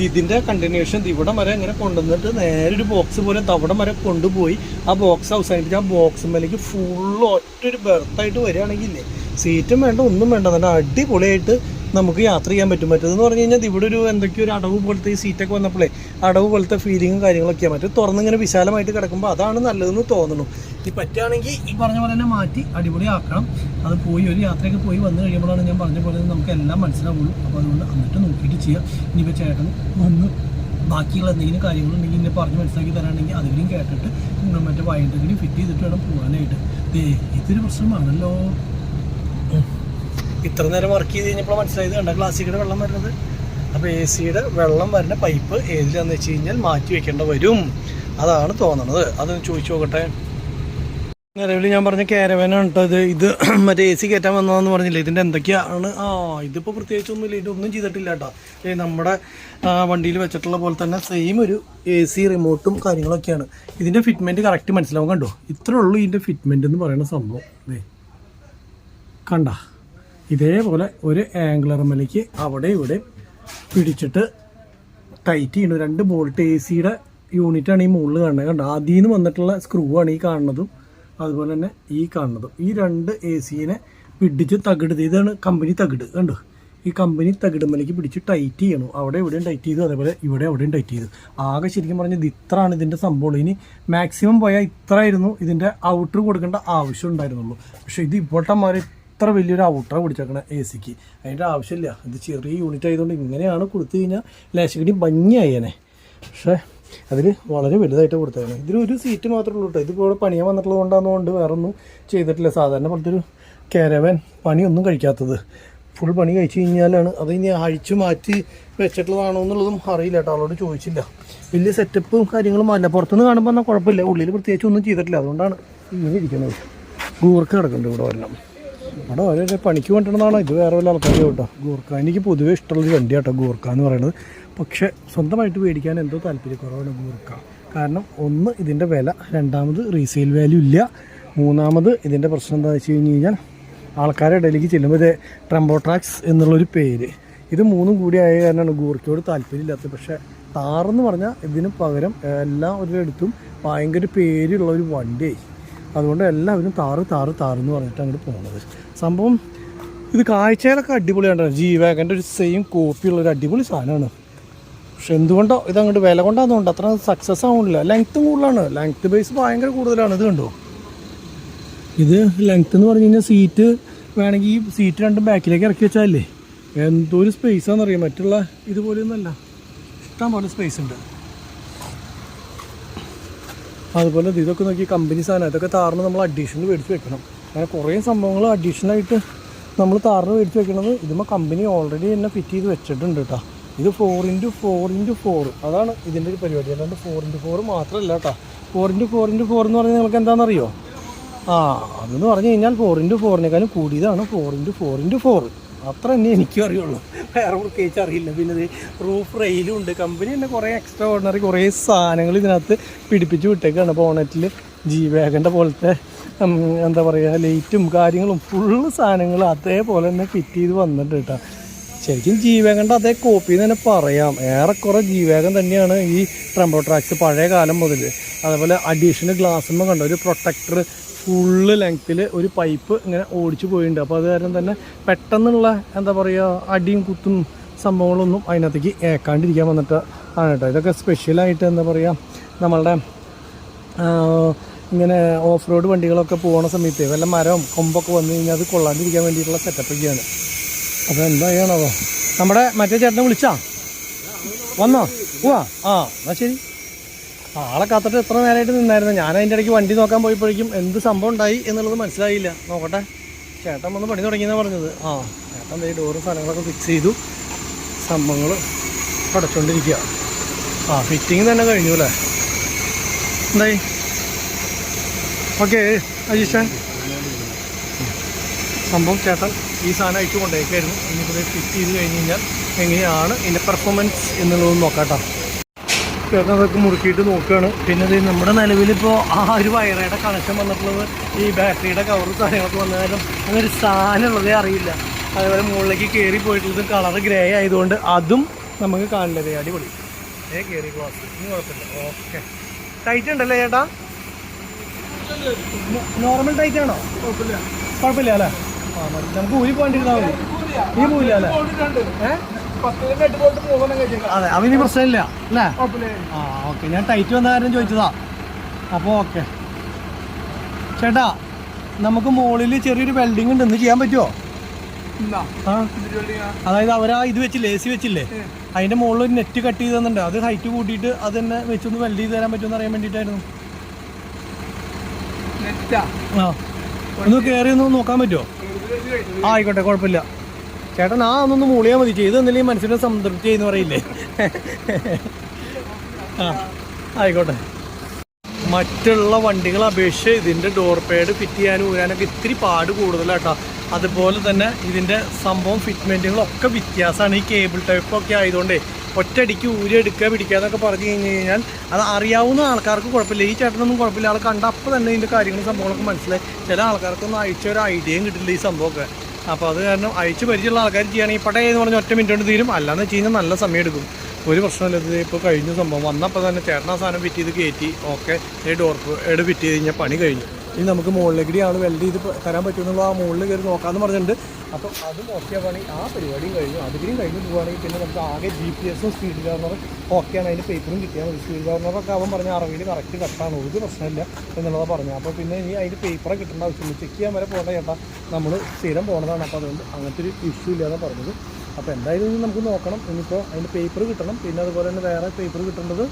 Speaker 1: ഇതിൻ്റെ കണ്ടിന്യൂഷൻ ഇവിടം വരെ ഇങ്ങനെ കൊണ്ടുവന്നിട്ട് നേരെ ഒരു ബോക്സ് പോലെ തവിടം വരെ കൊണ്ടുപോയി ആ ബോക്സ് അവസാനിപ്പിച്ച് ആ ബോക്സിലേക്ക് ഫുള്ള് ഒറ്റൊരു ബെർത്തായിട്ട് വരികയാണെങ്കിലേ സീറ്റും വേണ്ട ഒന്നും വേണ്ട, നല്ല അടിപൊളിയായിട്ട് നമുക്ക് യാത്ര ചെയ്യാൻ പറ്റും. മറ്റേതെന്ന് പറഞ്ഞു കഴിഞ്ഞാൽ ഇവിടെ ഒരു എന്തൊക്കെയോ ഒരു അടവ് പോലത്തെ ഈ സീറ്റൊക്കെ വന്നപ്പോഴേ അടവ് പോലത്തെ ഫീലിങ്ങും കാര്യങ്ങളൊക്കെയാണ്. മറ്റേ തുറന്നിങ്ങനെ വിശാലമായിട്ട് കിടക്കുമ്പോൾ അതാണ് നല്ലതെന്ന് തോന്നുന്നു. ഈ പറ്റുകയാണെങ്കിൽ ഈ പറഞ്ഞ പോലെ തന്നെ മാറ്റി അടിപൊളിയാക്കണം. അത് പോയി ഒരു യാത്രയൊക്കെ പോയി വന്നു കഴിയുമ്പോഴാണ് ഞാൻ പറഞ്ഞ പോലെ നമുക്ക് എല്ലാം മനസ്സിലാവുള്ളൂ. അപ്പോൾ അതുകൊണ്ട് എന്നിട്ട് നോക്കിയിട്ട് ചെയ്യാം. ഇനിയിപ്പോൾ ചേട്ടൻ വന്ന് ബാക്കിയുള്ള എന്തെങ്കിലും കാര്യങ്ങളുണ്ടെങ്കിൽ എന്നെ പറഞ്ഞ് മനസ്സിലാക്കി തരാണെങ്കിൽ അതിലും കേട്ടിട്ട് മറ്റേ വൈകിട്ടെങ്കിലും ഫിറ്റ് ചെയ്തിട്ട് വേണം പോകാനായിട്ട്. ഇതൊരു പ്രശ്നമാണല്ലോ. ഇത്ര നേരം വർക്ക് ചെയ്ത് കഴിഞ്ഞപ്പോൾ മനസ്സിലായത് കണ്ട ക്ലാസിക്കയുടെ വെള്ളം വരുന്നത്. അപ്പോൾ AC-യുടെ വെള്ളം വരുന്ന പൈപ്പ് ഏതിലാന്ന് വെച്ച് കഴിഞ്ഞാൽ മാറ്റി വെക്കേണ്ട വരും, അതാണ് തോന്നണത്. അതൊന്ന് ചോദിച്ചു നോക്കട്ടെ. നിലവിൽ ഞാൻ പറഞ്ഞ കാരവാനാണ് കേട്ടോ ഇത് മറ്റേ AC കയറ്റാൻ വന്നതെന്ന് പറഞ്ഞില്ല. ഇതിൻ്റെ എന്തൊക്കെയാണ് ഇതിപ്പോൾ പ്രത്യേകിച്ചൊന്നുമില്ല, ഇതൊന്നും ചെയ്തിട്ടില്ല കേട്ടോ. നമ്മുടെ വണ്ടിയിൽ വെച്ചിട്ടുള്ള പോലെ തന്നെ സെയിം ഒരു AC റിമോട്ടും കാര്യങ്ങളൊക്കെയാണ്. ഇതിൻ്റെ ഫിറ്റ്മെൻറ്റ് കറക്റ്റ് മനസ്സിലാവും. കണ്ടോ, ഇത്രേ ഉള്ളൂ ഇതിൻ്റെ ഫിറ്റ്മെൻറ്റ് എന്ന് പറയുന്ന സംഭവം. കണ്ട ഇതേപോലെ ഒരു ആംഗിളർമലേക്ക് അവിടെ ഇവിടെ പിടിച്ചിട്ട് ടൈറ്റ് ചെയ്യണം. 2 ബോൾട്ട് AC-യുടെ യൂണിറ്റാണ് ഈ മുകളിൽ കാണുന്നത്. കണ്ടോ, അതിൽ നിന്ന് വന്നിട്ടുള്ള സ്ക്രൂ ആണ് ഈ കാണുന്നതും അതുപോലെ തന്നെ ഈ കാണുന്നതും. ഈ 2 AC-നെ പിടിച്ച് തകിട്, ഇതാണ് കമ്പനി തകിട്. കണ്ടോ, ഈ കമ്പനി തകിടുമ്മലേക്ക് പിടിച്ച് ടൈറ്റ് ചെയ്യണം. അവിടെ എവിടെയും ടൈറ്റ് ചെയ്തു, അതേപോലെ ഇവിടെ എവിടെയും ടൈറ്റ് ചെയ്തു. ആകെ ശരിക്കും പറഞ്ഞാൽ ഇത്രയാണ് ഇതിൻ്റെ സംഭവം. ഇനി മാക്സിമം പോയാൽ ഇത്രയായിരുന്നു ഇതിൻ്റെ ഔട്ടർ കൊടുക്കേണ്ട ആവശ്യം ഉണ്ടായിരുന്നുള്ളൂ. പക്ഷേ ഇത് ഇപ്പോഴത്തെ മാറി ഇത്ര വലിയൊരു ഔട്ടർ പിടിച്ചേക്കണ AC-ക്ക് അതിൻ്റെ ആവശ്യമില്ല. ഇത് ചെറിയ യൂണിറ്റ് ആയതുകൊണ്ട് ഇങ്ങനെയാണ് കൊടുത്തു കഴിഞ്ഞാൽ ലേശക്കടി ഭംഗിയായേനെ. പക്ഷേ അതിൽ വളരെ വലുതായിട്ട് കൊടുത്തേക്കണം. ഇതിലൊരു സീറ്റ് മാത്രമേ ഉള്ളൂ കേട്ടോ. ഇതിപ്പോൾ ഇവിടെ പണിയാൻ വന്നിട്ടുള്ളത് കൊണ്ടാണെന്നുകൊണ്ട് വേറെ ഒന്നും ചെയ്തിട്ടില്ല. സാധാരണ പോലത്തെ ഒരു കാരവാൻ പണിയൊന്നും കഴിക്കാത്തത്. ഫുൾ പണി കഴിച്ച് കഴിഞ്ഞാലാണ് അത് ഇനി അഴിച്ചു മാറ്റി വെച്ചിട്ടുള്ളതാണോ എന്നുള്ളതും അറിയില്ല കേട്ടോ. അവളോട് ചോദിച്ചില്ല. വലിയ സെറ്റപ്പും കാര്യങ്ങളും അല്ല. പുറത്തുനിന്ന് കാണുമ്പോൾ എന്നാൽ കുഴപ്പമില്ല, ഉള്ളിൽ പ്രത്യേകിച്ച് ഒന്നും ചെയ്തിട്ടില്ല. അതുകൊണ്ടാണ് ഇങ്ങനെ ഇരിക്കുന്നത്. ഗൂർക്ക കിടക്കുന്നുണ്ട് ഇവിടെ വരണം. അവിടെ ഓരോ പണിക്ക് കൊണ്ടിരുന്നതാണോ ഇത് വേറെ വല്ല ആൾക്കാരും കേട്ടോ. ഗൂർക്ക എനിക്ക് പൊതുവേ ഇഷ്ടമുള്ളൊരു വണ്ടി കേട്ടോ ഗൂർക്ക എന്ന് പറയുന്നത്. പക്ഷേ സ്വന്തമായിട്ട് മേടിക്കാൻ എന്തോ താല്പര്യക്കുറവാണ് ഗൂർക്ക. കാരണം ഒന്ന് ഇതിൻ്റെ വില, രണ്ടാമത് റീസെയിൽ വാല്യൂ ഇല്ല, മൂന്നാമത് ഇതിൻ്റെ പ്രശ്നം എന്താണെന്ന് വെച്ച് കഴിഞ്ഞ് കഴിഞ്ഞാൽ ആൾക്കാരുടെ ഇടയിലേക്ക് ചെല്ലുമ്പോൾ ഇത് ട്രംബോട്രാക്സ് എന്നുള്ളൊരു പേര്, ഇത് മൂന്നും കൂടി ആയ കാരണമാണ് ഗൂർക്കയോട് താല്പര്യമില്ലാത്തത്. പക്ഷേ താറെന്ന് പറഞ്ഞാൽ ഇതിന് പകരം എല്ലാം ഒരിടത്തും ഭയങ്കര പേരുള്ള ഒരു വണ്ടിയായി. അതുകൊണ്ട് എല്ലാവരും താറ് എന്ന് പറഞ്ഞിട്ട് അങ്ങോട്ട് പോകുന്നത്. സംഭവം ഇത് കാഴ്ചയിലൊക്കെ അടിപൊളിയാണ്. G-Wagonൻ്റെ ഒരു സെയിം കോപ്പിയുള്ളൊരു അടിപൊളി സാധനമാണ്. പക്ഷെ എന്തുകൊണ്ടോ ഇതങ്ങോട്ട് വില കൊണ്ടാകുന്നുണ്ട് അത്ര സക്സസ് ആവുന്നില്ല. ലെങ്ത്തും കൂടുതലാണ്, ലെങ്ത്ത് ബേസ് ഭയങ്കര കൂടുതലാണ്. ഇത് കണ്ടോ, ഇത് ലെങ്ത്ത് എന്ന് പറഞ്ഞു കഴിഞ്ഞാൽ സീറ്റ് വേണമെങ്കിൽ ഈ സീറ്റ് രണ്ടും ബാക്കിലേക്ക് ഇറക്കി വെച്ചാലേ എന്തോ ഒരു സ്പേസാണെന്നറിയാം. മറ്റുള്ള ഇതുപോലെയൊന്നുമല്ല, ഇഷ്ടം പോലെ സ്പേസ് ഉണ്ട്. അതുപോലെ ഇതൊക്കെ നോക്കി കമ്പനി സാധനം, ഇതൊക്കെ താറിന് നമ്മൾ അഡീഷണൽ മേടിച്ച് വെക്കണം. അങ്ങനെ കുറേ സംഭവങ്ങൾ അഡീഷണലായിട്ട് നമ്മൾ താറിന് മേടിച്ച് വെക്കണത് ഇതുമ്പോൾ കമ്പനി ഓൾറെഡി തന്നെ ഫിറ്റ് ചെയ്ത് വെച്ചിട്ടുണ്ട് കേട്ടോ. ഇത് 4x4x4 അതാണ് ഇതിൻ്റെ ഒരു പരിപാടി. അല്ലാണ്ട് 4x4 മാത്രമല്ല കേട്ടോ. 4x4x4 എന്ന് പറഞ്ഞാൽ നിങ്ങൾക്ക് എന്താണെന്നറിയോ? അതെന്ന് പറഞ്ഞു കഴിഞ്ഞാൽ 4x4നേക്കാളും കൂടിയതാണ് 4x4x4. അത്ര തന്നെ എനിക്കും അറിയുള്ളൂ, വേറെ പ്രത്യേകിച്ച് അറിയില്ല. പിന്നെ ഇത് റൂഫ് റെയിലും ഉണ്ട്. കമ്പനി തന്നെ കുറേ എക്സ്ട്രാ ഓർഡിനറി കുറേ സാധനങ്ങൾ ഇതിനകത്ത് പിടിപ്പിച്ച് വിട്ടേക്കാണ്. ബോണറ്റിൽ G-Wagon പോലത്തെ എന്താ പറയുക ലൈറ്റും കാര്യങ്ങളും ഫുള്ള് സാധനങ്ങൾ അതേപോലെ തന്നെ ഫിറ്റ് ചെയ്ത് വന്നിട്ട് കേട്ടോ. ശരിക്കും G-Wagon അതേ കോപ്പി എന്ന് തന്നെ പറയാം. ഏറെക്കുറെ G-Wagon തന്നെയാണ് ഈ ട്രംബോ ട്രാക്സ് പഴയ കാലം മുതൽ. അതേപോലെ അഡീഷണൽ ഗ്ലാസ്സുമ്പോൾ കണ്ടോ ഒരു പ്രൊട്ടക്ടർ ഫുള്ള് ലെങ്ത്തിൽ ഒരു പൈപ്പ് ഇങ്ങനെ ഓടിച്ചു പോയിട്ടുണ്ട്. അപ്പോൾ അത് കാരണം തന്നെ പെട്ടെന്നുള്ള എന്താ പറയുക അടിയും കുത്തും സംഭവങ്ങളൊന്നും അതിനകത്തേക്ക് ഏക്കാണ്ടിരിക്കാൻ വന്നിട്ട് ആണ് കേട്ടോ. ഇതൊക്കെ സ്പെഷ്യലായിട്ട് എന്താ പറയുക നമ്മളുടെ ഇങ്ങനെ ഓഫ് റോഡ് വണ്ടികളൊക്കെ പോകുന്ന സമയത്ത് വല്ല മരവും കൊമ്പൊക്കെ വന്നു കഴിഞ്ഞാൽ അത് കൊള്ളാണ്ടിരിക്കാൻ വേണ്ടിയിട്ടുള്ള സെറ്റപ്പൊക്കെയാണ്. അപ്പോൾ എന്താ ചെയ്യണോ? നമ്മുടെ മറ്റേ ചേട്ടനെ വിളിച്ചാ വന്നോ? എന്നാൽ ശരി. ആളെ കാത്തിട്ട് എത്ര നേരമായിട്ട് നിന്നായിരുന്നു. ഞാൻ അതിൻ്റെ ഇടയ്ക്ക് വണ്ടി നോക്കാൻ പോയപ്പോഴേക്കും എന്ത് സംഭവം ഉണ്ടായി എന്നുള്ളത് മനസ്സിലായില്ല. നോക്കട്ടെ, ചേട്ടൻ വന്ന് പണി തുടങ്ങിയെന്നാണ് പറഞ്ഞത്. ചേട്ടൻ ഈ ഡോറും സാധനങ്ങളൊക്കെ ഫിക്സ് ചെയ്തു, സംഭവങ്ങൾ അടച്ചുകൊണ്ടിരിക്കുക. ഫിറ്റിങ് തന്നെ കഴിഞ്ഞു അല്ലേ? എന്തായി? ഓക്കെ അജീഷൻ, സംഭവം ചേട്ടൻ ഈ സാധനം അയച്ചു കൊണ്ടേക്കായിരുന്നു. ഇനിയിപ്പോൾ ഫിറ്റ് ചെയ്ത് കഴിഞ്ഞ് കഴിഞ്ഞാൽ എങ്ങനെയാണ് ഇതിൻ്റെ പെർഫോമൻസ് എന്നുള്ളത് നോക്കാം. ചേട്ടൻ അതൊക്കെ മുറുക്കിയിട്ട് നോക്കുകയാണ്. പിന്നെ ഇത് നമ്മുടെ നിലവിലിപ്പോൾ ഒരു വയറയുടെ കണക്ഷൻ വന്നിട്ടുള്ളത് ഈ ബാറ്ററിയുടെ കവർ സാധനങ്ങളൊക്കെ വന്നാലും അങ്ങനെ ഒരു സാധനം ഉള്ളതേ അറിയില്ല. അതേപോലെ മുകളിലേക്ക് കയറി പോയിട്ടുള്ളത് കളർ ഗ്രേ ആയതുകൊണ്ട് അതും നമുക്ക് കാണില്ലത്. അടിപൊളി കയറി ഗ്ലാസ് ഇനി കുഴപ്പമില്ല. ഓക്കെ, ടൈറ്റ് ഉണ്ടല്ലേ ചേട്ടാ? നോർമൽ ടൈറ്റ് ആണോ? കുഴപ്പമില്ല അല്ലേ? നമുക്ക് ഊരി പോകേണ്ടിരുന്നാൽ മതി. ഈ പോവില്ല അല്ലേ? അതെ, അവന് പ്രശ്നമില്ല അല്ലേ? ഓക്കെ, ഞാൻ ടൈറ്റ് വന്ന കാര്യം ചോദിച്ചതാ. അപ്പോൾ ഓക്കെ ചേട്ടാ, നമുക്ക് മുകളിൽ ചെറിയൊരു വെൽഡിങ് ഉണ്ട്, ഇന്ന് ചെയ്യാൻ പറ്റുമോ? അതായത് അവരാ ഇത് വെച്ചില്ലേ, AC വെച്ചില്ലേ, അതിന്റെ മുകളിൽ ഒരു നെറ്റ് കട്ട് ചെയ്ത് തന്നിട്ടുണ്ട്. അത് ഹൈറ്റ് കൂട്ടിയിട്ട് അത് തന്നെ വെച്ചൊന്ന് വെൽഡ് ചെയ്ത് തരാൻ പറ്റുമെന്ന് അറിയാൻ വേണ്ടിയിട്ടായിരുന്നു. ഒന്ന് കയറി ഒന്ന് നോക്കാൻ പറ്റുമോ? ആയിക്കോട്ടെ, കുഴപ്പമില്ല ചേട്ടൻ. ഒന്നൊന്ന് മൂളിയാൽ മതി. ചെയ്ത് തന്നില്ലെങ്കിൽ മനസ്സിനെ സംതൃപ്തി എന്ന് പറയില്ലേ? ആയിക്കോട്ടെ. മറ്റുള്ള വണ്ടികളെ അപേക്ഷിച്ച് ഇതിൻ്റെ ഡോർ പാഡ് ഫിറ്റ് ചെയ്യാനും ഊരാനൊക്കെ ഇത്തിരി പാട് കൂടുതലാട്ടോ. അതുപോലെ തന്നെ ഇതിൻ്റെ സംഭവം ഫിറ്റ്മെൻറ്റുകളൊക്കെ വ്യത്യാസമാണ്. ഈ കേബിൾ ടൈപ്പൊക്കെ ആയതുകൊണ്ട് ഒറ്റയടിക്ക് ഊരെടുക്കുക പിടിക്കുക എന്നൊക്കെ പറഞ്ഞു കഴിഞ്ഞ് കഴിഞ്ഞാൽ അത് അറിയാവുന്ന ആൾക്കാർക്ക് കുഴപ്പമില്ല. ഈ ചേട്ടനൊന്നും കുഴപ്പമില്ല. ആൾ കണ്ട അപ്പോൾ തന്നെ ഇതിൻ്റെ കാര്യങ്ങളും സംഭവങ്ങളൊക്കെ മനസ്സിലായി. ചില ആൾക്കാർക്കൊന്നും അയച്ച ഒരു ഐഡിയയും കിട്ടില്ല ഈ സംഭവമൊക്കെ. അപ്പോൾ അത് കാരണം അയച്ച് പരിചയമുള്ള ആൾക്കാർ ചെയ്യുകയാണെങ്കിൽ പടേ എന്ന് പറഞ്ഞാൽ ഒറ്റ മിനിറ്റ് കൊണ്ട് തീരും. അല്ലാന്ന് വെച്ച് കഴിഞ്ഞാൽ നല്ല സമയം എടുക്കും. ഒരു പ്രശ്നമില്ല. ഇത് ഇപ്പോൾ കഴിഞ്ഞ സംഭവം വന്നപ്പോൾ തന്നെ ചേട്ടനാ സാധനം ഫിറ്റ് ചെയ്ത് കയറ്റി. ഓക്കെ, ഡോർ ഫിറ്റ് ചെയ്ത് കഴിഞ്ഞാൽ പണി കഴിഞ്ഞു. ഇനി നമുക്ക് മുകളിലേക്ക് ആൾ വെൽഡ് ചെയ്ത് തരാൻ പറ്റുമെന്നുള്ള ആ മുകളിൽ കയറി നോക്കാമെന്ന് പറഞ്ഞിട്ടുണ്ട്. അപ്പം അതും ഓക്കെ പണി, ആ പരിപാടിയും കഴിഞ്ഞു. അതിലും കഴിഞ്ഞ് പോവുകയാണെങ്കിൽ പിന്നെ നമുക്ക് ആകെ GPS-ഉം സ്പീഡ് ഗവർണറും ഓക്കെയാണ്. അതിൻ്റെ പേപ്പറും കിട്ടിയാൽ മതി. സ്പീഡ് ഗവർണറൊക്കെ അവൻ പറഞ്ഞ 60 കറക്റ്റ് കട്ടാണ്, ഒരു പ്രശ്നമില്ല എന്നുള്ളതാണ് പറഞ്ഞത്. അപ്പോൾ പിന്നെ ഇനി അതിൻ്റെ പേപ്പറൊക്കെ കിട്ടേണ്ട ആവശ്യമില്ല. ചെക്ക് ചെയ്യാൻ വരെ പോകേണ്ട ചേട്ടാ, നമ്മൾ സ്ഥിരം പോകണതാണ്. അപ്പോൾ അതുകൊണ്ട് അങ്ങനത്തെ ഒരു ഇഷ്യൂ ഇല്ലാതെ പറഞ്ഞത്. അപ്പോൾ എന്തായാലും ഇനി നമുക്ക് നോക്കണം. ഇനിയിപ്പോൾ അതിൻ്റെ പേപ്പർ കിട്ടണം. പിന്നെ അതുപോലെ തന്നെ വേറെ പേപ്പർ കിട്ടേണ്ടത്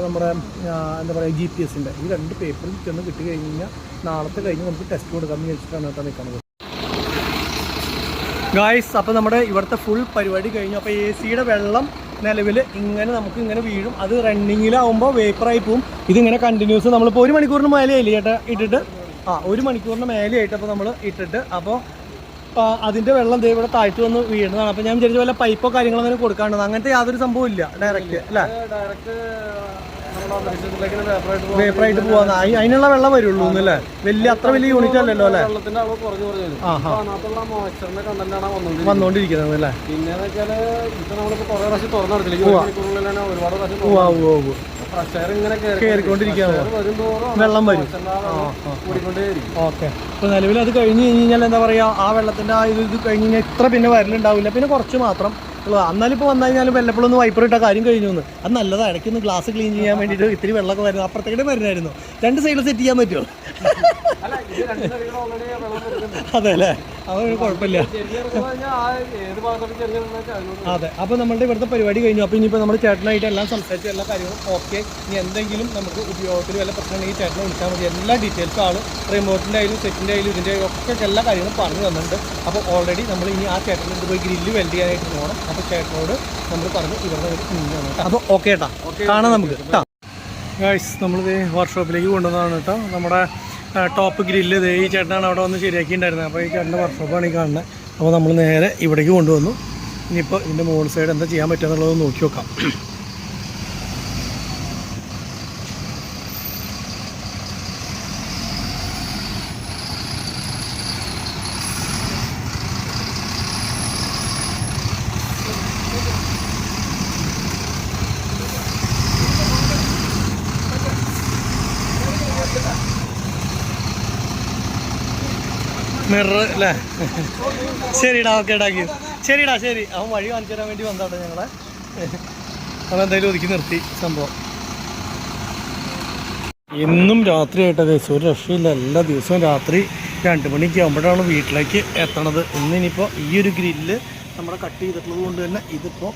Speaker 1: നമ്മുടെ എന്താ പറയുക GPS-ൻ്റെ ഈ 2 പേപ്പറും ചെന്ന് കിട്ടി കഴിഞ്ഞ് കഴിഞ്ഞാൽ നാളത്തെ കഴിഞ്ഞ് നമുക്ക് ടെസ്റ്റ് കൊടുക്കാമെന്ന് വിചാരിച്ചിട്ടാണ് കേട്ടോ നിൽക്കുന്നത്. ഗായ്സ്, അപ്പോൾ നമ്മുടെ ഇവിടുത്തെ ഫുൾ പരിപാടി കഴിഞ്ഞു. അപ്പോൾ AC-യുടെ വെള്ളം നിലവിൽ ഇങ്ങനെ നമുക്ക് ഇങ്ങനെ വീഴും. അത് റണ്ണിങ്ങിലാവുമ്പോൾ വേപ്പറായി പോവും. ഇതിങ്ങനെ കണ്ടിന്യൂസ് നമ്മളിപ്പോൾ 1 മണിക്കൂറിന് മേലെയായില്ലേ ചേട്ടാ ഇട്ടിട്ട്? 1 മണിക്കൂറിന് മേലെയായിട്ട് അപ്പോൾ നമ്മൾ ഇട്ടിട്ട് അപ്പോൾ അതിൻ്റെ വെള്ളം ദേ ഇവിടെ താഴ്ത്തു വന്ന് വീഴുന്നതാണ്. അപ്പോൾ ഞാൻ വിചാരിച്ച പോലെ പൈപ്പോ കാര്യങ്ങളോ അങ്ങനെ കൊടുക്കാണ്ടത്. അങ്ങനത്തെ യാതൊരു സംഭവം ഇല്ല. ഡയറക്റ്റ് അല്ലേ? വേപ്പറായിട്ട് പോവാന്ന് അതിനുള്ള വെള്ളം വരുള്ളൂ എന്നല്ലേ? അത്ര വലിയ യൂണിറ്റ് അല്ലല്ലോ അല്ലേ? വന്നോണ്ടിരിക്കുന്നത് അല്ലേ? കേറിക്കൊണ്ടിരിക്കുകയാണ്, വെള്ളം വരും. ഓക്കെ, അപ്പോൾ നിലവിൽ അത് കഴിഞ്ഞ് കഴിഞ്ഞാൽ എന്താ പറയുക, ആ വെള്ളത്തിൻ്റെ ആ ഇത് കഴിഞ്ഞ് കഴിഞ്ഞാൽ ഇത്ര പിന്നെ വരലുണ്ടാവില്ല. പിന്നെ കുറച്ച് മാത്രം ഉള്ളത്. എന്നാലും ഇപ്പോൾ വന്നു കഴിഞ്ഞാലും വല്ലപ്പോഴൊന്ന് വൈപ്പർ ഇട്ട കാര്യം കഴിഞ്ഞു എന്ന്. അത് നല്ലതാണ്. ഇടയ്ക്കൊന്ന് ഗ്ലാസ് ക്ലീൻ ചെയ്യാൻ വേണ്ടിയിട്ട് ഇത്തിരി വെള്ളമൊക്കെ വരുന്നു. അപ്പുറത്തേക്കിടെ വരുന്നായിരുന്നു. 2 സൈഡിൽ സെറ്റ് ചെയ്യാൻ പറ്റുമോ? അതെ അല്ലേ? അതൊരു കുഴപ്പമില്ല.
Speaker 2: ഏത് ഭാഗത്തോട്ട് ചെറിയ
Speaker 1: അതെ, അപ്പോൾ നമ്മളുടെ ഇവിടുത്തെ പരിപാടി കഴിഞ്ഞു. അപ്പോൾ ഇനിയിപ്പോൾ നമ്മൾ ചേട്ടനായിട്ട് എല്ലാം സംസാരിച്ചു, എല്ലാ കാര്യങ്ങളും ഓക്കെ. ഇനി എന്തെങ്കിലും നമുക്ക് ഉപയോഗത്തിൽ വല്ല പ്രശ്നമുണ്ടെങ്കിൽ ചേട്ടനെ വിളിച്ചാൽ മതി. എല്ലാ ഡീറ്റെയിൽസും ആൾ റിമോട്ടിൻ്റെ ആയാലും സെറ്റിൻ്റെ ആയാലും ഇതിൻ്റെ ഒക്കെ എല്ലാ കാര്യങ്ങളും പറഞ്ഞു തന്നിട്ടുണ്ട്. അപ്പോൾ ഓൾറെഡി നമ്മൾ ഇനി ആ ചേട്ടൻ്റെ പോയി ഗ്രില്ല് വെൽഡ് ചെയ്യാനായിട്ട് പോകണം. അപ്പോൾ ചേട്ടനോട് നമ്മൾ പറഞ്ഞു ഇവരുടെ ഒരു കുഞ്ഞാണ് കേട്ടോ. അപ്പോൾ ഓക്കെ ഏട്ടാ, കാണാം നമുക്ക് കേട്ടോ. ഗൈസ്, നമ്മളിത് വർക്ക്ഷോപ്പിലേക്ക് കൊണ്ടുവന്നതാണ് കേട്ടോ. നമ്മുടെ ടോപ്പ് ഗ്രില്ല് ഈ ചേട്ടനാണ് അവിടെ വന്ന് ശരിയാക്കിയിട്ടുണ്ടായിരുന്നത്. അപ്പോൾ ഈ ചേട്ടൻ്റെ വർക്ക്ഷോപ്പാണ് ഈ കാണുന്നത്. അപ്പോൾ നമ്മൾ നേരെ ഇവിടേക്ക് കൊണ്ടുവന്നു. ഇനിയിപ്പോൾ ഇതിൻ്റെ മോൾ സൈഡ് എന്താ ചെയ്യാൻ പറ്റുക എന്നുള്ളത് നോക്കി നോക്കാം. മിറർ അല്ലേ? ശരിടാ, ഓക്കെ ഇടാക്കി. ശരിടാ, ശരി. അവൻ വഴി കാണിച്ചു തരാൻ വേണ്ടി വന്നാട്ടെ ഞങ്ങളെ. അതെന്തായാലും ഒതുക്കി നിർത്തി സംഭവം. എന്നും രാത്രിയായിട്ടത് ഒരു രക്ഷയില്ല. എല്ലാ ദിവസവും രാത്രി 2 മണിക്ക് ആകുമ്പോഴാണ് വീട്ടിലേക്ക് എത്തണത്. ഇന്നിപ്പോൾ ഈ ഒരു ഗ്രില്ല് നമ്മുടെ കട്ട് ചെയ്തിട്ടുള്ളത് കൊണ്ട് തന്നെ ഇതിപ്പോൾ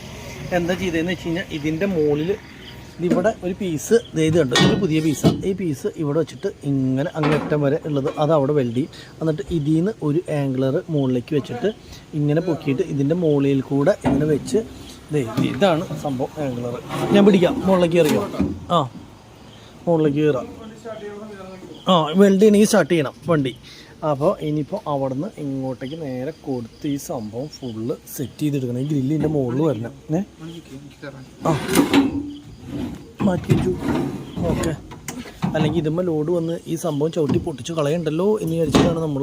Speaker 1: എന്താ ചെയ്തതെന്ന് വെച്ച് കഴിഞ്ഞാൽ ഇതിൻ്റെ മുകളിൽ ഇവിടെ ഒരു പീസ് ഇത് കണ്ടു, ഇത് പുതിയ പീസാണ്. ഈ പീസ് ഇവിടെ വെച്ചിട്ട് ഇങ്ങനെ അങ്ങേറ്റം വരെ ഉള്ളത് അത് അവിടെ വെൽഡ് ചെയ്യും. എന്നിട്ട് ഇതിൽ നിന്ന് ഒരു ആംഗിളർ മുകളിലേക്ക് വെച്ചിട്ട് ഇങ്ങനെ പൊക്കിയിട്ട് ഇതിൻ്റെ മുകളിൽ കൂടെ ഇങ്ങനെ വെച്ച് ഇതാണ് സംഭവം ആംഗിളർ. ഞാൻ പിടിക്കാം, മുകളിലേക്ക് കയറിയോ? ആ, മുകളിലേക്ക് കയറാം. വെൽഡ് ചെയ്യണമെങ്കിൽ സ്റ്റാർട്ട് ചെയ്യണം വണ്ടി. അപ്പോൾ ഇനിയിപ്പോൾ അവിടെ നിന്ന് ഇങ്ങോട്ടേക്ക് നേരെ കൊടുത്ത് ഈ സംഭവം ഫുള്ള് സെറ്റ് ചെയ്തെടുക്കണം. ഈ ഗ്രില്ലിൻ്റെ മുകളിൽ വരണം. മാറ്റി വെച്ചു. ഓക്കെ, അല്ലെങ്കിൽ ഇതുമ്പോൾ ലോഡ് വന്ന് ഈ സംഭവം ചവിട്ടി പൊട്ടിച്ച് കളയണ്ടല്ലോ എന്ന് വിചാരിച്ചിട്ടാണ് നമ്മൾ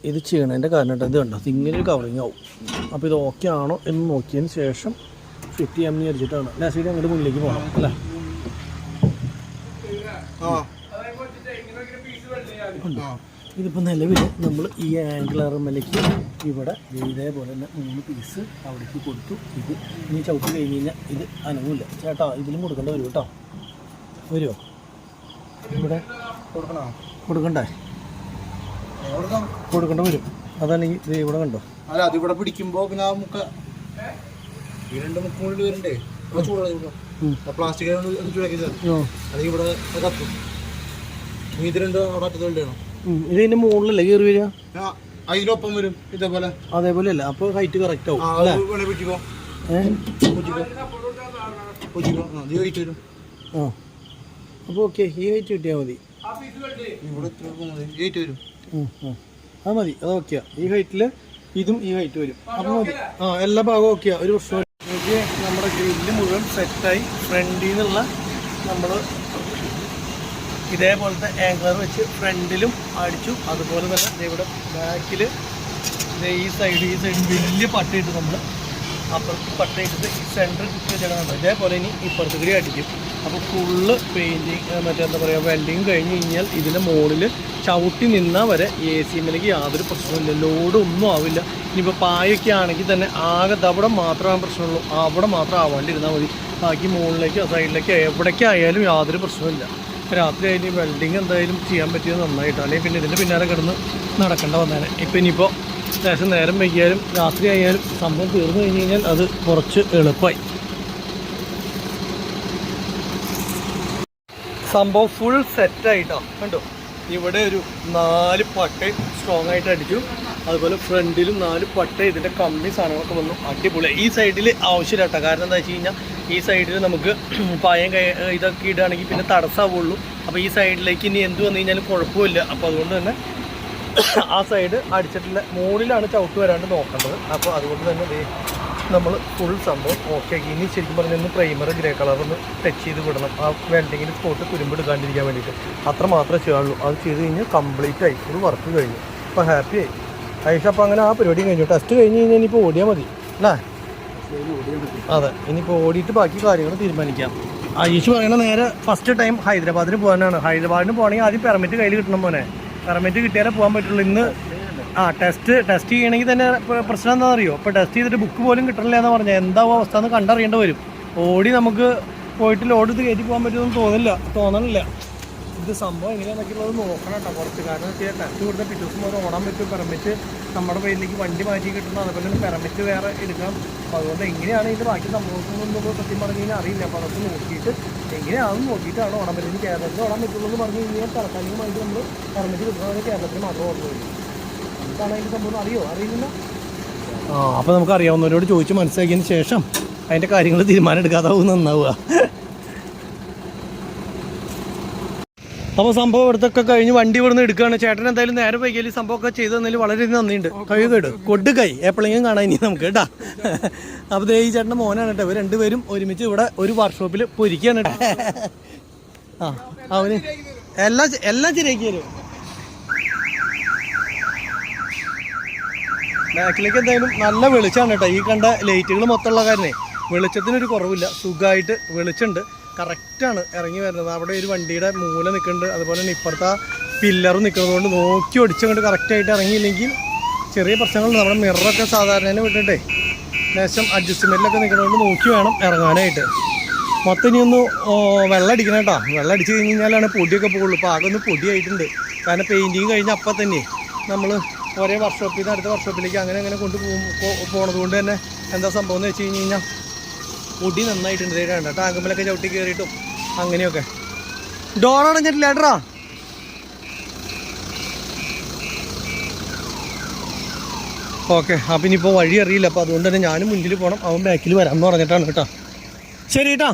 Speaker 1: ഇത് ചെയ്യണതിൻ്റെ കാരണം കേട്ടോ. ഇത് കണ്ടോ, ഇങ്ങനെ ഒരു കവറിങ് ആവും. അപ്പോൾ ഇത് ഓക്കെ ആണോ എന്ന് നോക്കിയതിന് ശേഷം ഫിറ്റ് ചെയ്യാമെന്ന് വിചാരിച്ചിട്ടാണ്. ലാസ്റ്റ് അങ്ങോട്ട് മുന്നിലേക്ക് പോകണം അല്ലേ? ഇതിപ്പോൾ നിലവിൽ നമ്മൾ ഈ ആംഗിളർമലേക്ക് ഇവിടെ ഇതേപോലെ തന്നെ 3 പീസ് അവിടേക്ക് കൊടുത്തു. ഇത് ഇനി ചവിട്ടി കഴിഞ്ഞ് കഴിഞ്ഞാൽ ഇത് അനങ്ങില്ല ചേട്ടാ. ഇതിലും കൊടുക്കേണ്ട വരും കേട്ടോ. വരുമോ? ഇവിടെ കൊടുക്കണ്ടേ? കൊടുക്കേണ്ട വരും. അതാണെങ്കിൽ ഇത് ഇവിടെ കണ്ടോ.
Speaker 4: അല്ല, അതിവിടെ പിടിക്കുമ്പോൾ പിന്നെ ആ മുക്ക ഈ 2 മുക്കുള്ളിൽ വരണ്ടേ പ്ലാസ്റ്റിക് അല്ലെങ്കിൽ ഇവിടെ കത്തും. ഇത് 2 അവിടെ അറ്റത്തോടെ വേണം.
Speaker 1: ഇത് ഇതിൻ്റെ മുകളിലല്ലേ കയറി വരിക?
Speaker 4: അതിനൊപ്പം വരും ഇതേപോലെ.
Speaker 1: അതേപോലെ അല്ല, അപ്പോൾ ഹൈറ്റ് കറക്റ്റ് ആവും. അപ്പോൾ ഓക്കെ, ഈ ഹൈറ്റ് കിട്ടിയാൽ മതി. അത് മതി, അത് ഓക്കെയാ. ഈ ഹൈറ്റിൽ ഇതും ഈ ഹൈറ്റ് വരും. അപ്പോൾ മതി. എല്ലാ ഭാഗവും ഓക്കെയാ, ഒരു പ്രശ്നം. എനിക്ക് നമ്മുടെ ഗ്രില്ല് മുഴുവൻ സെറ്റായി. ഫ്രണ്ടിൽ നിന്നുള്ള നമ്മൾ ഇതേപോലത്തെ ആംഗിളർ വെച്ച് ഫ്രണ്ടിലും അടിച്ചു. അതുപോലെ തന്നെ ഇവിടെ ബാക്കിൽ ഈ സൈഡ് വലിയ പട്ടയിട്ട് നമ്മൾ അപ്പുറത്ത് പട്ടയിട്ടിട്ട് ഈ സെൻറ്റർ കുത്തി വെച്ചാൽ ഇതേപോലെ ഇനി ഇപ്പുറത്ത് കൂടി അടിക്കും. അപ്പോൾ ഫുള്ള് പെയിൻറ്റിങ് എന്താ പറയുക, വെൽഡിങ് കഴിഞ്ഞ് കഴിഞ്ഞാൽ ഇതിൻ്റെ മുകളിൽ ചവിട്ടി നിന്നാൽ വരെ AC-മേലേക്ക് യാതൊരു പ്രശ്നമില്ല. ലോഡൊന്നും ആവില്ല. ഇനിയിപ്പോൾ പായൊക്കെ ആണെങ്കിൽ തന്നെ ആകെ അവിടെ മാത്രമാണ് പ്രശ്നമുള്ളൂ. അവിടെ മാത്രം ആവാണ്ടിരുന്നാൽ മതി. ബാക്കി മുകളിലേക്കോ സൈഡിലേക്കോ എവിടേക്കോ ആയാലും യാതൊരു പ്രശ്നമില്ല. രാത്രി ആയാലും വെൽഡിങ് എന്തായാലും ചെയ്യാൻ പറ്റിയത് നന്നായിട്ട്. അല്ലെങ്കിൽ പിന്നെ ഇതിൻ്റെ പിന്നാലെ കിടന്ന് നടക്കേണ്ട വന്നേനെ. ഇപ്പം ഇനിയിപ്പോൾ ലേശം നേരം വൈകിയാലും രാത്രി ആയാലും സംഭവം തീർന്നു കഴിഞ്ഞ് കഴിഞ്ഞാൽ അത് കുറച്ച് എളുപ്പമായി. സംഭവം ഫുൾ സെറ്റായിട്ടോ. കണ്ടോ, ഇവിടെ ഒരു 4 പട്ട സ്ട്രോങ് ആയിട്ട് അടിച്ചു. അതുപോലെ ഫ്രണ്ടിലും 4 പട്ട ഇതിൻ്റെ കമ്പനി സാധനങ്ങളൊക്കെ വന്നു. അടിപൊളി. ഈ സൈഡിൽ ആവശ്യമില്ല കേട്ടോ. കാരണം എന്താ വെച്ച് കഴിഞ്ഞാൽ ഈ സൈഡിൽ നമുക്ക് പായം ഇതൊക്കെ ഇടുകയാണെങ്കിൽ പിന്നെ തടസ്സമാവുള്ളൂ. അപ്പോൾ ഈ സൈഡിലേക്ക് ഇനി എന്ത് വന്നു കഴിഞ്ഞാലും കുഴപ്പമില്ല. അപ്പോൾ അതുകൊണ്ട് തന്നെ ആ സൈഡ് അടിച്ചിട്ടില്ല. മുകളിലാണ് ചവിട്ട് വരാണ്ട് നോക്കേണ്ടത്. അപ്പോൾ അതുകൊണ്ട് തന്നെ നമ്മൾ ഫുൾ സംഭവം ഓക്കെ ആക്കി. ഇനി ശരിക്കും പറഞ്ഞാൽ പ്രൈമർ ഗ്രേ കളറൊന്ന് ടച്ച് ചെയ്ത് വിടണം. ആ വെൽഡിങ്ങിന് സ്പോട്ട് തുരുമ്പെടുക്കാണ്ടിരിക്കാൻ വേണ്ടിയിട്ട് അത്ര മാത്രമേ ചെയ്യാനുള്ളൂ. അത് ചെയ്ത് കഴിഞ്ഞാൽ കംപ്ലീറ്റ് ആയി, ഫുൾ വർക്ക് കഴിഞ്ഞു. അപ്പോൾ ഹാപ്പി ആയി ഐഷ. അപ്പോൾ അങ്ങനെ ആ പരിപാടി കഴിഞ്ഞു. ടെസ്റ്റ് കഴിഞ്ഞ് കഴിഞ്ഞാൽ ഇനിയിപ്പോൾ ഓടിയാൽ മതി അല്ലേ? അതെ, ഇനിയിപ്പോൾ ഓടിയിട്ട് ബാക്കി കാര്യങ്ങൾ തീരുമാനിക്കാം. ഐഷ് പറയണ നേരെ ഫസ്റ്റ് ടൈം ഹൈദരാബാദിന് പോകാനാണ്. ഹൈദരാബാദിന് പോകണമെങ്കിൽ ആദ്യം പെർമിറ്റ് കയ്യിൽ കിട്ടണം. മോനെ പെർമിറ്റ് കിട്ടിയാലേ പോകാൻ പറ്റുള്ളൂ. ഇന്ന് ടെസ്റ്റ് ചെയ്യണമെങ്കിൽ തന്നെ പ്രശ്നം എന്താണെന്ന് അറിയോ? ഇപ്പോൾ ടെസ്റ്റ് ചെയ്തിട്ട് ബുക്ക് പോലും കിട്ടണില്ല എന്ന് പറഞ്ഞാൽ എന്താവും അവസ്ഥ എന്ന് കണ്ടറിയേണ്ടി വരും. ഓടി നമുക്ക് പോയിട്ട് ലോഡ് ഇത് കയറ്റി പോകാൻ പറ്റുമെന്ന് തോന്നണില്ല. ഇത് സംഭവം എങ്ങനെയാണെന്നൊക്കെയുള്ളത് നോക്കണം കേട്ടോ കുറച്ച്. കാരണം വെച്ചാൽ ടെസ്റ്റ് കൊടുത്ത പിറ്റേ ദിവസം ഒരു ഓടാൻ പറ്റും. പെർമിറ്റ് നമ്മുടെ പേരിലേക്ക് വണ്ടി മാറ്റി കിട്ടണം, അതുപോലെ തന്നെ പെർമിറ്റ് വേറെ എടുക്കണം. അപ്പോൾ അതുകൊണ്ട് എങ്ങനെയാണ് ഇതിൻ്റെ ബാക്കി സംഭവങ്ങളൊന്നും സത്യം പറഞ്ഞു കഴിഞ്ഞാൽ അറിയില്ല. അപ്പോൾ അതൊക്കെ നോക്കിയിട്ട് എങ്ങനെയാണെന്ന് നോക്കിയിട്ടാണ് ഓടാൻ പറ്റുന്നത്. കേരളത്തിൽ ഓടാൻ പറ്റുള്ളൂ എന്ന് പറഞ്ഞു കഴിഞ്ഞാൽ താൽക്കാലികമായിട്ട് നമ്മൾ പെർമിറ്റ് കിട്ടുന്നത് കേരളത്തിൽ മാത്രം ഓടുന്നത്. എന്താണ് അതിൻ്റെ സംഭവം അറിയില്ല. അപ്പോൾ നമുക്ക് അറിയാവുന്നവരോട് ചോദിച്ച് മനസ്സിലാക്കിയതിന് ശേഷം അതിൻ്റെ കാര്യങ്ങൾ തീരുമാനം എടുക്കാതാവും നന്നാവുക. അപ്പോൾ സംഭവം ഇവിടുത്തൊക്കെ കഴിഞ്ഞ് വണ്ടി ഇവിടുന്ന് എടുക്കുകയാണ്. ചേട്ടൻ എന്തായാലും നേരെ വൈകിയാൽ ഈ സംഭവമൊക്കെ ചെയ്ത് തന്നതിൽ വളരെയധികം നന്ദിയുണ്ട്. കേട് കൊടു കൈ എപ്പോഴെങ്കിലും കാണാൻ ഇനി നമുക്ക് കേട്ടാ. അപ്പോൾ ദേ ഈ ചേട്ടൻ്റെ മോനാണ് കേട്ടോ. ഇവർ രണ്ടുപേരും ഒരുമിച്ച് ഇവിടെ ഒരു വർക്ക്ഷോപ്പിൽ പൊരിക്കുകയാണ് കേട്ടോ. അവന് എല്ലാം ശരിയാക്കി തരും. ബാക്കിലേക്ക് എന്തായാലും നല്ല വെളിച്ചമാണ് കേട്ടോ. ഈ കണ്ട ലൈറ്റുകൾ മൊത്തമുള്ള കാരണേ വെളിച്ചത്തിനൊരു കുറവില്ല. സുഖമായിട്ട് വെളിച്ചമുണ്ട്. കറക്റ്റാണ് ഇറങ്ങി വരുന്നത്. അവിടെ ഒരു വണ്ടിയുടെ മൂല നിൽക്കുന്നുണ്ട്. അതുപോലെ തന്നെ ഇപ്പുറത്തെ പില്ലറും നിൽക്കുന്നത് കൊണ്ട് നോക്കി ഒടിച്ചങ്ങോട്ട് കറക്റ്റായിട്ട് ഇറങ്ങിയില്ലെങ്കിൽ ചെറിയ പ്രശ്നങ്ങളുണ്ട്. നമ്മുടെ മിററൊക്കെ സാധാരണ വിട്ടിട്ടേ ലേശം അഡ്ജസ്റ്റ്മെൻറ്റിലൊക്കെ നിൽക്കുന്നതുകൊണ്ട് നോക്കി വേണം ഇറങ്ങാനായിട്ട്. മൊത്തം ഇനി ഒന്ന് വെള്ളം അടിക്കണം കേട്ടോ. വെള്ളം അടിച്ച് കഴിഞ്ഞ് കഴിഞ്ഞാലാണ് പൊടിയൊക്കെ പോകുള്ളൂ. ഇപ്പോൾ ആകെ ഒന്ന് പൊടിയായിട്ടുണ്ട്. കാരണം പെയിൻറ്റിങ് കഴിഞ്ഞ അപ്പം തന്നെ നമ്മൾ ഒരേ വർക്ക്ഷോപ്പിൽ നിന്ന് അടുത്ത വർക്ക്ഷോപ്പിലേക്ക് അങ്ങനെ പോണത് കൊണ്ട് തന്നെ എന്താ സംഭവം എന്ന് വെച്ച് കഴിഞ്ഞ് കഴിഞ്ഞാൽ പൊടി നന്നായിട്ടുണ്ട്. വേണ്ട ടാങ്കുമ്പലൊക്കെ ചവിട്ടി കയറിയിട്ടും അങ്ങനെയൊക്കെ. ഡോർ അടഞ്ഞിട്ടില്ല ഏട്ടാ. ഓക്കെ, അപ്പം ഇനിയിപ്പോൾ വഴി അറിയില്ല. അപ്പോൾ അതുകൊണ്ട് തന്നെ ഞാനും മുന്നിൽ പോകണം, അവൻ ബാക്കിൽ വരാമെന്ന് പറഞ്ഞിട്ടാണ് കേട്ടോ. ശരി കേട്ടോ.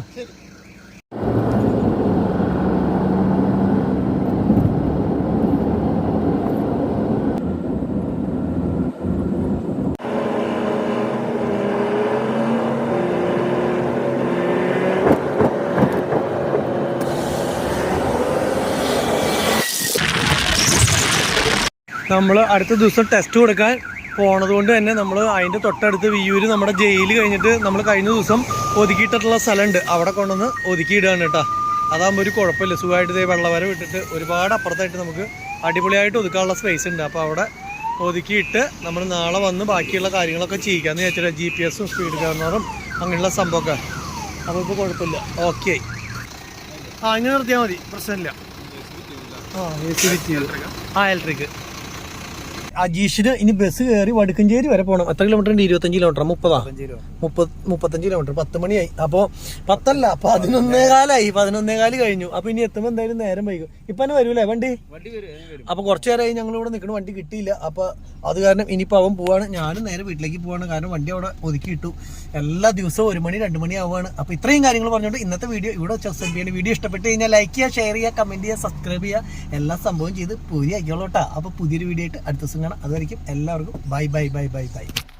Speaker 1: നമ്മൾ അടുത്ത ദിവസം ടെസ്റ്റ് കൊടുക്കാൻ പോണത് കൊണ്ട് തന്നെ നമ്മൾ അതിൻ്റെ തൊട്ടടുത്ത് വിയ്യൂര് നമ്മുടെ ജയിൽ കഴിഞ്ഞിട്ട് നമ്മൾ കഴിഞ്ഞ ദിവസം ഒതുക്കിയിട്ടുള്ള സ്ഥലമുണ്ട്. അവിടെ കൊണ്ടുവന്ന് ഒതുക്കിയിടുകയാണ് കേട്ടോ. അതാകുമ്പോൾ ഒരു കുഴപ്പമില്ല. സുഖമായിട്ട് ഇതേ വെള്ളവര വിട്ടിട്ട് ഒരുപാട് അപ്പുറത്തായിട്ട് നമുക്ക് അടിപൊളിയായിട്ട് ഒതുക്കാനുള്ള സ്പേസ് ഉണ്ട്. അപ്പോൾ അവിടെ ഒതുക്കിയിട്ട് നമ്മൾ നാളെ വന്ന് ബാക്കിയുള്ള കാര്യങ്ങളൊക്കെ ചെയ്യാമെന്ന് വെച്ചിട്ട് GPS സ്പീഡ് ഗവർണറും അങ്ങനെയുള്ള സംഭവമൊക്കെ. അപ്പോൾ ഇപ്പോൾ കുഴപ്പമില്ല. ഓക്കെ, ഇങ്ങനെ നിർത്തിയാൽ മതി, പ്രശ്നമില്ല. AC ഫിറ്റ് ചെയ്തു. ഇലക്ട്രിക്. അജീഷിന് ഇനി ബസ് കയറി വടുക്കഞ്ചേരി വരെ പോകണം. എത്ര കിലോമീറ്റർ ഉണ്ട്? 25 കിലോമീറ്റർ. 35 കിലോമീറ്റർ. 10 മണിയായി. അപ്പോൾ 10 11:15 11:15 കഴിഞ്ഞു. അപ്പോൾ ഇനി എത്തുമ്പോൾ എന്തായാലും നേരം വൈകും. ഇപ്പം തന്നെ വരൂലേ വണ്ടി? അപ്പോൾ കുറച്ച് നേരമായി ഞങ്ങളിവിടെ നിൽക്കണം, വണ്ടി കിട്ടിയില്ല. അപ്പോൾ അത് കാരണം ഇനിയിപ്പോൾ അവൻ പോവാണ്, ഞാനും നേരെ വീട്ടിലേക്ക് പോവാണ്. കാരണം വണ്ടി അവിടെ ഒതുക്കി ഇട്ടു. എല്ലാ ദിവസവും 1 മണി 2 മണി ആവുകയാണ്. അപ്പോൾ ഇത്രയും കാര്യങ്ങൾ പറഞ്ഞുകൊണ്ട് ഇന്നത്തെ വീഡിയോ ഇവിടെ വെച്ച് അവസാനിപ്പിക്കുകയാണ്. വീഡിയോ ഇഷ്ടപ്പെട്ട് കഴിഞ്ഞാൽ ലൈക്ക് ചെയ്യുക, ഷെയർ ചെയ്യുക, കമൻറ്റ് ചെയ്യുക, സബ്സ്ക്രൈബ് ചെയ്യുക, എല്ലാ സംഭവം ചെയ്ത് പുതിയ ആയിക്കോളൂ കേട്ടോ. അപ്പോൾ പുതിയൊരു വീഡിയോ ആയിട്ട് അടുത്ത ദിവസം കാണാം. അതുവരെയ്ക്കും എല്ലാവർക്കും ബൈ.